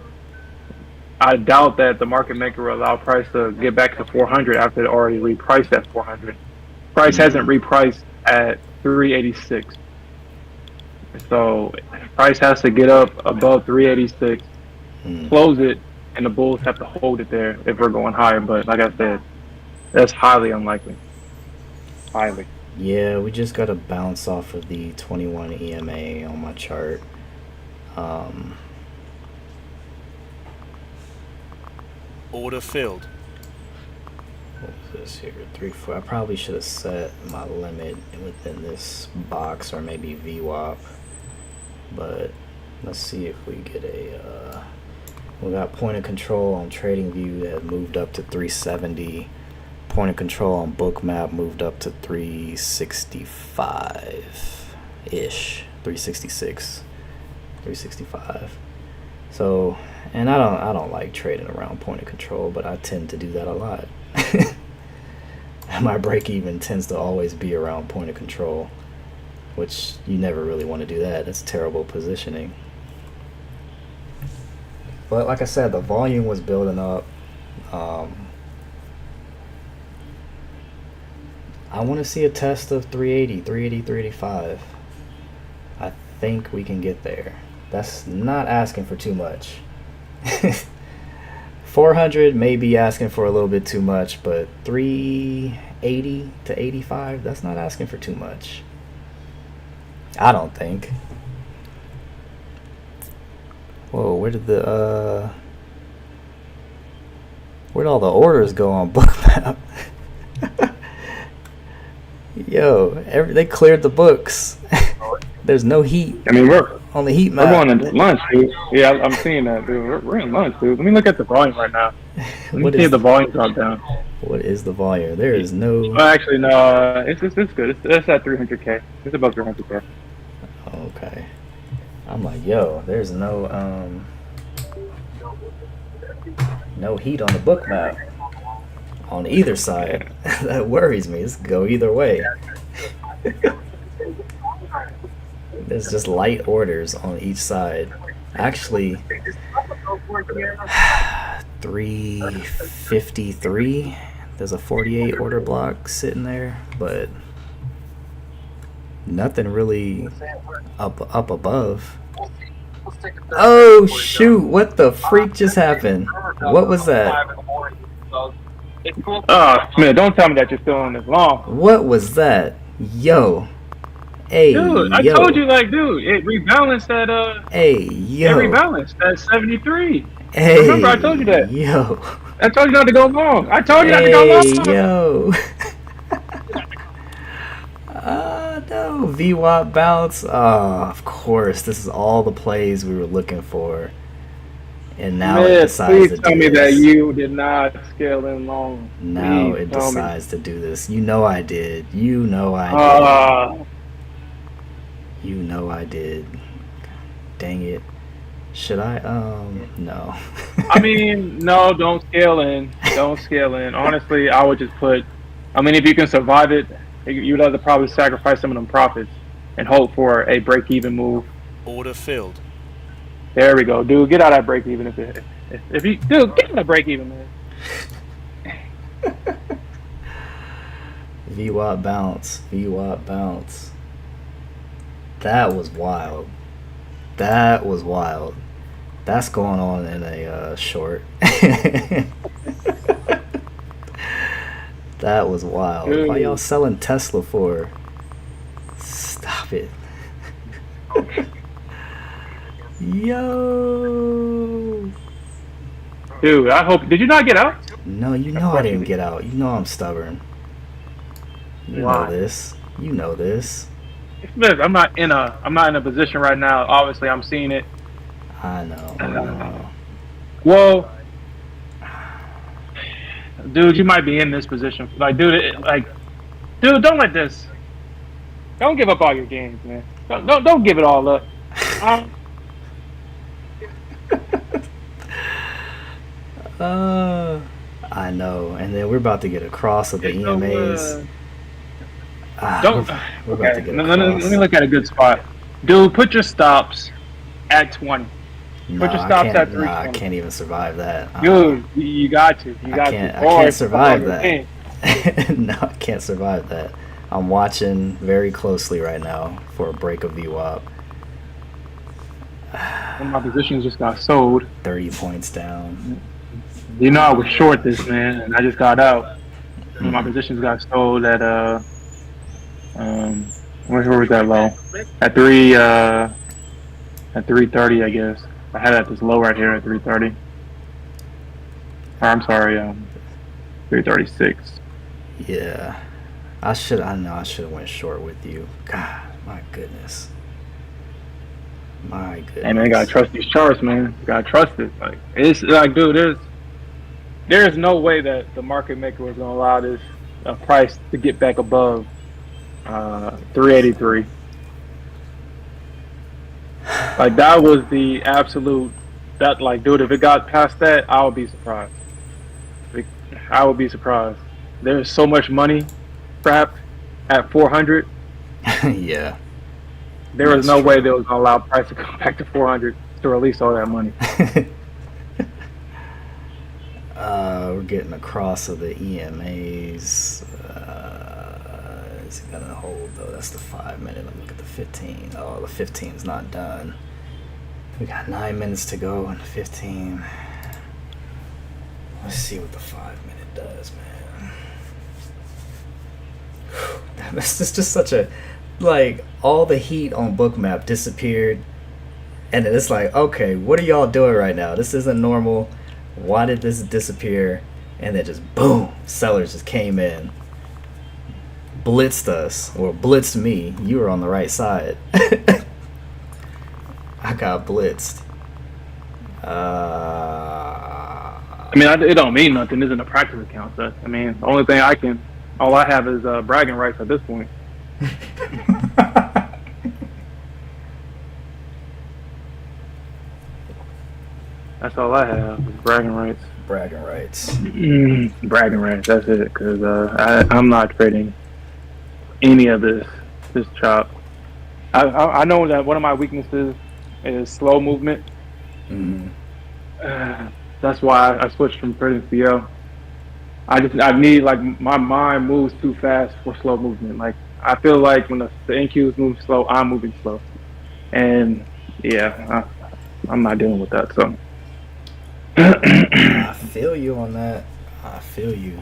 I doubt that the market maker will allow price to get back to 400 after it already repriced at 400. Price hasn't repriced at 386. So price has to get up above 386, close it, and the bulls have to hold it there if we're going higher. But like I said, that's highly unlikely. Highly. Yeah, we just got to bounce off of the 21 EMA on my chart. Order filled. What was this here? 3, 4. I probably should have set my limit within this box or maybe VWAP. But let's see if we get a. We got point of control on TradingView that moved up to 370. Point of control on Bookmap moved up to 365 ish, 366, 365. So, and I don't like trading around point of control, but I tend to do that a lot. My break even tends to always be around point of control, which you never really want to do that. That's terrible positioning. But like I said, the volume was building up. I want to see a test of 380, 385. I think we can get there. That's not asking for too much. 400 may be asking for a little bit too much, but 380 to 85, that's not asking for too much. I don't think. Whoa, where'd all the orders go on Bookmap? Yo, they cleared the books. There's no heat. I mean, we're on the heat map. We're going into lunch, dude. Yeah, I'm seeing that, dude. We're in lunch, dude. Let me look at the volume right now. Let me see if the volume drop down. What is the volume? There is no. Well, actually, no. It's good. It's at 300K. It's above 300K. Okay. I'm like, yo, there's no heat on the book map on either side. That worries me. This could go either way. There's just light orders on each side. Actually, 353. There's a 48 order block sitting there, but nothing really up above. Oh shoot, what the freak just happened? What was that? Oh man, don't tell me that you're still on this long. What was that? Yo. Hey, dude, I told you, like, dude, it rebalanced at hey, yo. It rebalanced at 73. Hey, remember, I told you that. Yo. I told you not to go long. I told you not to go long. Yo. No, VWAP bounce. Of course, this is all the plays we were looking for, and now it decides to do this. Please tell me that you did not scale in long. Now it decides to do this. You know I did. You know I did. You know I did. Dang it. Should I? No. I mean, no, don't scale in. Don't scale in. Honestly, I would just put, I mean, if you can survive it, you'd have to probably sacrifice some of them profits and hope for a break-even move. Order filled. There we go, dude. Get out of that break-even. If you, dude, get out of that break-even, man. VWAP bounce. VWAP bounce. That was wild. That was wild. That's going on in a short. That was wild. Dude. Why y'all selling Tesla for? Stop it. Yo. Dude, I hope. Did you not get out? No, you know I didn't get out. You know I'm stubborn. You Why? know this. You know this. Smith, I'm not in a position right now. Obviously, I'm seeing it. I know. Well, dude, you might be in this position. Like, dude, dude, don't let this. Don't give up all your games, man. Don't give it all up. I know. And then we're about to get a cross of the EMAs. We're about to get a let cross. me look at a good spot. Dude, put your stops at 20. Put your stops at 3. I can't even survive that. Dude, you got to. I can't survive that. No, I can't survive that. I'm watching very closely right now for a break of VWAP. My positions just got sold. 30 points down. You know I was short this, man, and I just got out. My positions got sold at where was that low? At 330, I guess. I had it at this low right here at 330. Or I'm sorry, 336. Yeah. I know I should have went short with you. God, my goodness. My goodness. Hey man, you gotta trust these charts, man. You gotta trust it. Like it's like, dude, there's no way that the market maker was gonna allow this price to get back above 383. Like that was the absolute. That like, dude, if it got past that, I would be surprised. I would be surprised. There's so much money trapped at 400. Yeah. There was no way they was gonna allow price to go back to 400 to release all that money. We're getting across of the EMAs. Is it gonna hold though? That's the 5 minute. Let me look at the 15. Oh, the 15 is not done. We got 9 minutes to go and 15. Let's see what the 5 minute does, man. This is just such a, like, all the heat on Bookmap disappeared, and then it's like, okay, what are y'all doing right now? This isn't normal. Why did this disappear? And then just boom, sellers just came in, blitzed us, or blitzed me. You were on the right side. I got blitzed. I mean, it don't mean nothing. Isn't a practice account. So, I mean, the only thing all I have is bragging rights at this point. That's all I have is bragging rights. Bragging rights. Bragging rights. That's it. Because I'm not trading any of this chop. I know that one of my weaknesses is slow movement. That's why I switched from trading CL. I need, like, my mind moves too fast for slow movement. Like, I feel like when the NQs move slow, I'm moving slow. And yeah, I'm not dealing with that. So I feel you on that. I feel you.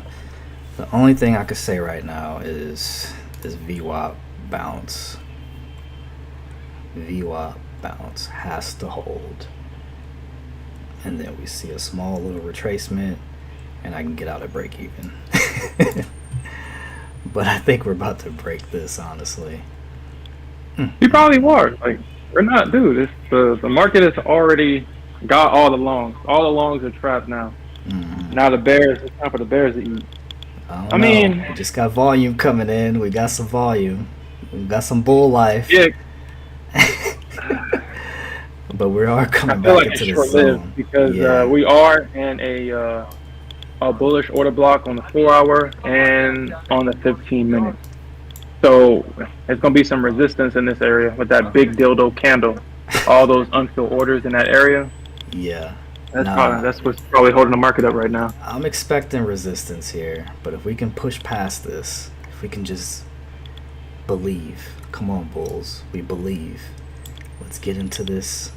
The only thing I could say right now is this VWAP bounce. VWAP bounce has to hold. And then we see a small little retracement, and I can get out at break even. But I think we're about to break this, honestly. You probably are. Like, we're not, dude. It's the market has already got all the longs. All the longs are trapped now. Now it's time for the bears to eat. I mean, we just got volume coming in. We got some volume. We got some bull life. Yeah. But we are coming I feel back like into it's the zone short-lived because we are in a bullish order block on the 4-hour and on the 15-minute. So there's gonna be some resistance in this area with that big dildo candle. All those unfilled orders in that area. Yeah. That's what's probably holding the market up right now. I'm expecting resistance here, but if we can push past this, if we can just believe. Come on, bulls. We believe. Let's get into this.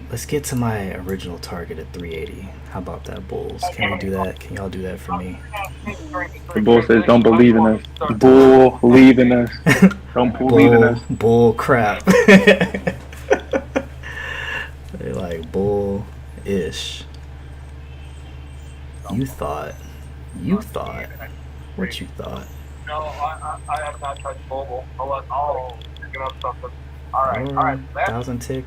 Let's get to my original target at 380. How about that, bulls? Can we do that? Can y'all do that for me? The bull says, "Don't believe in us." Bull, believe in us. Don't believe in us. Bull crap. They're like bull-ish. You thought. You thought. What you thought? No, I have not touched mobile. Picking up something. All right. 1,000 tick,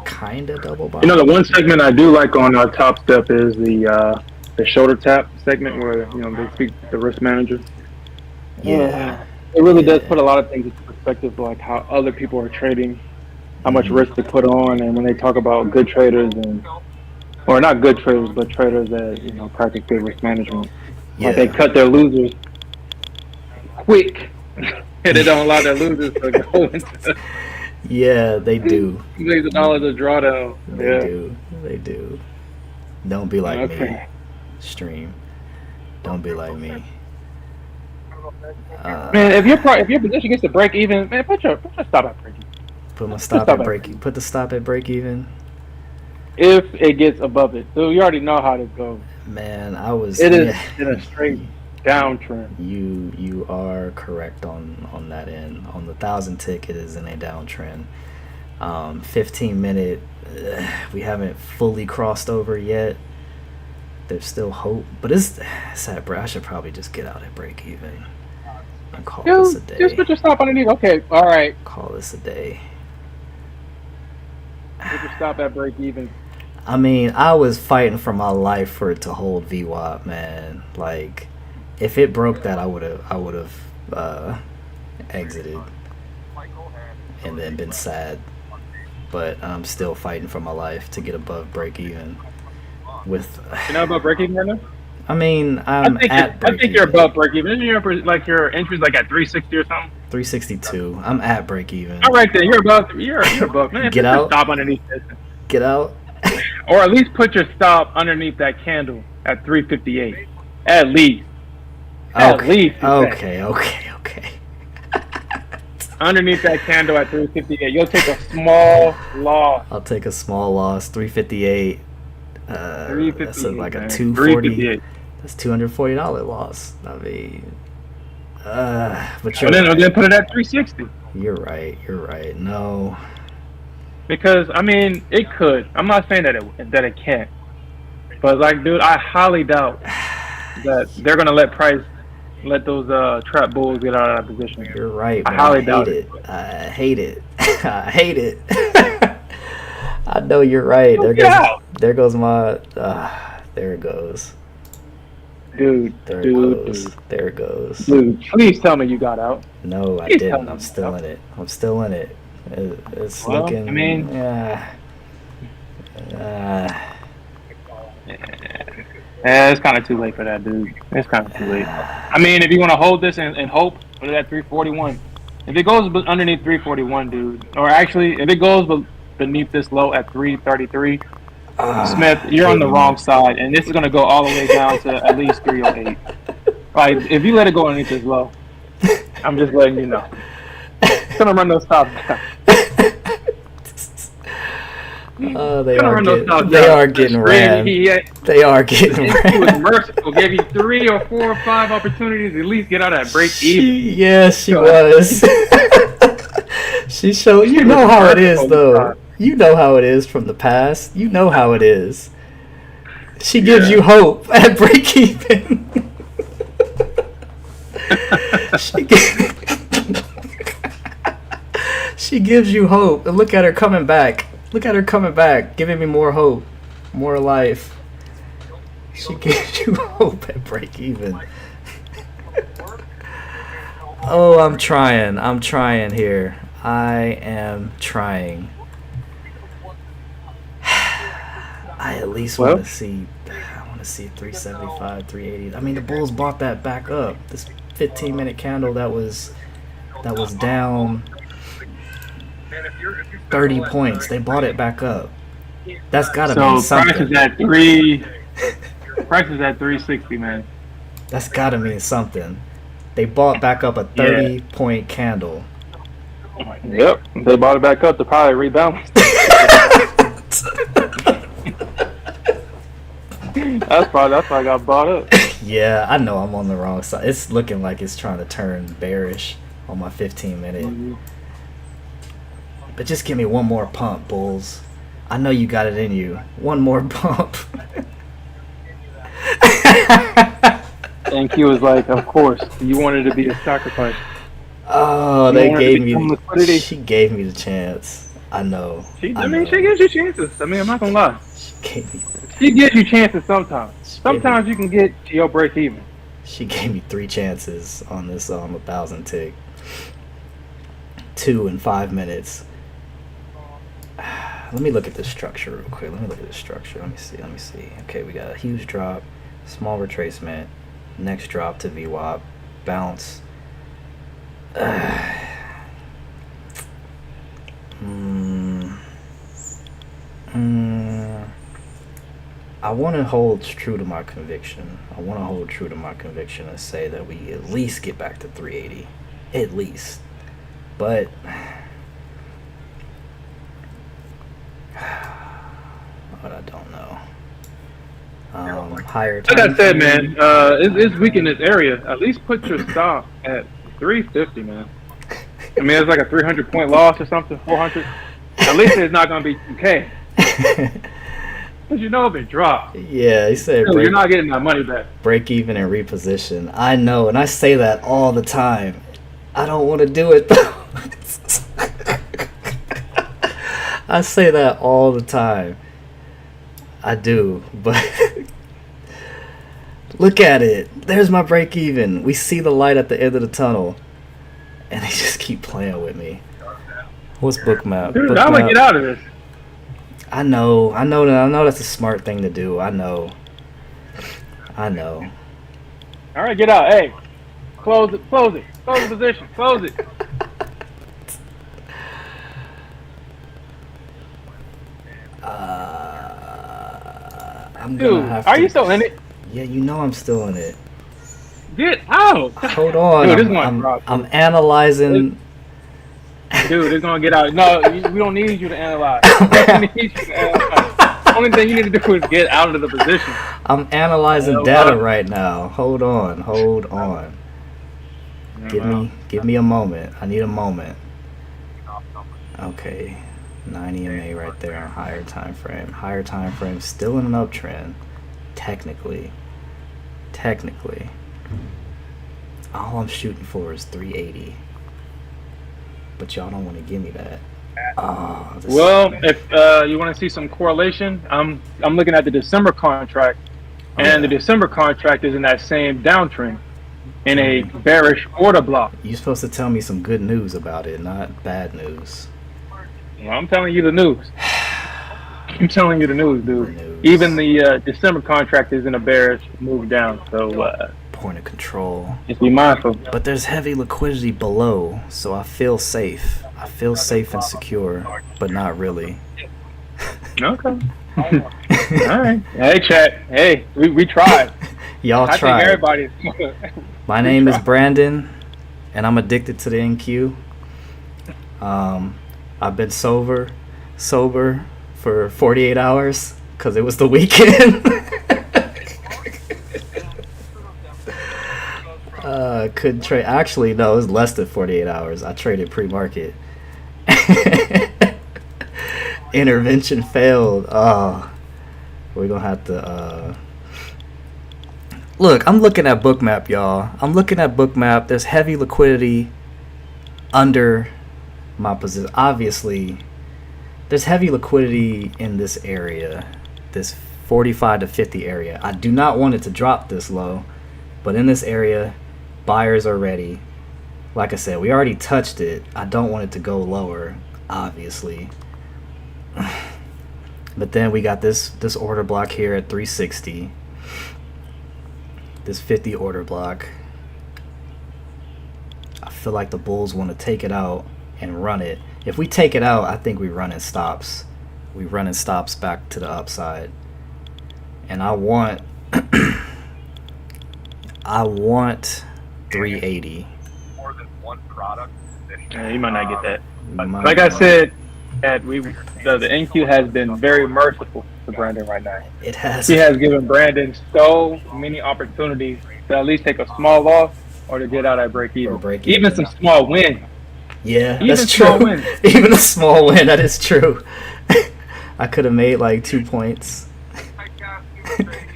kinda double bottom. You know, the one segment I do like on Top Step is the shoulder tap segment where they speak to the risk manager. Yeah. It really does put a lot of things into perspective, like how other people are trading, how much risk they put on, and when they talk about good traders or not good traders, but traders that practice good risk management. Yeah. Like they cut their losers quick, and they don't allow their losers to go into. Yeah, they do. Millions of dollars of drawdown. They do. Don't be like me. Okay. Stream. Don't be like me. Man, if your position gets to break even, man, put your stop at break even. Put my stop at break. Put the stop at break even. If it gets above it, so you already know how this goes. Man, I was. It is in a straight downtrend. You are correct on that end. On the 1,000 tick, it is in a downtrend. 15-minute, we haven't fully crossed over yet. There's still hope, but it's sad, bro. I should probably just get out at break even and call this a day. Just put your stop underneath. Okay, all right. Call this a day. Put your stop at break even. I mean, I was fighting for my life for it to hold VWAP, man. Like, if it broke that, I would have exited and then been sad. But I'm still fighting for my life to get above break even. You're not above break even right now? I mean, I think you're above break even. Isn't your entry's like at 360 or something? 362. I'm at break even. All right then, you're above. You're above. Man, Get out. Stop underneath this. Get out. Or at least put your stop underneath that candle at 358. At least. At least. Okay. Underneath that candle at 358. You'll take a small loss. I'll take a small loss. 358. 358. That's like a 240. That's $240 loss. I mean, but And then put it at 360. You're right. No. Because I mean, it could. I'm not saying that it can't. But like, dude, I highly doubt that they're gonna let those trap bulls get out of that position. You're right. I highly doubt it. I hate it. I hate it. I know you're right. There goes my. There it goes. Dude. There it goes. Dude, please tell me you got out. No, I didn't. I'm still in it. It's looking. I mean, yeah. It's kind of too late for that, dude. It's kind of too late. I mean, if you want to hold this and hope, put it at 341. If it goes underneath 341, dude, or actually, if it goes beneath this low at 333, Smith, you're on the wrong side, and this is going to go all the way down to at least 308. Like, if you let it go underneath this low, I'm just letting you know. It's going to run those stops down. They are getting ran. They are getting ran. He was merciful. Gave you 3 or 4 or 5 opportunities to at least get out of that break even. Yes, she was. She showed. You know how it is, though. You know how it is from the past. You know how it is. She gives you hope at break even. She gives you hope. And look at her coming back. Giving me more hope, more life. She gives you hope at break even. Oh, I'm trying here. I am trying. I at least want to see 375, 380. I mean, the Bulls bought that back up. This 15-minute candle that was down 30 points. They bought it back up. That's gotta mean something. Price is at 360, man. That's gotta mean something. They bought back up a 30-point candle. Yep, they bought it back up to probably rebalance. That's why I got bought up. Yeah, I know I'm on the wrong side. It's looking like it's trying to turn bearish on my 15-minute. Mm-hmm. But just give me one more pump, Bulls. I know you got it in you. One more pump. And Q was like, of course, you wanted to be a sacrifice. Oh, You they wanted to gave me. become liquidity. She gave me the chance. I know. She I know. gives you chances. I mean, I'm not gonna lie. She gave me. She gives you chances sometimes. She gave Sometimes me- you can get to your break even. She gave me 3 chances on this 1,000 tick. 2 in 5 minutes. Let me look at this structure real quick. Let me look at this structure. Let me see. Okay, we got a huge drop, small retracement, next drop to VWAP, bounce. I want to hold true to my conviction. And say that we at least get back to 380. At least. But I don't know. Higher time. Like I said, man, it's weak in this area. At least put your stop at 350, man. I mean, it's like a 300-point loss or something, 400. At least it's not going to be 2K. Because you know if it drops. Yeah, he said You're not getting that money back. break even and reposition. I know, and I say that all the time. I don't want to do it, though. I say that all the time. I do, but look at it. There's my break even. We see the light at the end of the tunnel, and they just keep playing with me. What's bookmap? Dude, I'm going to get out of this. I know that's a smart thing to do. I know. All right, get out. Hey, close it. Close the position. Close it. I'm Dude, gonna have are to. you still in it? Yeah, you know I'm still in it. Get out. Hold on. Dude, this one's dropped. I'm analyzing. Dude, it's going to get out. No, we don't need you to analyze. Only thing you need to do is get out of the position. I'm analyzing data right now. Hold on. Give me a moment. I need a moment. Okay, 9 EMA right there on higher time frame. Higher time frame still in an uptrend. Technically. All I'm shooting for is 380. But y'all don't want to give me that. Well, if you want to see some correlation, I'm looking at the December contract, and the December contract is in that same downtrend, in a bearish order block. You're supposed to tell me some good news about it, not bad news. Well, I'm telling you the news. I'm telling you the news, dude. Even the December contract is in a bearish move down, so point of control. just be mindful. But there's heavy liquidity below, so I feel safe. I feel safe and secure, but not really. Okay. All right. Hey, chat. Hey, we tried. Y'all I tried. think everybody's. My name is Brandon, and I'm addicted to the NQ. I've been sober for 48 hours because it was the weekend. Couldn't trade. Actually, no, it was less than 48 hours. I traded pre-market. Intervention failed. We're gonna have to. Look, I'm looking at bookmap, y'all. I'm looking at bookmap. There's heavy liquidity under my position. Obviously, there's heavy liquidity in this area, this 45 to 50 area. I do not want it to drop this low, but in this area, buyers are ready. Like I said, we already touched it. I don't want it to go lower, obviously. But then we got this order block here at 360. This 50 order block. I feel like the bulls want to take it out and run it. If we take it out, I think we run in stops. We run in stops back to the upside. And I want I want 380. More than one product. Yeah, you might not get that. Might Like I not. said, that the NQ has been very merciful to Brandon right now. It has. He has given Brandon so many opportunities to at least take a small loss or to get out at break even. Even some small wins. Yeah, Even that's small true. wins. Even a small win, that is true. I could have made like 2 points.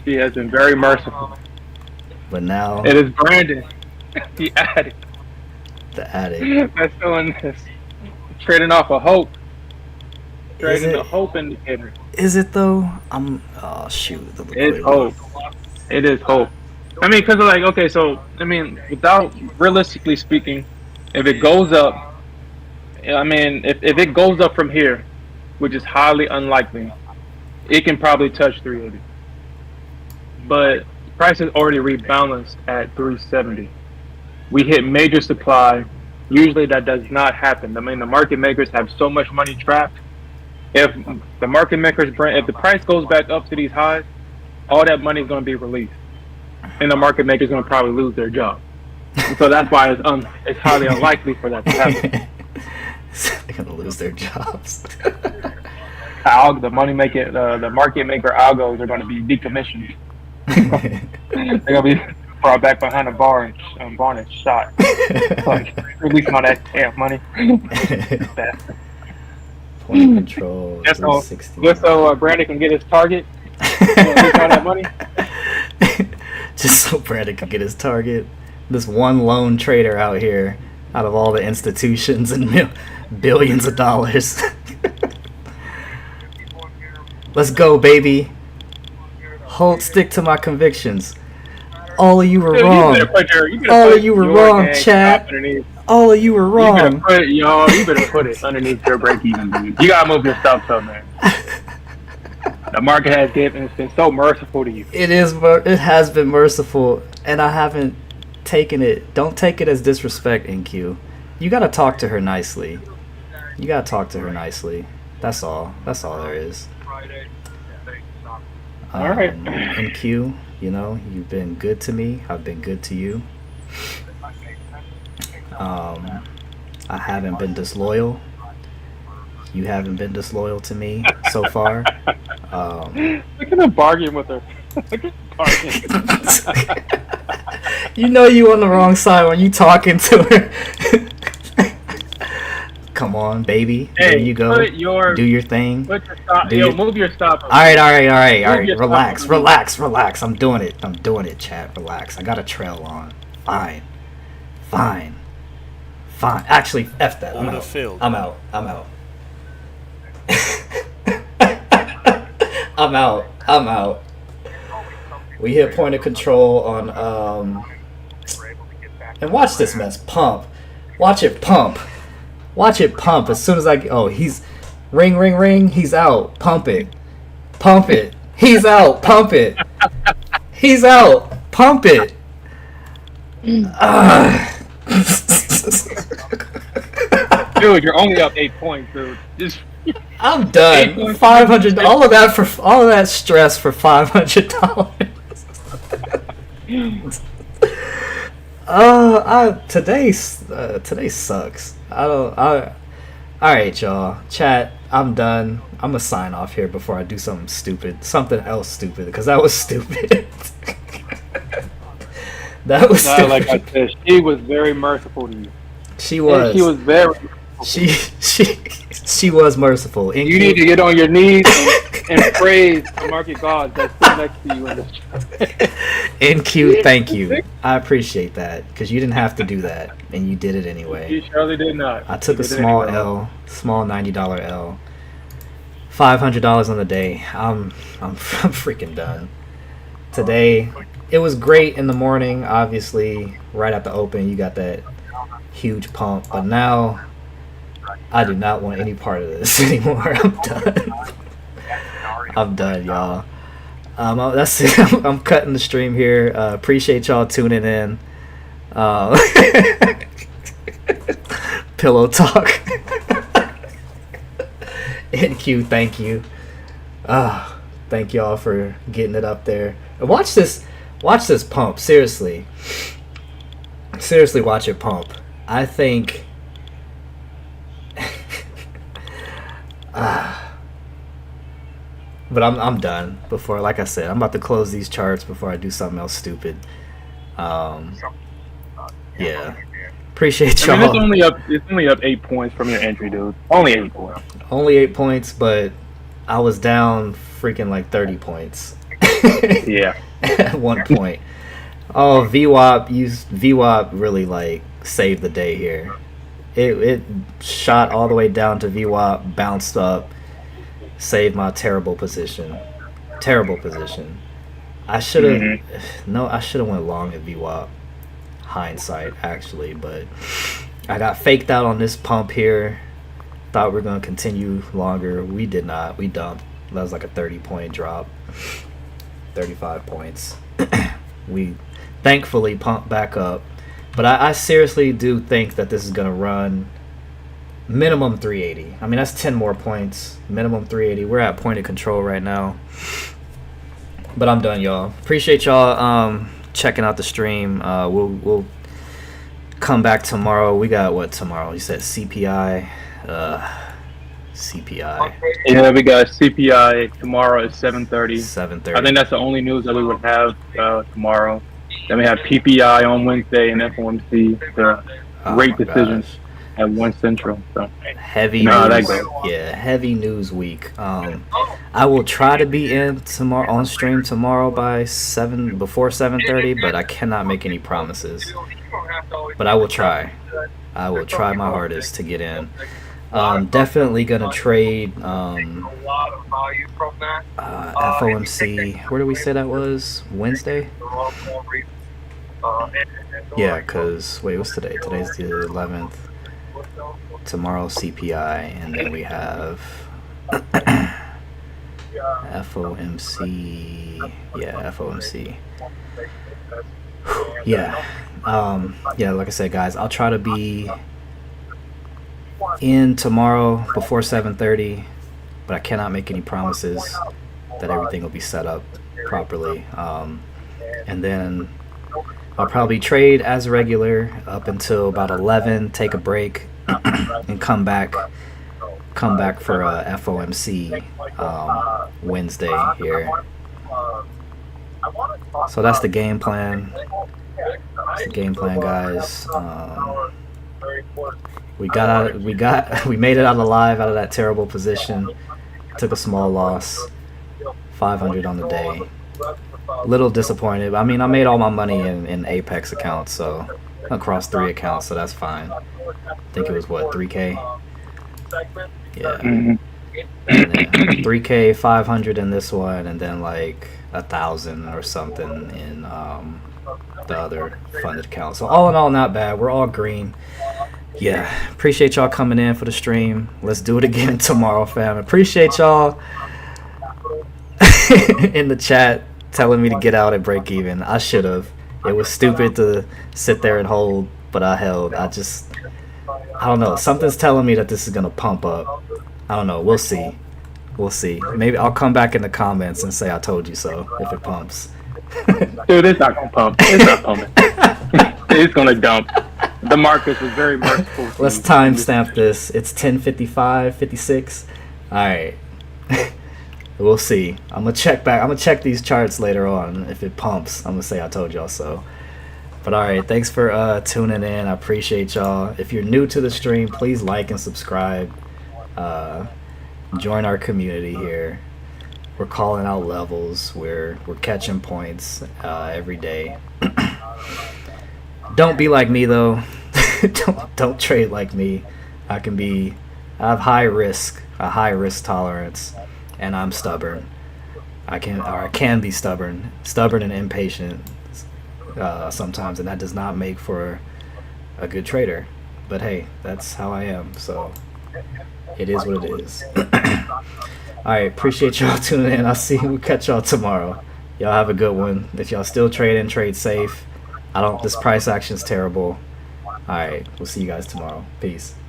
He has been very merciful. But now It is Brandon. The addict. the addict. That's doing this. Trading off a hope. Is Trading it? the hope indicator. Is it though? Oh shoot, the liquidity. It's hope. It is hope. I mean, because like, okay, so I mean, without realistically speaking, if it goes up, I mean, if it goes up from here, which is highly unlikely, it can probably touch 380. But price is already rebalanced at 370. We hit major supply. Usually that does not happen. I mean, the market makers have so much money trapped. If the market makers if the price goes back up to these highs, all that money is going to be released, and the market makers going to probably lose their job. And so that's why it's highly unlikely for that to happen. They're gonna lose their jobs. The market maker algos are going to be decommissioned. They're going to be brought back behind a bar and varnished, shot, like releasing all that damn money. Point control. Just 360. so Brandon can get his target. Release all that money. Just so Brandon can get his target. This one lone trader out here, out of all the institutions and billions of dollars. Let's go, baby. Stick to my convictions. All of you were wrong. All of you were wrong, chat. All of you were wrong. You better put it underneath your break even, dude. You gotta move your stuff so, man. The market has given. It's been so merciful to you. It has been merciful, and I haven't taken it. Don't take it as disrespect, NQ. You gotta talk to her nicely. That's all there is. All right. NQ, you've been good to me. I've been good to you. I haven't been disloyal. You haven't been disloyal to me so far. Look at him bargain with her. Look at him bargain. You on the wrong side when you talking to her. Come on, baby. Hey, there you go. Do your thing. Move your stop. All right. Relax. I'm doing it, chat. Relax. I got a trail on. Fine. Actually, F that. I'm out. I'm out. We hit point of control on and watch this mess pump. Watch it pump. As soon as he's ring. He's out. Pump it. He's out. Pump it. He's out. Pump it. Dude, you're only up 8 points, dude. I'm done. 500. All of that stress for $500. Today sucks. All right, y'all. Chat. I'm done. I'm gonna sign off here before I do something else stupid, because that was stupid. That was stupid. Like I said, she was very merciful to you. She was. She was very. She was merciful. You need to get on your knees and praise the market gods that sit next to you in this. NQ, thank you. I appreciate that, because you didn't have to do that, and you did it anyway. You surely did not. I took a small L, small $90 L. $500 on the day. I'm freaking done. Today, it was great in the morning. Obviously, right at the open, you got that huge pump, but now I do not want any part of this anymore. I'm done, y'all. That's it. I'm cutting the stream here. Appreciate y'all tuning in. Pillow talk. NQ, thank you. Thank y'all for getting it up there. And watch this pump. Seriously, watch it pump. I think. But I'm done. Before, like I said, I'm about to close these charts before I do something else stupid. Yeah. Appreciate y'all. I mean, it's only up 8 points from your entry, dude. Only 8 points. Only 8 points, but I was down freaking like 30 points. Yeah. At one point. Oh, VWAP really like saved the day here. It shot all the way down to VWAP, bounced up, saved my terrible position. Terrible position. I should have I should have went long at VWAP. Hindsight, actually, but I got faked out on this pump here. Thought we were gonna continue longer. We did not. We dumped. That was like a 30-point drop. 35 points. We thankfully pumped back up, but I seriously do think that this is gonna run minimum 380. I mean, that's 10 more points. Minimum 380. We're at point of control right now. But I'm done, y'all. Appreciate y'all checking out the stream. We'll come back tomorrow. We got what tomorrow? You said CPI. CPI. Yeah, we got CPI tomorrow at 7:30. 7:30. I think that's the only news that we would have tomorrow. Then we have PPI on Wednesday and FOMC, the rate decisions at 1 Central. So heavy news. Yeah, heavy news week. I will try to be in tomorrow on stream tomorrow before 7:30, but I cannot make any promises. But I will try. I will try my hardest to get in. Definitely gonna trade FOMC. Where did we say that was? Wednesday? Yeah, because wait, what's today? Today's the 11th. Tomorrow CPI, and then we have FOMC. Yeah, FOMC. Yeah. Yeah, like I said, guys, I'll try to be in tomorrow before 7:30, but I cannot make any promises that everything will be set up properly. And then I'll probably trade as regular up until about 11, take a break, and come back for FOMC Wednesday here. So that's the game plan. That's the game plan, guys. We made it out alive out of that terrible position. Took a small loss. 500 on the day. Little disappointed. I mean, I made all my money in Apex accounts, so across 3 accounts, so that's fine. I think it was what, 3K? Yeah. And then 3K, 500 in this one, and then like 1,000 or something in the other funded account. So all in all, not bad. We're all green. Yeah, appreciate y'all coming in for the stream. Let's do it again tomorrow, fam. Appreciate y'all in the chat telling me to get out at break even. I should have. It was stupid to sit there and hold, but I held. I don't know. Something's telling me that this is gonna pump up. I don't know. We'll see. We'll see. Maybe I'll come back in the comments and say I told you so if it pumps. Dude, it's not gonna pump. It's not pumping. It's gonna dump. The market was very merciful. Let's timestamp this. It's 10:55, 56. All right. We'll see. I'm gonna check back. I'm gonna check these charts later on. If it pumps, I'm gonna say I told y'all so. But all right, thanks for tuning in. I appreciate y'all. If you're new to the stream, please like and subscribe. Join our community here. We're calling out levels. We're catching points every day. Don't be like me though. don't trade like me. I have a high risk tolerance, and I'm stubborn. I can be stubborn and impatient sometimes, and that does not make for a good trader. But hey, that's how I am. So it is what it is. All right, appreciate y'all tuning in. We'll catch y'all tomorrow. Y'all have a good one. If y'all still trading, trade safe. This price action's terrible. All right, we'll see you guys tomorrow. Peace.